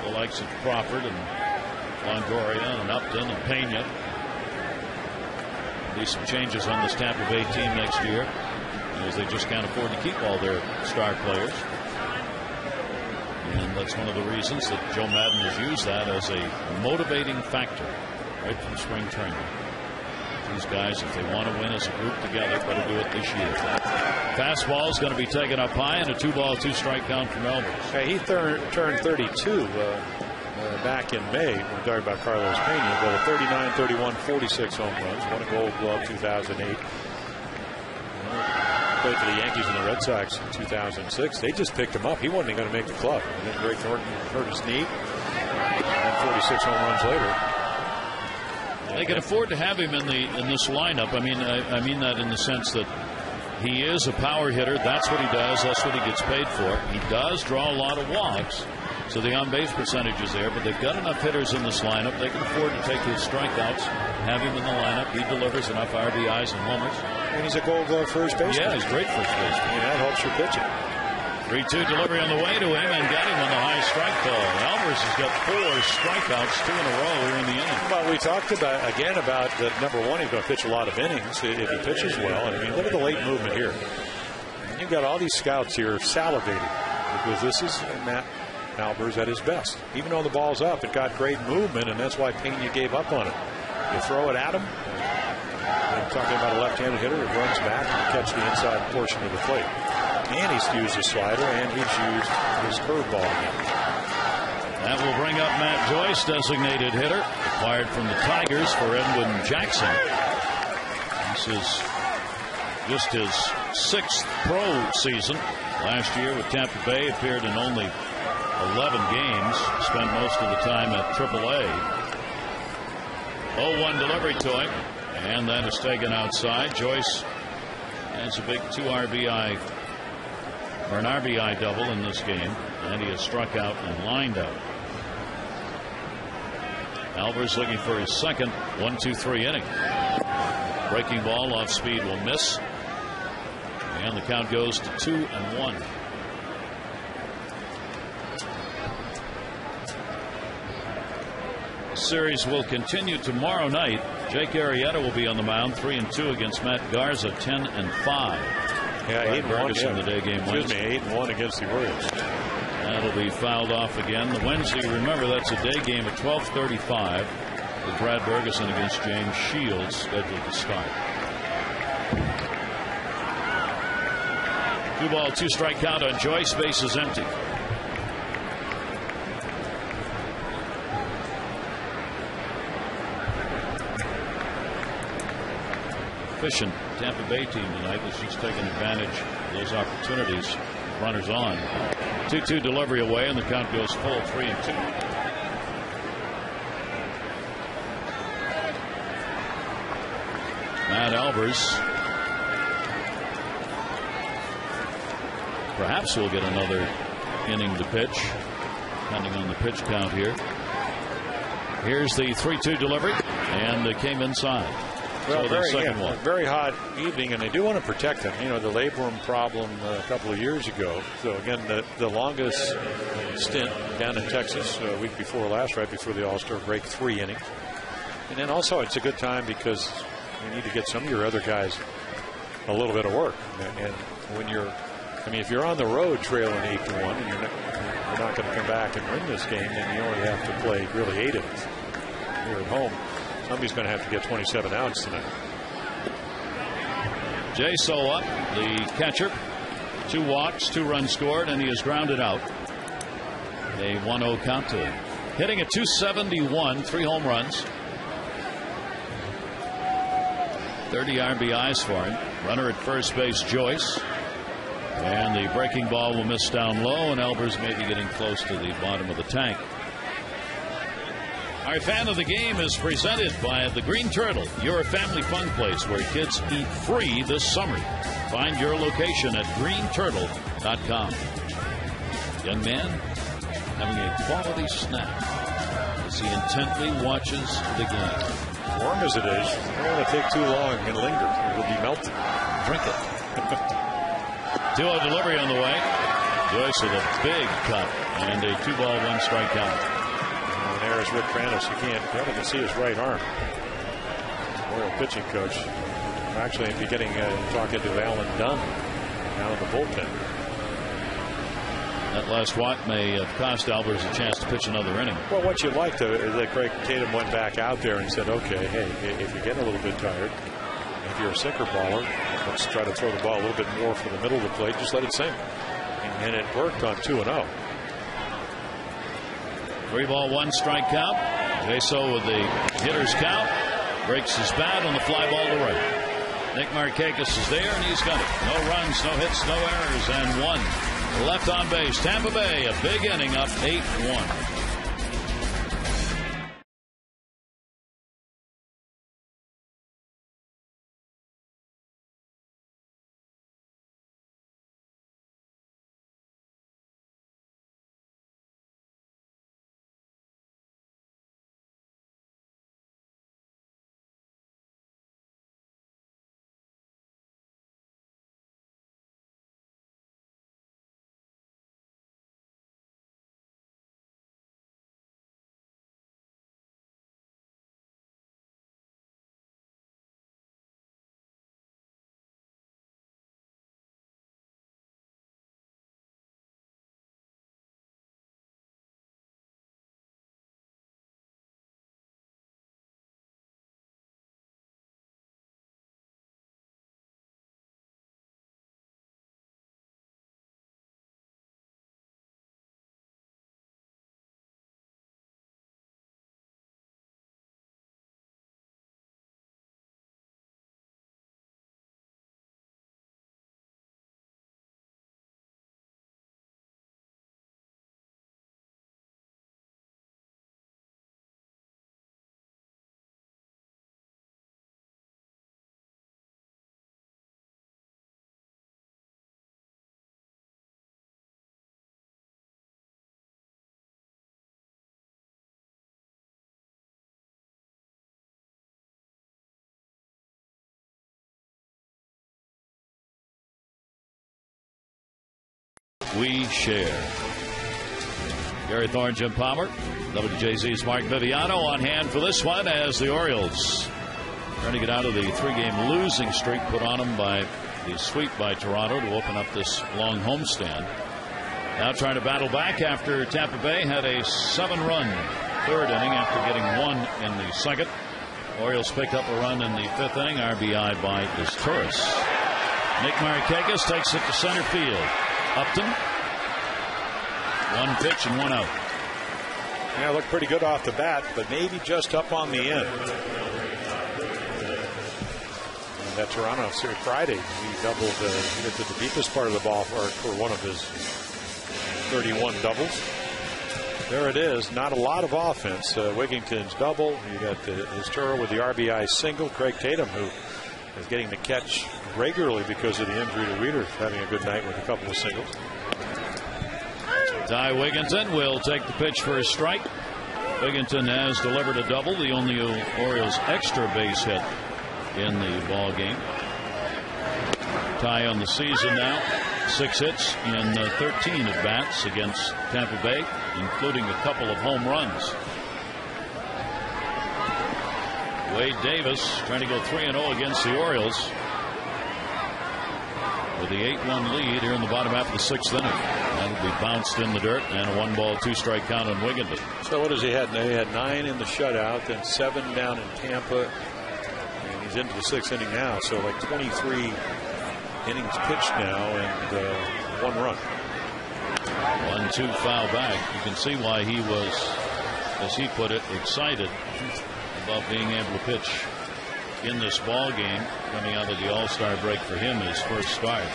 the likes of Crawford and Longoria and Upton and Pena. There'll be some changes on this Tampa Bay team next year, as they just can't afford to keep all their star players. And that's one of the reasons that Joe Madden has used that as a motivating factor right from spring training. These guys, if they want to win as a group together, better do it this year. Fastball is going to be taken up high, and a 2-ball-2-strike count from Elvis. Hey, he turned 32 back in May. We're talking about Carlos Pena, but a 39, 31, 46 home runs, won a Gold Glove 2008. Played for the Yankees and the Red Sox in 2006. They just picked him up. He wasn't going to make the club. And then Greg Thornton hurt his knee. And 46 home runs later. They can afford to have him in this lineup. I mean that in the sense that he is a power hitter. That's what he does. That's what he gets paid for. He does draw a lot of walks, so the on-base percentage is there. But they've got enough hitters in this lineup. They can afford to take his strikeouts, have him in the lineup. He delivers enough RBIs and homers. And he's a Gold Glove first baseman. Yeah, he's great first baseman. And that helps your pitching. 3-2 delivery on the way to him and got him on the high strike call. Alvarez has got 4 strikeouts, 2 in a row here in the inning. Well, we talked about that number one, he's going to pitch a lot of innings if he pitches well. I mean, look at the late movement here. You've got all these scouts here salivating because this is Matt Alvarez at his best. Even though the ball's up, it got great movement, and that's why Pena gave up on it. You throw it at him, I'm talking about a left-handed hitter, it runs back and catch the inside portion of the plate. And he's used his slider, and he's used his curveball again. That will bring up Matt Joyce, designated hitter, acquired from the Tigers for Edwin Jackson. This is just his 6th pro season. Last year with Tampa Bay, appeared in only 11 games, spent most of the time at AAA. 0-1 delivery to him, and that is taken outside. Joyce has a big 2 RBI or an RBI double in this game, and he has struck out and lined out. Alvarez looking for his second 1-2-3 inning. Breaking ball off speed will miss, and the count goes to 2-1. The series will continue tomorrow night. Jake Arrieta will be on the mound, 3-2 against Matt Garza, 10-5. Yeah, 8-1 the day game. Excuse me, 8-1 against the Orioles. That'll be fouled off again. The Wednesday, remember, that's a day game at 12:35 with Brad Bergeson against James Shields scheduled to start. 2-ball, 2-strike count on Joyce. Base is empty. Efficient Tampa Bay team tonight that's just taking advantage of those opportunities. Runners on. 2-2 delivery away, and the count goes full, 3-2. Matt Alvarez perhaps will get another inning to pitch, depending on the pitch count here. Here's the 3-2 delivery, and it came inside. Well, so very hot evening, and they do want to protect him. You know, the labrum problem a couple of years ago. So again, the longest stint down in Texas a week before last, right before the All-Star break, 3 innings. And then also it's a good time because you need to get some of your other guys a little bit of work. And when if you're on the road trailing 8-1 and you're not going to come back and win this game, then you only have to play really 8 innings. Here at home, somebody's going to have to get 27 outs tonight. Jay Soa, the catcher, 2 walks, 2 runs scored, and he is grounded out. A 1-0 count to him. Hitting at .271, 3 home runs. 30 RBIs for him. Runner at first base, Joyce. And the breaking ball will miss down low, and Elbers may be getting close to the bottom of the tank. Our fan of the game is presented by the Green Turtle, your family fun place where kids eat free this summer. Find your location at greenturtle.com. Young man having a quality snack as he intently watches the game. Warm as it is, you don't want to take too long and linger. It will be melted. Drink it. 2-0 delivery on the way. Joyce with a big cut and a 2-ball 1-strike count. And there's Rick Kranos. You can see his right arm. Royal pitching coach. I'm actually talking to Alan Dunn now in the bullpen. That last walk may have cost Albers a chance to pitch another inning. Well, what you liked is that Greg Tatum went back out there and said, okay, hey, if you're getting a little bit tired, if you're a sinker baller, let's try to throw the ball a little bit more from the middle of the plate. Just let it sink. And it worked on 2-0. 3-ball 1-strike count. Jaso with the hitter's count. Breaks his bat on the fly ball to right. Nick Markakis is there, and he's got it. No runs, no hits, no errors, and 1 left on base. Tampa Bay, a big inning, up 8-1. We share. Gary Thorne, Jim Palmer, WJZ's Mark Viviano on hand for this one as the Orioles trying to get out of the 3-game losing streak put on them by the sweep by Toronto to open up this long homestand. Now trying to battle back after Tampa Bay had a 7-run 3rd inning after getting 1 in the 2nd. Orioles picked up a run in the 5th inning, RBI by Turris. Nick Markakis takes it to center field. Upton, 1 pitch and 1 out. Yeah, looked pretty good off the bat, but maybe just up on the end. And that Toronto series Friday, he doubled, he hit to the deepest part of the ballpark for one of his 31 doubles. There it is. Not a lot of offense. Wigington's double. You got his Turo with the RBI single. Craig Tatum, who is getting the catch regularly because of the injury to Weeder, having a good night with a couple of singles. Ty Wigginton will take the pitch for a strike. Wigginton has delivered a double, the only Orioles extra base hit in the ball game. Tie on the season now. 6 hits in 13 at bats against Tampa Bay, including a couple of home runs. Wade Davis trying to go 3-0 against the Orioles with the 8-1 lead here in the bottom half of the 6th inning. That'll be bounced in the dirt, and a 1-ball 2-strike count on Wigginton. So what does he had? He had 9 in the shutout, then 7 down in Tampa, and he's into the 6th inning now. So like 23 innings pitched now, and 1 run. 1-2 foul back. You can see why he was, as he put it, excited about being able to pitch in this ball game coming out of the All-Star break for him, his first start.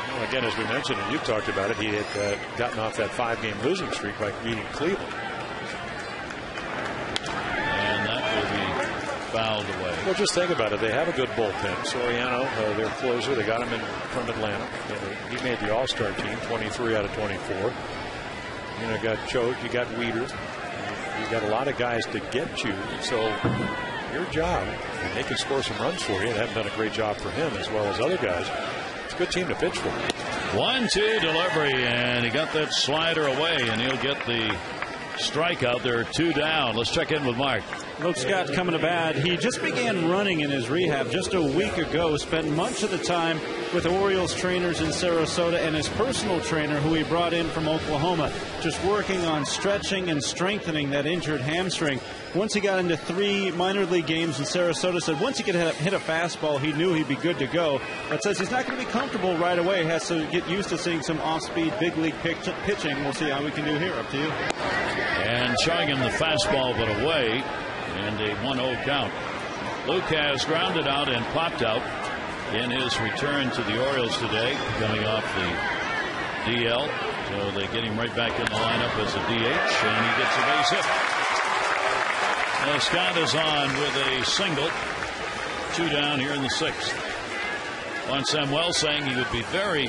Well, again, as we mentioned, and you talked about it, he had gotten off that 5-game losing streak by beating Cleveland. And that will be fouled away. Well, just think about it. They have a good bullpen. Soriano, their closer, they got him in from Atlanta. He made the All-Star team, 23 out of 24. You got Choate, you got Weeder. You got a lot of guys to get you. So your job, and they can score some runs for you. They haven't done a great job for him as well as other guys. It's a good team to pitch for. 1-2 delivery, and he got that slider away, and he'll get the strikeout. There are 2 down. Let's check in with Mark. Luke Scott coming to bat. He just began running in his rehab just a week ago. Spent much of the time with Orioles trainers in Sarasota and his personal trainer, who he brought in from Oklahoma, just working on stretching and strengthening that injured hamstring. Once he got into 3 minor league games in Sarasota, said once he could hit a fastball, he knew he'd be good to go. But says he's not going to be comfortable right away. He has to get used to seeing some off-speed big league pitching. We'll see how we can do here. Up to you. And showing him the fastball, but away, and a 1-0 count. Luke has grounded out and popped out in his return to the Orioles today, coming off the DL. So they get him right back in the lineup as a DH, and he gets a base hit. Now Scott is on with a single. 2 down here in the 6th. On Samuel saying he would be very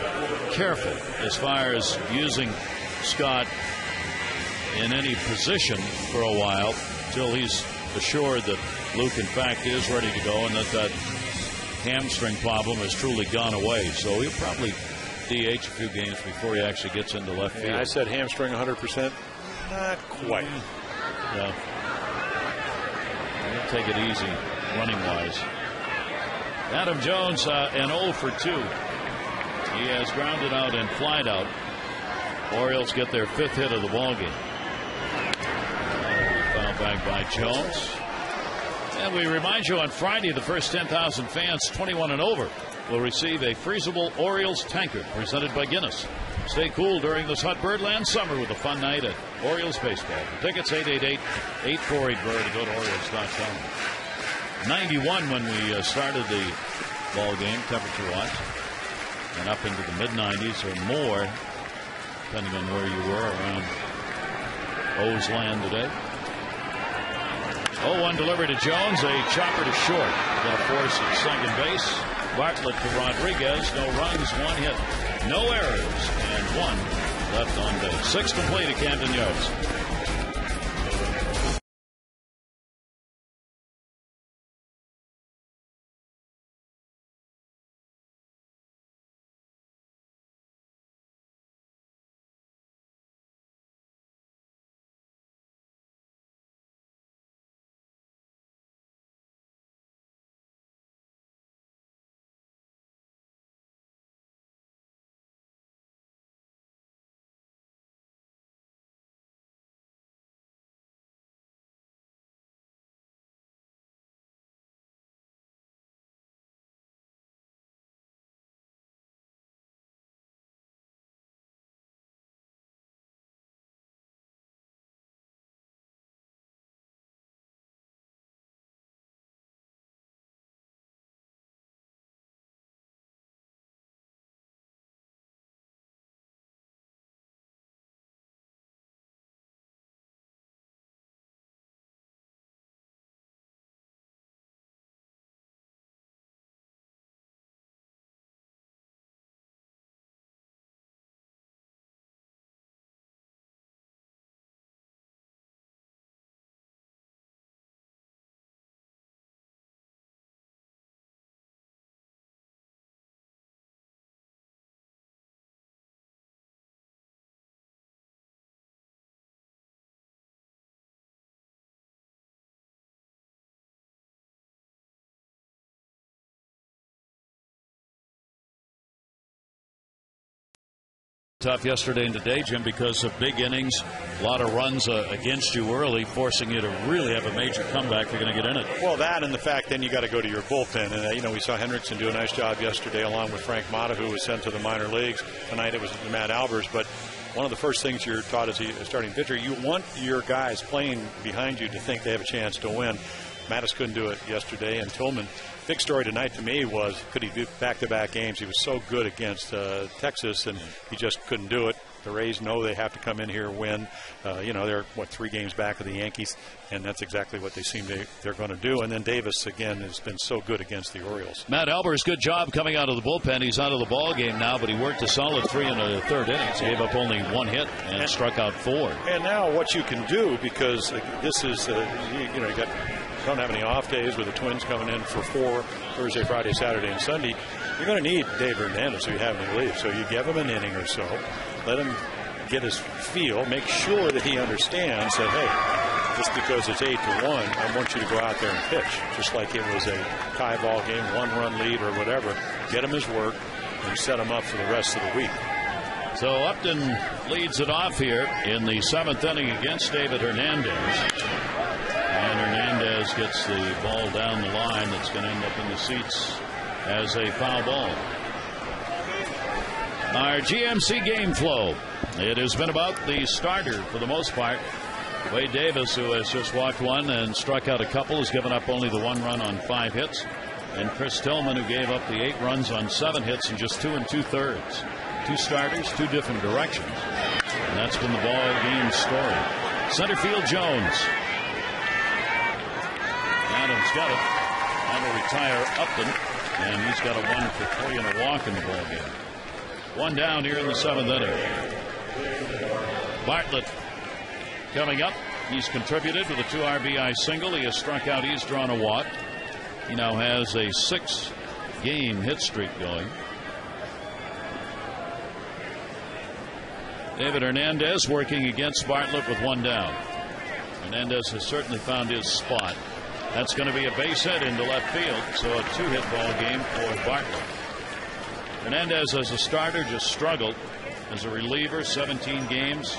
careful as far as using Scott in any position for a while till he's assured that Luke in fact is ready to go and that hamstring problem has truly gone away. So he'll probably DH a few games before he actually gets into left field. I said hamstring 100%. Not quite. Yeah. He'll take it easy running wise. Adam Jones an 0 for 2. He has grounded out and flied out. Orioles get their 5th hit of the ball game. Fouled back by Jones. And we remind you, on Friday, the first 10,000 fans 21 and over will receive a freezable Orioles tankard presented by Guinness. Stay cool during this hot Birdland summer with a fun night at Orioles baseball. For tickets, 888-848-BIRD. Go to Orioles.com. 91 when we started the ball game, temperature-wise, and up into the mid-90s or more, depending on where you were around O's land today. 0-1 delivery to Jones, a chopper to short. Going to force at second base. Bartlett to Rodriguez. No runs, 1 hit, no errors, and 1 left on base. 6 complete at Camden Yards. tough yesterday and today, Jim, because of big innings, a lot of runs against you early, forcing you to really have a major comeback if you're going to get in it. Well, that and the fact then you got to go to your bullpen. And, we saw Hendrickson do a nice job yesterday along with Frank Mata, who was sent to the minor leagues. Tonight it was Matt Albers. But one of the first things you're taught as a starting pitcher, you want your guys playing behind you to think they have a chance to win. Mattis couldn't do it yesterday, and Tillman. Big story tonight to me was, could he do back-to-back games? He was so good against Texas, and he just couldn't do it. The Rays know they have to come in here and win. They're, 3 games back of the Yankees, and that's exactly what they seem they're going to do. And then Davis, again, has been so good against the Orioles. Matt Albers, good job coming out of the bullpen. He's out of the ball game now, but he worked a solid 3 in the 3rd innings. He gave up only 1 hit and struck out 4. And now what you can do, because this is, you don't have any off days with the Twins coming in for 4 Thursday, Friday, Saturday, and Sunday. You're going to need Dave Hernandez, who you have in the leave. So you give him an inning or so, let him get his feel, make sure that he understands that, hey, just because it's 8-1, I want you to go out there and pitch. Just like it was a tie ball game, 1-run lead or whatever. Get him his work and set him up for the rest of the week. So Upton leads it off here in the 7th inning against David Hernandez. And Hernandez gets the ball down the line that's going to end up in the seats as a foul ball. Our GMC game flow. It has been about the starter for the most part. Wade Davis, who has just walked 1 and struck out a couple, has given up only the 1 run on 5 hits. And Chris Tillman, who gave up the 8 runs on 7 hits in just 2 2/3. 2 starters, 2 different directions. And that's been the ball game story. Center field Jones. Adams got it. That'll retire Upton. And he's got a 1 for 3 and a walk in the ball game. 1 down here in the 7th inning. Bartlett coming up. He's contributed with a 2 RBI single. He has struck out. He's drawn a walk. He now has a 6-game hit streak going. David Hernandez working against Bartlett with 1 down. Hernandez has certainly found his spot. That's going to be a base hit into left field, so a 2-hit ball game for Bartlett. Hernandez as a starter just struggled. As a reliever, 17 games.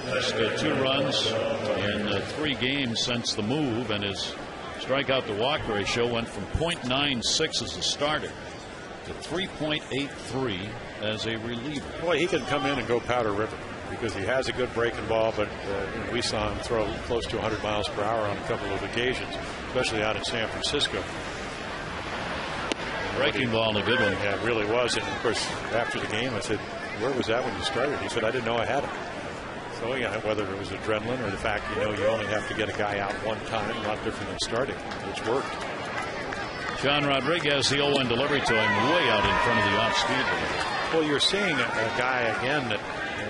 Just 2 runs in 3 games since the move, and his strikeout to walk ratio went from .96 as a starter to 3.83 as a reliever. Boy, he can come in and go Powder River because he has a good breaking ball, but we saw him throw close to 100 miles per hour on a couple of occasions, especially out in San Francisco. Breaking ball, a good one. Yeah, it really was. And of course, after the game, I said, "Where was that when you started?" He said, "I didn't know I had it." So, whether it was adrenaline or the fact you only have to get a guy out 1 time, a lot different than starting, which worked. John Rodriguez, the 0-1 delivery to him, way out in front of the off-speed. Well, you're seeing a guy again that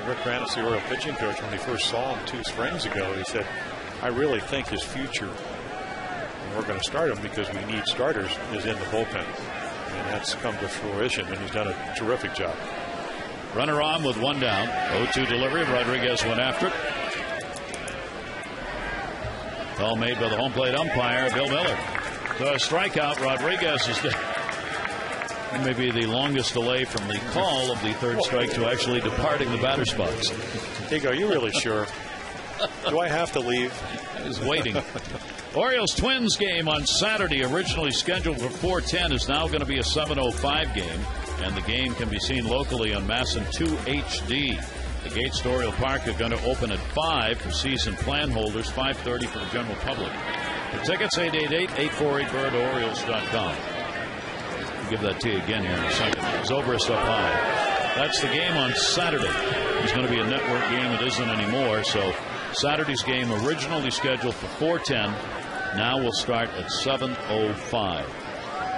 Rick Grannis, the Oriole pitching coach, when he first saw him 2 springs ago, he said, "I really think his future, and we're going to start him because we need starters, is in the bullpen." And that's come to fruition, and he's done a terrific job. Runner on with 1 down. 0-2 delivery. Rodriguez went after it. Call made by the home plate umpire, Bill Miller. So a strikeout. Rodriguez is maybe the longest delay from the call of the 3rd strike to actually departing the batter's box. Dick, are you really sure? Do I have to leave? I was waiting. Orioles-Twins game on Saturday, originally scheduled for 4:10, is now going to be a 7:05 game, and the game can be seen locally on MASN 2 HD. The gates to Oriole Park are going to open at 5 for season plan holders, 5:30 for the general public. The tickets, 888-848-BIRD, Orioles.com. I'll give that to you again here in a second. Zobrist up high. That's the game on Saturday. It's going to be a network game. It isn't anymore, so Saturday's game, originally scheduled for 4:10, now will start at 7:05.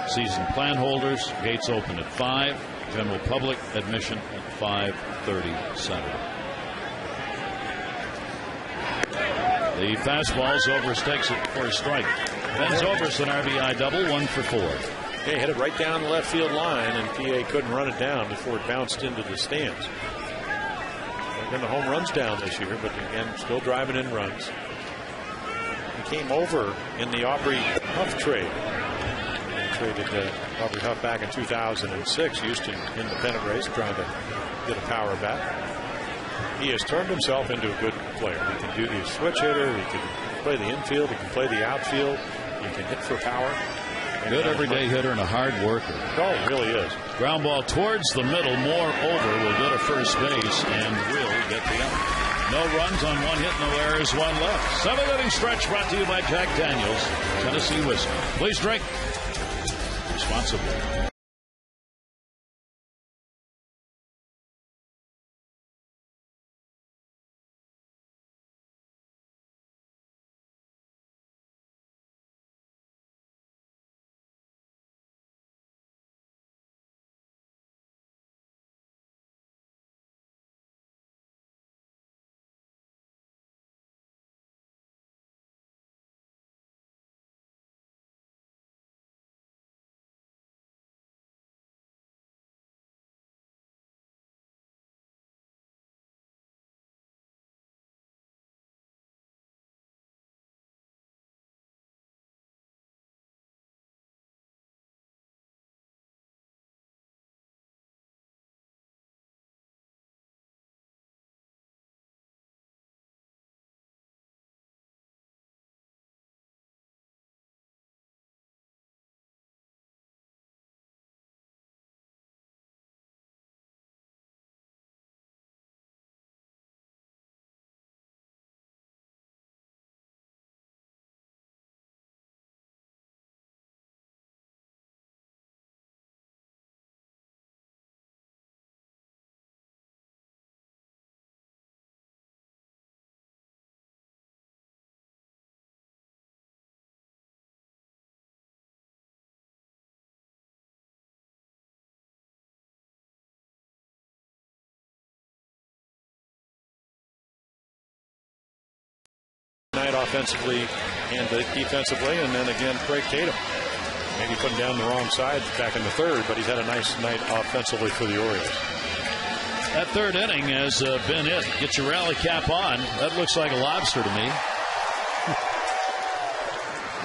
Season plan holders, gates open at 5. General public admission at 5:30 Saturday. The fastball, Zobrist takes it for a strike. Ben Zobrist, an RBI double, 1 for 4. He hit it right down the left field line, and PA couldn't run it down before it bounced into the stands. They've been the home runs down this year, but again, still driving in runs. He came over in the Aubrey Huff trade. traded Aubrey Huff back in 2006. Houston independent race, trying to get a power bat. He has turned himself into a good player. He can do the switch hitter. He can play the infield. He can play the outfield. He can hit for power. Good everyday hitter and a hard worker. Oh, he really is. Ground ball towards the middle. Moore over will go to first base and will get the out. No runs on one hit, no errors, one left. 7th inning stretch brought to you by Jack Daniels Tennessee Whiskey. Please drink responsibly. Night offensively and defensively, and then again Craig Tatum. Maybe putting down the wrong side back in the third, but he's had a nice night offensively for the Orioles. That 3rd inning has been it. Get your rally cap on. That looks like a lobster to me.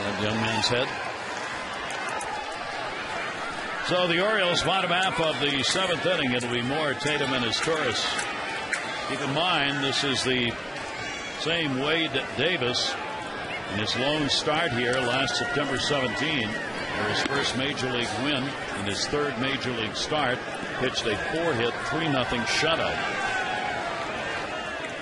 That young man's head. So the Orioles bottom half of the 7th inning. It'll be Moore, Tatum, and his Taurus. Keep in mind this is the same Wade Davis in his lone start here last September 17 for his first major league win in his 3rd major league start. Pitched a 4-hit 3-0 shutout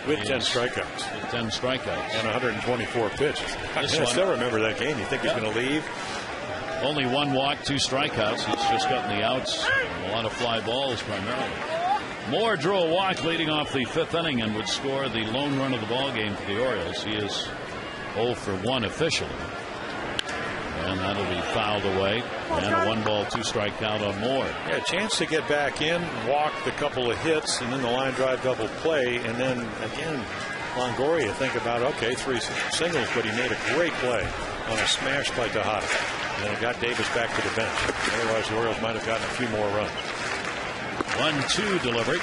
with 10 strikeouts. With 10 strikeouts and 124 pitches. I still remember that game. You think he's going to leave? Only 1 walk, 2 strikeouts. He's just gotten the outs. A lot of fly balls primarily. Moore drew a walk leading off the 5th inning and would score the lone run of the ball game for the Orioles. He is 0 for 1 officially. And that'll be fouled away. And a 1-ball, 2-strike count on Moore. Yeah, a chance to get back in, walked a couple of hits, and then the line drive double play. And then again, Longoria think about, okay, 3 singles, but he made a great play on a smash by Tejada. And then it got Davis back to the bench. Otherwise, the Orioles might have gotten a few more runs. 1-2 delivery,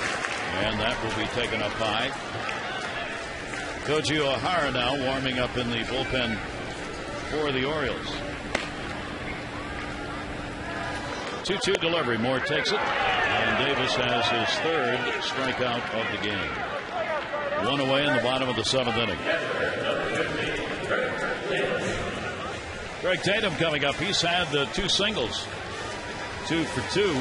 and that will be taken up high. Koji O'Hara now warming up in the bullpen for the Orioles. 2-2 delivery. Moore takes it, and Davis has his 3rd strikeout of the game. 1 away in the bottom of the 7th inning. Craig Tatum coming up. He's had 2 singles, 2 for 2.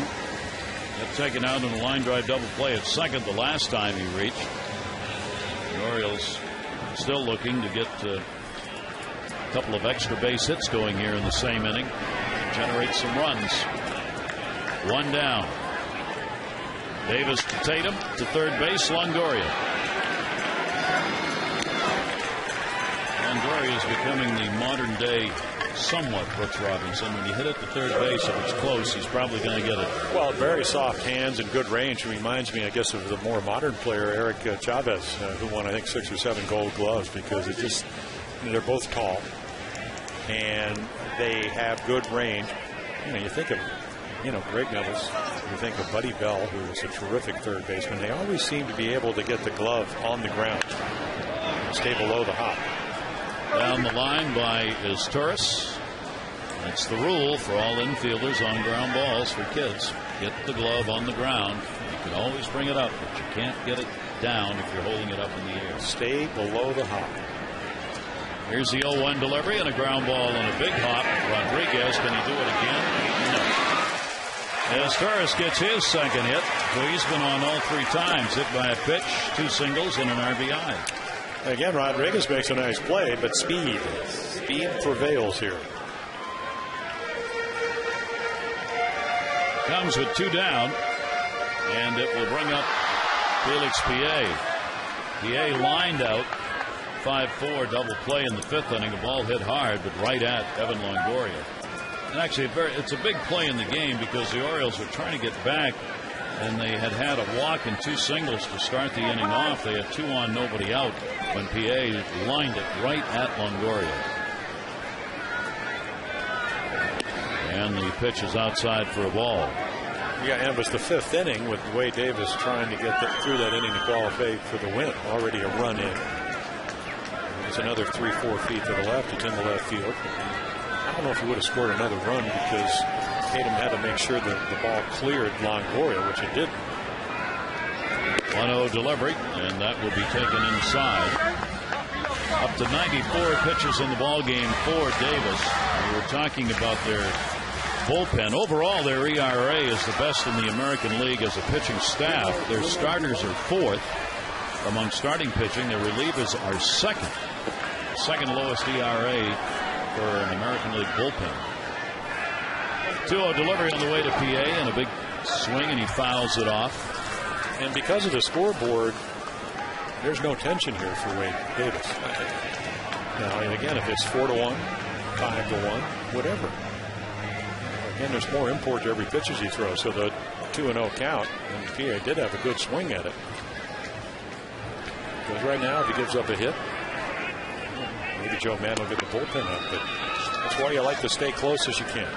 Got taken out in the line drive double play at second the last time he reached. The Orioles still looking to get a couple of extra base hits going here in the same inning. Generate some runs. 1 down. Davis to Tatum to third base. Longoria. Longoria is becoming the modern day somewhat Brooks Robinson. When you hit it to third base, if it's close, he's probably going to get it. Well, very soft hands and good range. It reminds me, I guess, of the more modern player, Eric Chavez, who won, I think, 6 or 7 Gold Gloves, because it just, they're both tall and they have good range. You think of, Greg Nettles, you think of Buddy Bell, who is a terrific third baseman. They always seem to be able to get the glove on the ground and stay below the hop. Down the line by Taurus. That's the rule for all infielders on ground balls for kids. Get the glove on the ground. You can always bring it up, but you can't get it down if you're holding it up in the air. Stay below the hop. Here's the 0-1 delivery and a ground ball and a big hop. Rodriguez, can he do it again? No. As Torres gets his second hit, so he's been on all 3 times. Hit by a pitch, 2 singles, and an RBI. Again, Rodriguez makes a nice play, but speed prevails here. Comes with 2 down, and it will bring up Felix Pie. Pie lined out, 5-4 double play in the 5th inning. A ball hit hard, but right at Evan Longoria. And actually, it's a big play in the game because the Orioles were trying to get back, and they had a walk and 2 singles to start the inning off. They had 2 on, nobody out when Pie lined it right at Longoria. And the pitch is outside for a ball. Yeah, and it was the 5th inning with Wade Davis trying to get through that inning to qualify for the win. Already a run in. There's another 3-4 feet to the left. It's in the left field. I don't know if he would have scored another run because Tatum had to make sure that the ball cleared Longoria, which it didn't. 1-0 delivery, and that will be taken inside. Up to 94 pitches in the ball game for Davis. We were talking about their bullpen. Overall, their ERA is the best in the American League as a pitching staff. Their starters are 4th among starting pitching. Their relievers are 2nd. Second lowest ERA for an American League bullpen. 2-0 delivery on the way to PA, and a big swing, and he fouls it off. And because of the scoreboard, there's no tension here for Wade Davis. Now, and again, if it's 4-1, 5-1, whatever. Again, there's more import to every pitch as he throws, so the 2-0 count, and PA did have a good swing at it. Because right now, if he gives up a hit, maybe Joe Mann will get the bullpen up, but that's why you like to stay close as you can.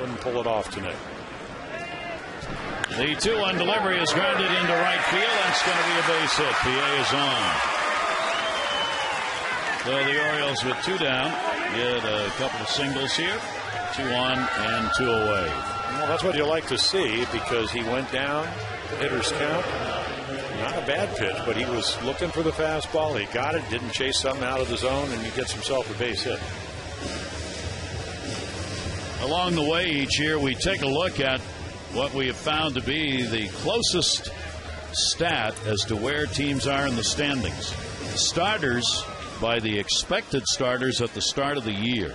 Wouldn't pull it off tonight. The 2-1 delivery is grounded into right field. That's going to be a base hit. PA is on. So the Orioles with 2 down get a couple of singles here. 2 on and 2 away. Well, that's what you like to see because he went down, the hitter's count. Not a bad pitch, but he was looking for the fastball. He got it, didn't chase something out of the zone, and he gets himself a base hit. Along the way each year, we take a look at what we have found to be the closest stat as to where teams are in the standings. Starters by the expected starters at the start of the year.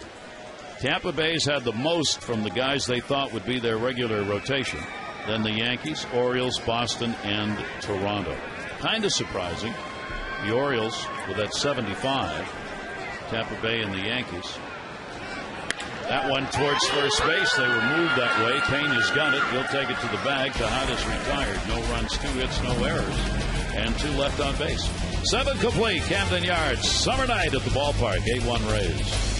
Tampa Bay's had the most from the guys they thought would be their regular rotation. Then the Yankees, Orioles, Boston, and Toronto. Kind of surprising. The Orioles with that 75. Tampa Bay and the Yankees. That one towards first base. They were moved that way. Pena's got it. He'll take it to the bag. Tejada's retired. No runs, 2 hits, no errors. And 2 left on base. 7 complete. Camden Yards. Summer night at the ballpark. 8-1 Rays.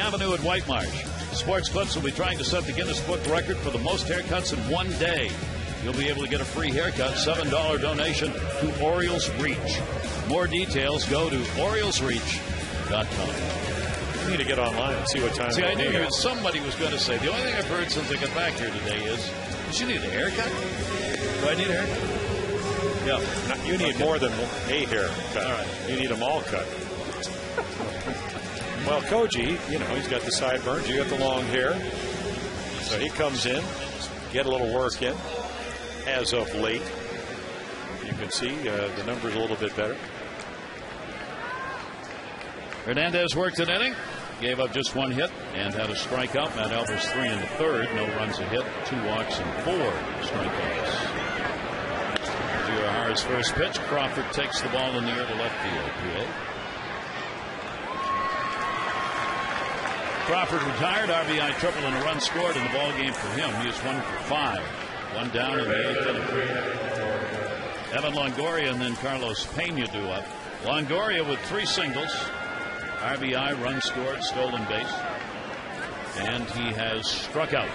Avenue at White Marsh. Sports Clips will be trying to set the Guinness Book record for the most haircuts in one day. You'll be able to get a free haircut, $7 donation to Orioles Reach. More details, go to oriolesreach.com. You need to get online and see what time. See, I knew somebody was going to say, the only thing I've heard since I got back here today is, does she need a haircut? Do I need a haircut? Yeah. No, you need more than a haircut. All right. You need them all cut. Well, Koji, he's got the sideburns. You got the long hair. So he comes in, get a little work in. As of late, you can see the numbers a little bit better. Hernandez worked an inning, gave up just one hit, and had a strikeout. Matt Albers 3 in the third, no runs a hit, 2 walks and 4 strikeouts. Hara's first pitch. Crawford takes the ball in the air to left field. Crawford retired, RBI triple and a run scored in the ball game for him. He is 1 for 5. One down in the 8th inning. Evan Longoria and then Carlos Pena do up. Longoria with 3 singles. RBI, run scored, stolen base. And he has struck out.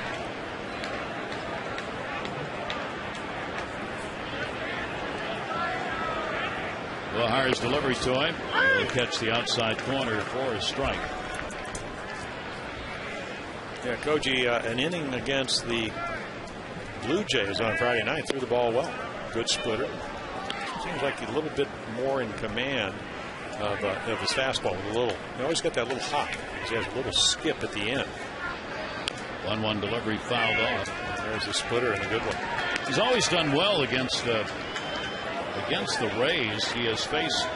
Hara's delivery to him. He'll catch the outside corner for a strike. Yeah, Koji, an inning against the Blue Jays on Friday night, threw the ball well. Good splitter. Seems like he's a little bit more in command of his fastball. He always got that little hop. He has a little skip at the end. 1-1 delivery fouled off. There's a splitter and a good one. He's always done well against the Rays. He has faced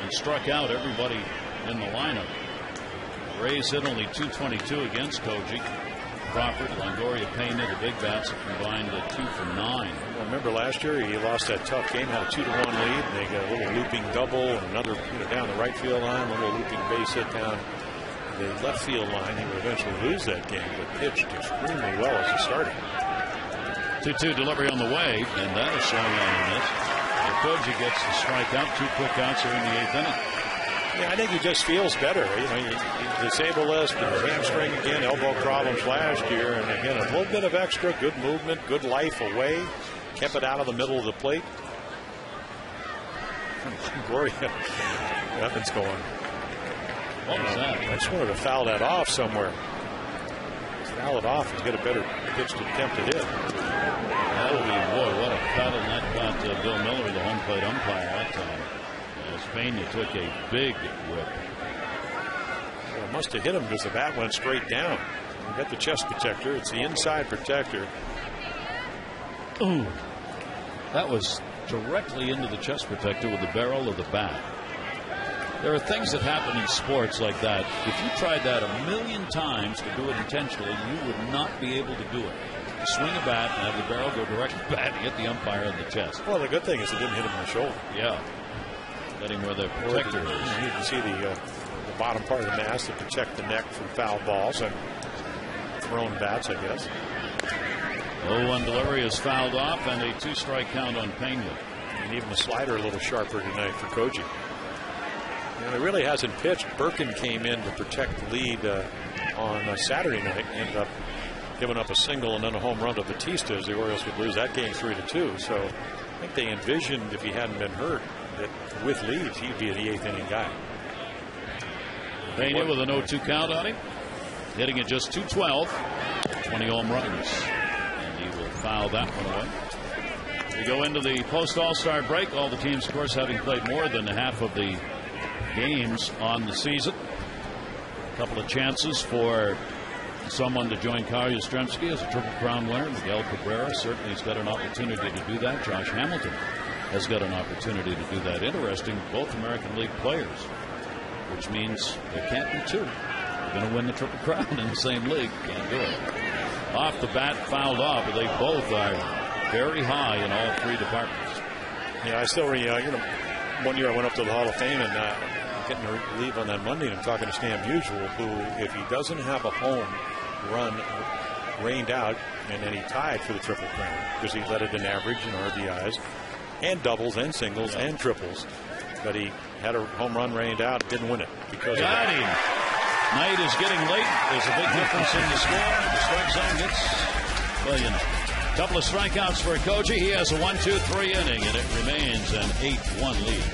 and struck out everybody in the lineup. Rays hit only .222 against Koji. Crawford, Longoria, Pena, the big bats have combined 2 for 9. Well, remember last year he lost that tough game, had a 2-1 lead, and they got a little looping double and another down the right field line, a little looping base hit down the left field line. He would eventually lose that game, but pitched extremely well as a starter. 2-2 delivery on the way, and that is swung on in this. Koji gets the strikeout. 2 quick outs here in the 8th inning. Yeah, I think he just feels better. He's disabled list, hamstring again, elbow problems last year, and again a little bit of extra, good movement, good life away, kept it out of the middle of the plate. Gloria, nothing's going. What was that? I just wanted to foul that off somewhere. Foul it off and get a better pitch to attempt to hit. That would be, boy, what a cut, and that got Bill Miller, the home plate umpire, that time. As Pena took a big whip. Well, it must have hit him because the bat went straight down. You got the chest protector. It's the inside protector. Ooh. That was directly into the chest protector with the barrel of the bat. There are things that happen in sports like that. If you tried that 1,000,000 times to do it intentionally, you would not be able to do it. You swing a bat and have the barrel go directly back and hit the umpire in the chest. Well, the good thing is it didn't hit him in the shoulder. Yeah. Letting where the protector is. You can see the bottom part of the mask to protect the neck from foul balls and thrown bats, I guess. 0-1 delivery is fouled off, and a 2-strike count on Pena. And even the slider a little sharper tonight for Koji. He really hasn't pitched. Birkin came in to protect the lead on Saturday night. Ended up giving up a single and then a home run to Batista as the Orioles would lose that game 3-2. So I think they envisioned, if he hadn't been hurt, that with leads he'd be the 8th inning guy. Pena with an 0-2 count on him, hitting at just .212, 20 home runs, and he will foul that one away. We go into the post All-Star break. All the teams, of course, having played more than half of the games on the season. A couple of chances for someone to join Kyle Yastrzemski as a Triple Crown winner. Miguel Cabrera certainly has got an opportunity to do that. Josh Hamilton has got an opportunity to do that. Interesting, both American League players, which means there can't be two. You're going to win the Triple Crown in the same league. Can't do it. Off the bat, fouled off, but they both are very high in all 3 departments. Yeah, I still, one year I went up to the Hall of Fame and getting to leave on that Monday, and I'm talking to Stan Musial, who, if he doesn't have a home run rained out, and then he tied for the Triple Crown because he led it in average and RBIs and doubles and singles and triples, but he had a home run rained out, didn't win it because got of that. him. night is getting late. There's a big difference in the score. The strike zone gets, well, you know, a couple of strikeouts for Koji. He has a 1-2-3 inning, and it remains an 8-1 lead.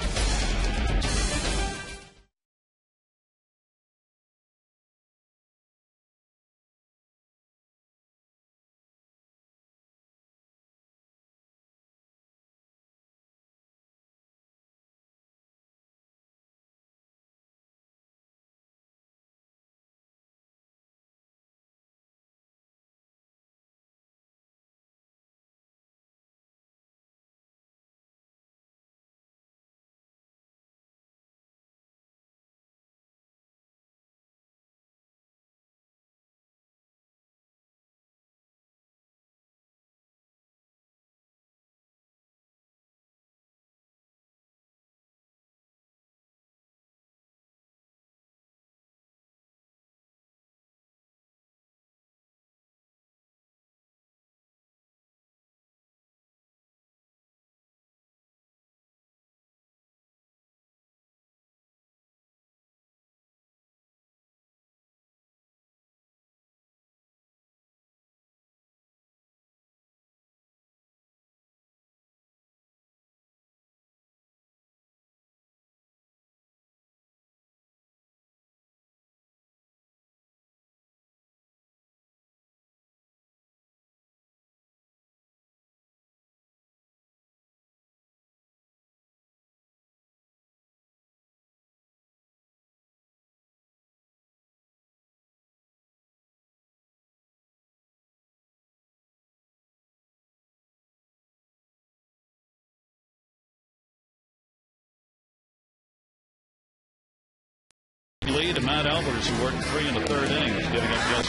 Lead, and Matt Albers, who worked 3 in the 3rd inning, is giving up just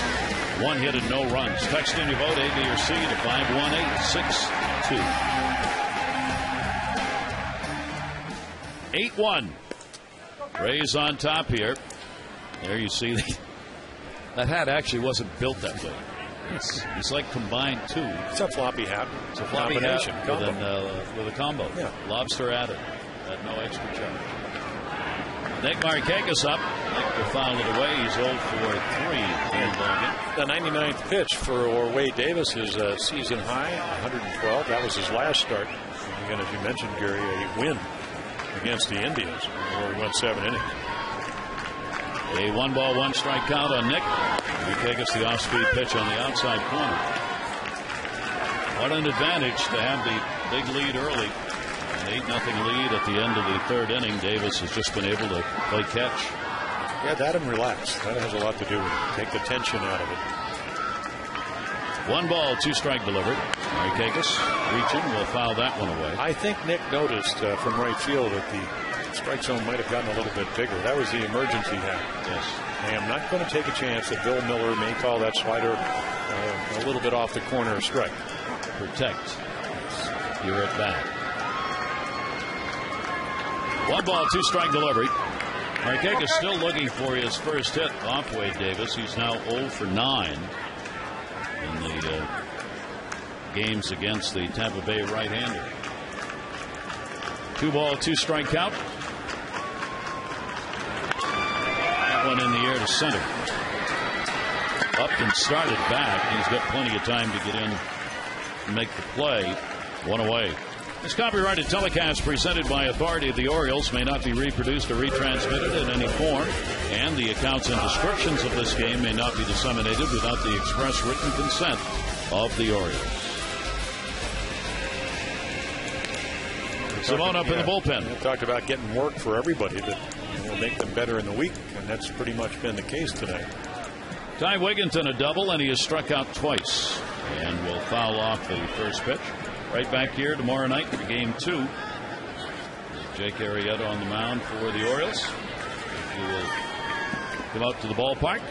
1 hit and no runs. Text in your vote, A, B, or C, to 518-6-2. 8-1. Rays on top here. There you see that hat actually wasn't built that way. It's like combined 2. It's a floppy hat. It's a floppy hat with a combo. Yeah. Lobster added at no extra charge. Nick Markakis up. Nick will foul it away. He's 0 for 3. The 99th pitch for Wade Davis, his season high, 112. That was his last start. Again, as you mentioned, Gary, a win against the Indians, where he went 7 innings. A 1-ball, 1-strike count on Nick. Markakis, the off-speed pitch on the outside corner. What an advantage to have the big lead early. An 8-0 lead at the end of the 3rd inning. Davis has just been able to play catch. Yeah, that and relax. That has a lot to do with it. Take the tension out of it. 1-ball, 2-strike delivered. Markakis reaching, will foul that one away. I think Nick noticed from right field that the strike zone might have gotten a little bit bigger. That was the emergency hat. Yes. I am not going to take a chance that Bill Miller may call that slider a little bit off the corner of strike. Protect your at bat. 1-ball, 2-strike delivery. Markakis still looking for his first hit off Wade Davis. He's now 0 for 9 in the games against the Tampa Bay right-hander. 2-ball, 2-strike count. That one in the air to center. Up and started back. He's got plenty of time to get in and make the play. 1 away. This copyrighted telecast presented by authority of the Orioles may not be reproduced or retransmitted in any form, and the accounts and descriptions of this game may not be disseminated without the express written consent of the Orioles. Simone up in the bullpen. We talked about getting work for everybody that will make them better in the week, and that's pretty much been the case tonight. Ty Wigginton a double, and he has struck out twice and will foul off the first pitch. Right back here tomorrow night for Game 2. Jake Arrieta on the mound for the Orioles. You will come out to the ballpark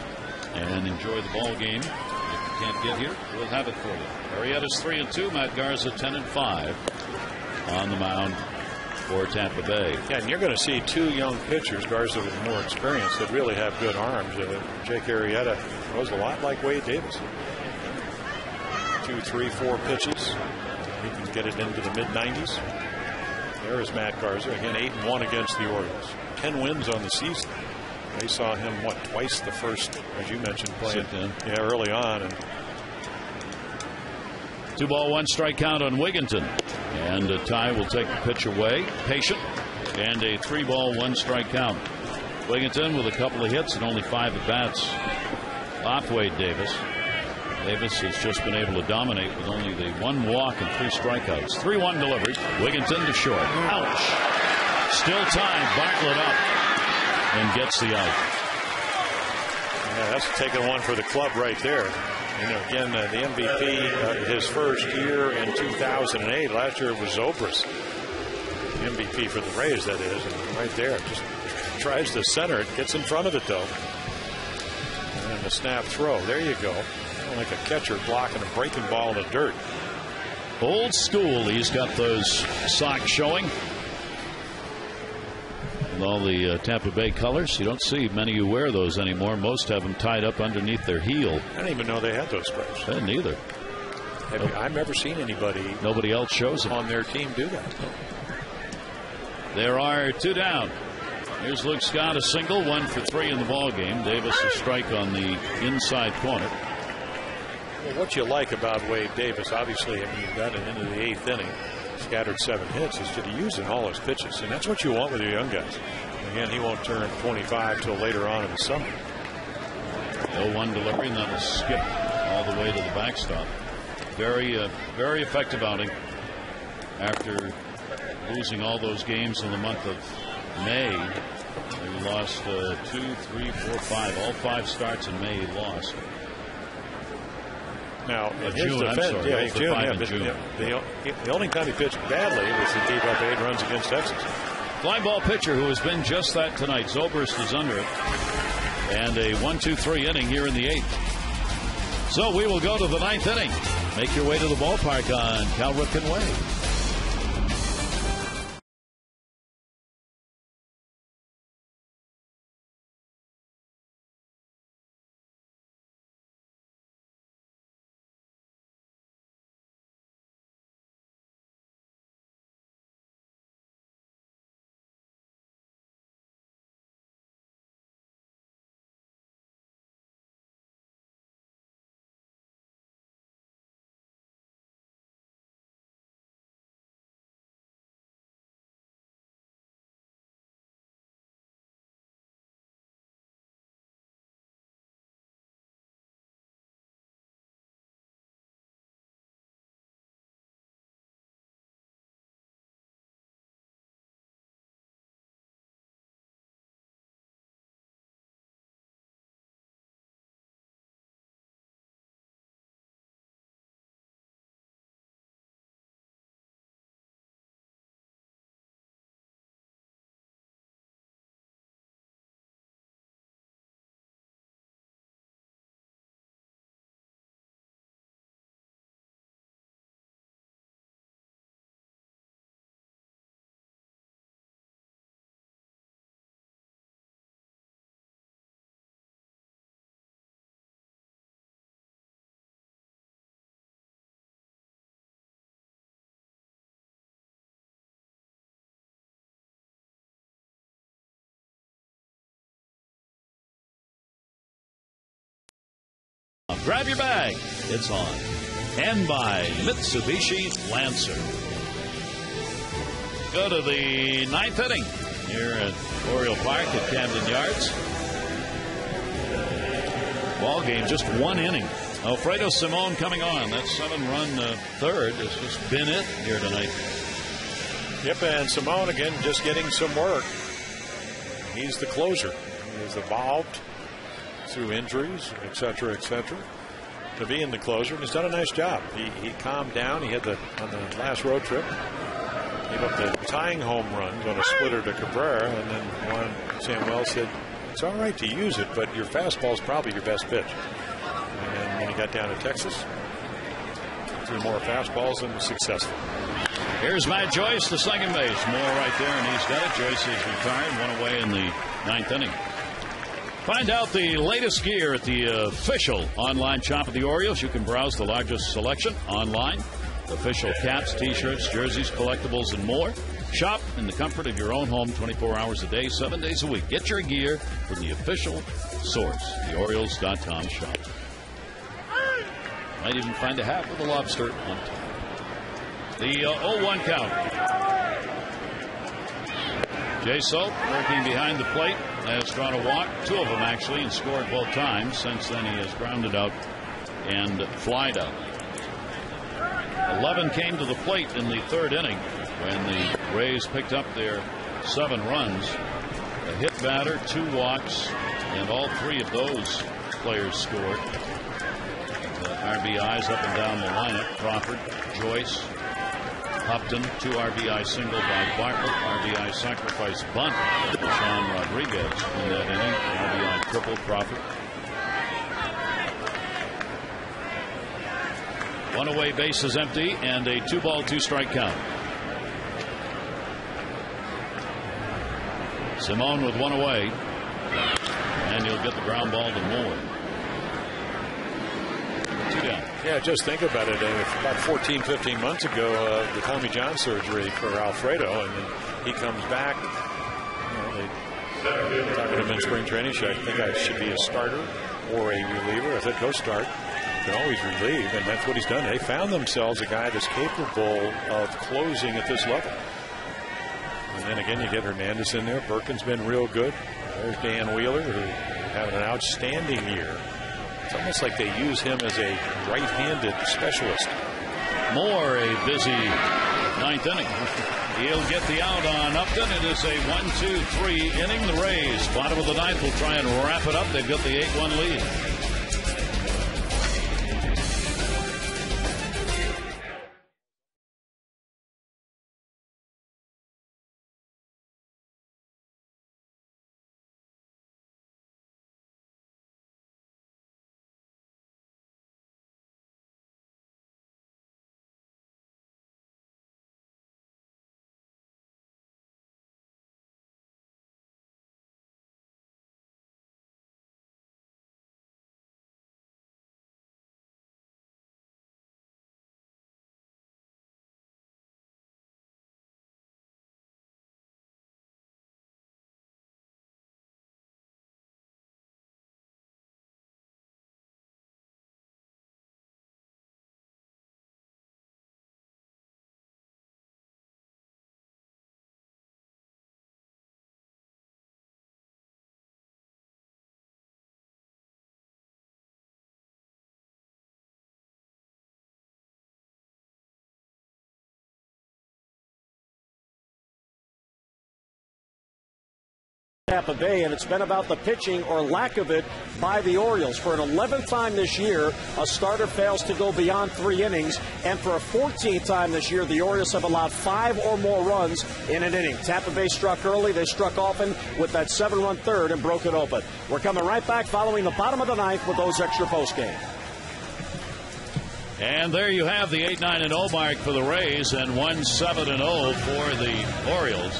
and enjoy the ball game. If you can't get here, we'll have it for you. Arrieta's 3-2. Matt Garza 10-5 on the mound for Tampa Bay. Yeah, and you're going to see 2 young pitchers, Garza with more experience, that really have good arms. Jake Arrieta throws a lot like Wade Davis. 2, 3, 4 pitches. He can get it into the mid-90s. There is Matt Garza. Again, 8-1 against the Orioles. 10 wins on the season. They saw him, twice the first, as you mentioned, playing early on. And 2 ball, 1 strike count on Wigginton. And Ty will take the pitch away. Patient. And a 3 ball, 1 strike count. Wigginton with a couple of hits and only 5 at bats off Wade Davis. Davis has just been able to dominate with only the 1 walk and 3 strikeouts. 3-1 delivery. Wigginton to short. Ouch. Still tied. Bartlett up and gets the out. Yeah, that's taking one for the club right there. Again, the MVP his first year in 2008. Last year it was Zobrist. The MVP for the Rays, that is. And right there, just tries to center it. Gets in front of it, though. And the snap throw. There you go. Like a catcher blocking a breaking ball in the dirt. Old school. He's got those socks showing. With all the Tampa Bay colors. You don't see many who wear those anymore. Most have them tied up underneath their heel. I didn't even know they had those stripes. I didn't either. I've never seen anybody. Nobody else shows them on their team do that. There are 2 down. Here's Luke Scott, a single, 1 for 3 in the ball game. Davis a strike on the inside corner. Well, what you like about Wade Davis, obviously, I mean, you've got it into the 8th inning, scattered 7 hits, is to use in all his pitches, and that's what you want with your young guys. Again, he won't turn 25 till later on in the summer. 0-1 delivery, and that'll skip all the way to the backstop. Very effective outing after losing all those games in the month of May. He lost 2, 3, 4, 5. All 5 starts in May he lost. Now, in his defense, June. The only time he pitched badly was he gave up 8 runs against Texas. Fly ball pitcher who has been just that tonight. Zobrist is under it. And a 1-2-3 inning here in the 8th. So we will go to the 9th inning. Make your way to the ballpark on Cal Ripken Way. Grab your bag. It's on. And by Mitsubishi Lancer. Go to the 9th inning here at Oriole Park at Camden Yards. Ball game, just 1 inning. Alfredo Simon coming on. That 7-run third has just been it here tonight. Yep, and Simon again just getting some work. He's the closer. He's evolved through injuries, etc., to be in the closer, and he's done a nice job. He calmed down. He had on the last road trip, gave up the tying home runs on a splitter to Cabrera, and then Juan Samuel said, it's all right to use it, but your fastball is probably your best pitch. And when he got down to Texas, threw more fastballs and was successful. Here's Matt Joyce, the second base. Moore right there, and he's got it. Joyce is retired, 1 away in the 9th inning. Find out the latest gear at the official online shop of the Orioles. You can browse the largest selection online. Official caps, t-shirts, jerseys, collectibles, and more. Shop in the comfort of your own home 24 hours a day, 7 days a week. Get your gear from the official source, the Orioles.com shop. Might even find a hat with a lobster on top. The 0-1 count. Jay Soap working behind the plate has drawn a walk, 2 of them actually, and scored both times. Since then he has grounded out and flied out. 11 came to the plate in the 3rd inning when the Rays picked up their 7 runs. A hit batter, 2 walks, and all 3 of those players scored. RBIs up and down the lineup. Crawford, Joyce, Upton, 2 RBI single by Bartlett, RBI sacrifice bunt to Sean Rodriguez in that inning. RBI triple Crawford. 1 away, base is empty, and a 2-ball, 2-strike count. Simone with 1 away, and you'll get the ground ball to Moore. 2 down. Yeah, just think about it. About 14, 15 months ago, the Tommy John surgery for Alfredo, and then he comes back. They talking to him in spring training. I think I should be a starter or a reliever. I said, go start. You can always relieve, and that's what he's done. They found themselves a guy that's capable of closing at this level. And then again, you get Hernandez in there. Birkin's been real good. There's Dan Wheeler, who's having an outstanding year. It's almost like they use him as a right-handed specialist. Moore, a busy 9th inning. He'll get the out on Upton. It is a 1-2-3 inning. The Rays, bottom of the 9th, will try and wrap it up. They've got the 8-1 lead. Tampa Bay, and it's been about the pitching or lack of it by the Orioles. For an 11th time this year, a starter fails to go beyond 3 innings, and for a 14th time this year, the Orioles have allowed 5 or more runs in an inning. Tampa Bay struck early, they struck often with that 7-run third and broke it open. We're coming right back following the bottom of the 9th with those extra postgame. And there you have the 8-9-0 mark for the Rays and 1-7-0 for the Orioles.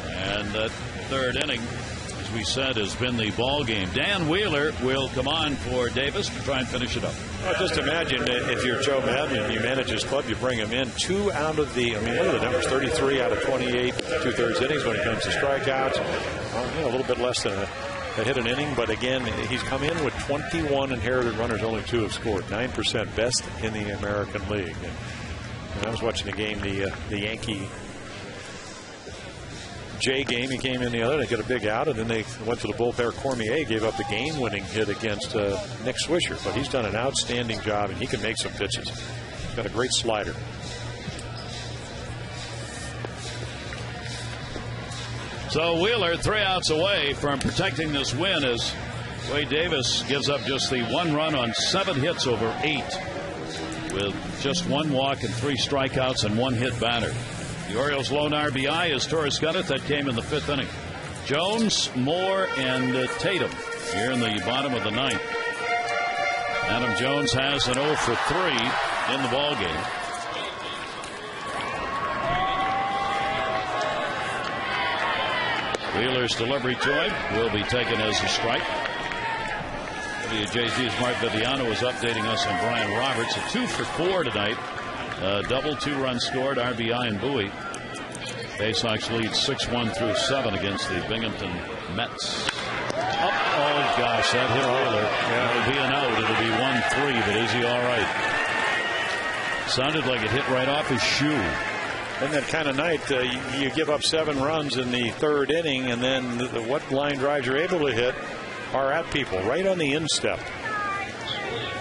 And that 3rd inning, as we said, has been the ball game. Dan Wheeler will come on for Davis to try and finish it up. Well, just imagine if you're Joe Madden and you manage his club, you bring him in 2 out of the, what are the numbers? 33 out of 28, 2/3 innings when it comes to strikeouts. A little bit less than a hit an inning, but again, he's come in with 21 inherited runners. Only 2 have scored. 9% best in the American League. And I was watching the game, the Yankee Jay game. He came in the other, they got a big out, and then they went to the bullpen. Cormier gave up the game-winning hit against Nick Swisher, but he's done an outstanding job, and he can make some pitches. He's got a great slider. So Wheeler 3 outs away from protecting this win as Wade Davis gives up just the 1 run on 7 hits over 8 with just 1 walk and 3 strikeouts and 1 hit batter. The Orioles' lone RBI is Torres Gunnett. That came in the 5th inning. Jones, Moore, and Tatum here in the bottom of the 9th. Adam Jones has an 0 for 3 in the ballgame. Wheeler's delivery to him will be taken as a strike. WJZ's Mark Viviano is updating us on Brian Roberts. A 2 for 4 tonight Double, 2 runs scored, RBI and Bowie. Bay Sox lead 6-1 through 7 against the Binghamton Mets. Oh gosh, that hit Wheeler. It'll be an out. It'll be 1-3, but is he all right? Sounded like it hit right off his shoe. And that kind of night, you give up 7 runs in the 3rd inning, and then what line drives you're able to hit are at people right on the instep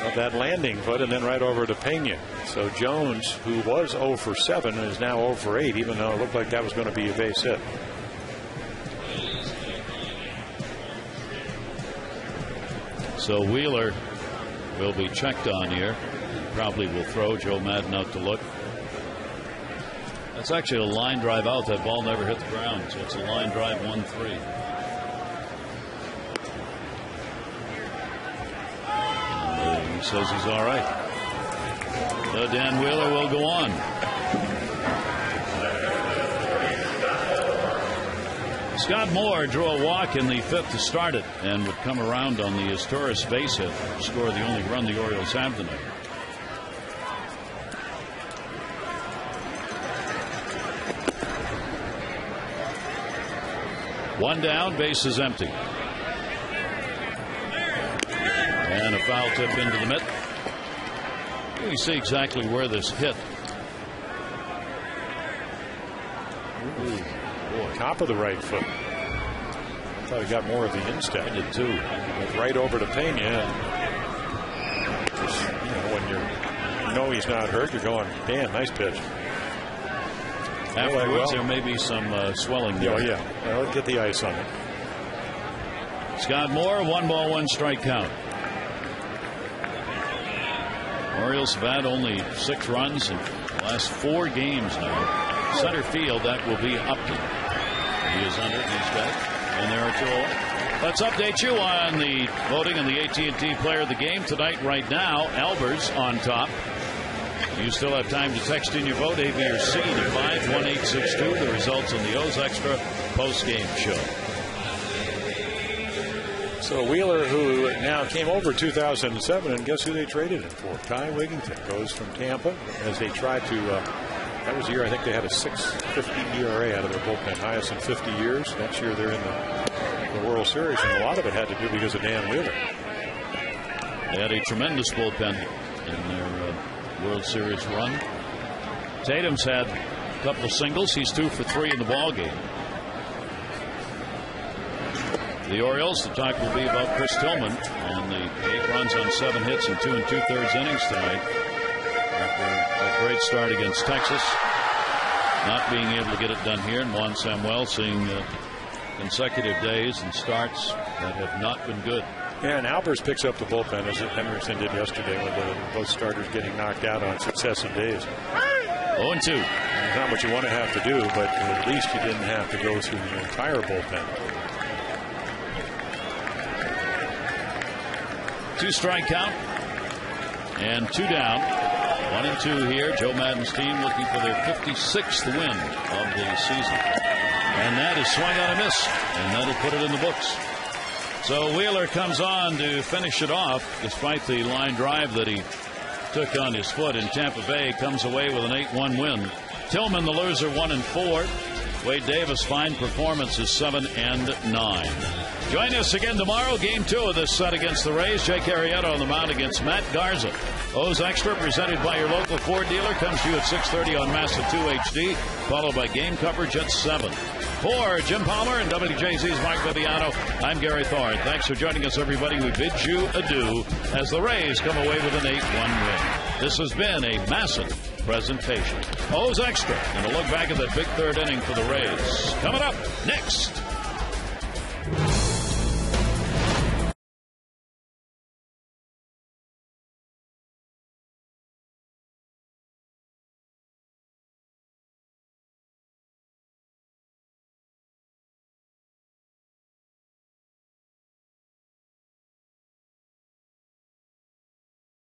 of that landing foot, and then right over to Pena. So Jones, who was 0 for 7, is now 0 for 8, even though it looked like that was going to be a base hit. So Wheeler will be checked on here. Probably will throw. Joe Madden out to look. That's actually a line drive out. That ball never hit the ground, so it's a line drive 1-3. He says he's all right. So Dan Wheeler will go on. Scott Moore drew a walk in the 5th to start it and would come around on the Historis base hit, score the only run the Orioles have tonight. One down, base is empty. And a foul tip into the mitt. You see exactly where this hit. Ooh, boy, top of the right foot. I thought he got more of the instep. I did too. Went right over to Pena. Just, when you know he's not hurt, you're going, damn, nice pitch. Afterwards, there may be some swelling there. Oh, yeah. Well, get the ice on it. Scott Moore, 1 ball, 1 strike count. Orioles have had only 6 runs in the last 4 games now. Center field, that will be Upton. He is under, he's got it. And there are 2 away. Let's update you on the voting in the AT&T Player of the Game tonight. Right now, Albers on top. You still have time to text in your vote, A, B, or C, to 51862. The results on the O's Extra post-game show. So Wheeler, who now came over 2007, and guess who they traded him for? Ty Wigington goes from Tampa as they tried to. That was the year I think they had a 6.50 ERA out of their bullpen, highest in 50 years. Next year they're in the World Series, and a lot of it had to do because of Dan Wheeler. They had a tremendous bullpen in their World Series run. Tatum's had a couple of singles. He's 2 for 3 in the ball game. The Orioles, the talk will be about Chris Tillman and the 8 runs on 7 hits in 2 2/3 innings tonight. After a great start against Texas, not being able to get it done here, and Juan Samuel seeing consecutive days and starts that have not been good. Yeah, and Albers picks up the bullpen as Henderson did yesterday with both starters getting knocked out on successive days. 0-2. It's not what you want to have to do, but at least you didn't have to go through the entire bullpen. 2 strike count and 2 down. 1-2 here. Joe Madden's team looking for their 56th win of the season. And that is swung on a miss, and that'll put it in the books. So Wheeler comes on to finish it off, despite the line drive that he took on his foot in Tampa Bay. Comes away with an 8-1 win. Tillman, the loser, 1-4. Wade Davis, fine performance, is 7-9. Join us again tomorrow. Game 2 of this set against the Rays. Jake Arrieta on the mound against Matt Garza. O's Extra, presented by your local Ford dealer, comes to you at 6:30 on Massa 2 HD, followed by game coverage at 7. For Jim Palmer and WJZ's Mike Viviano, I'm Gary Thorne. Thanks for joining us, everybody. We bid you adieu as the Rays come away with an 8-1 win. This has been a massive presentation. O's Extra, and a look back at that big 3rd inning for the Rays. Coming up next.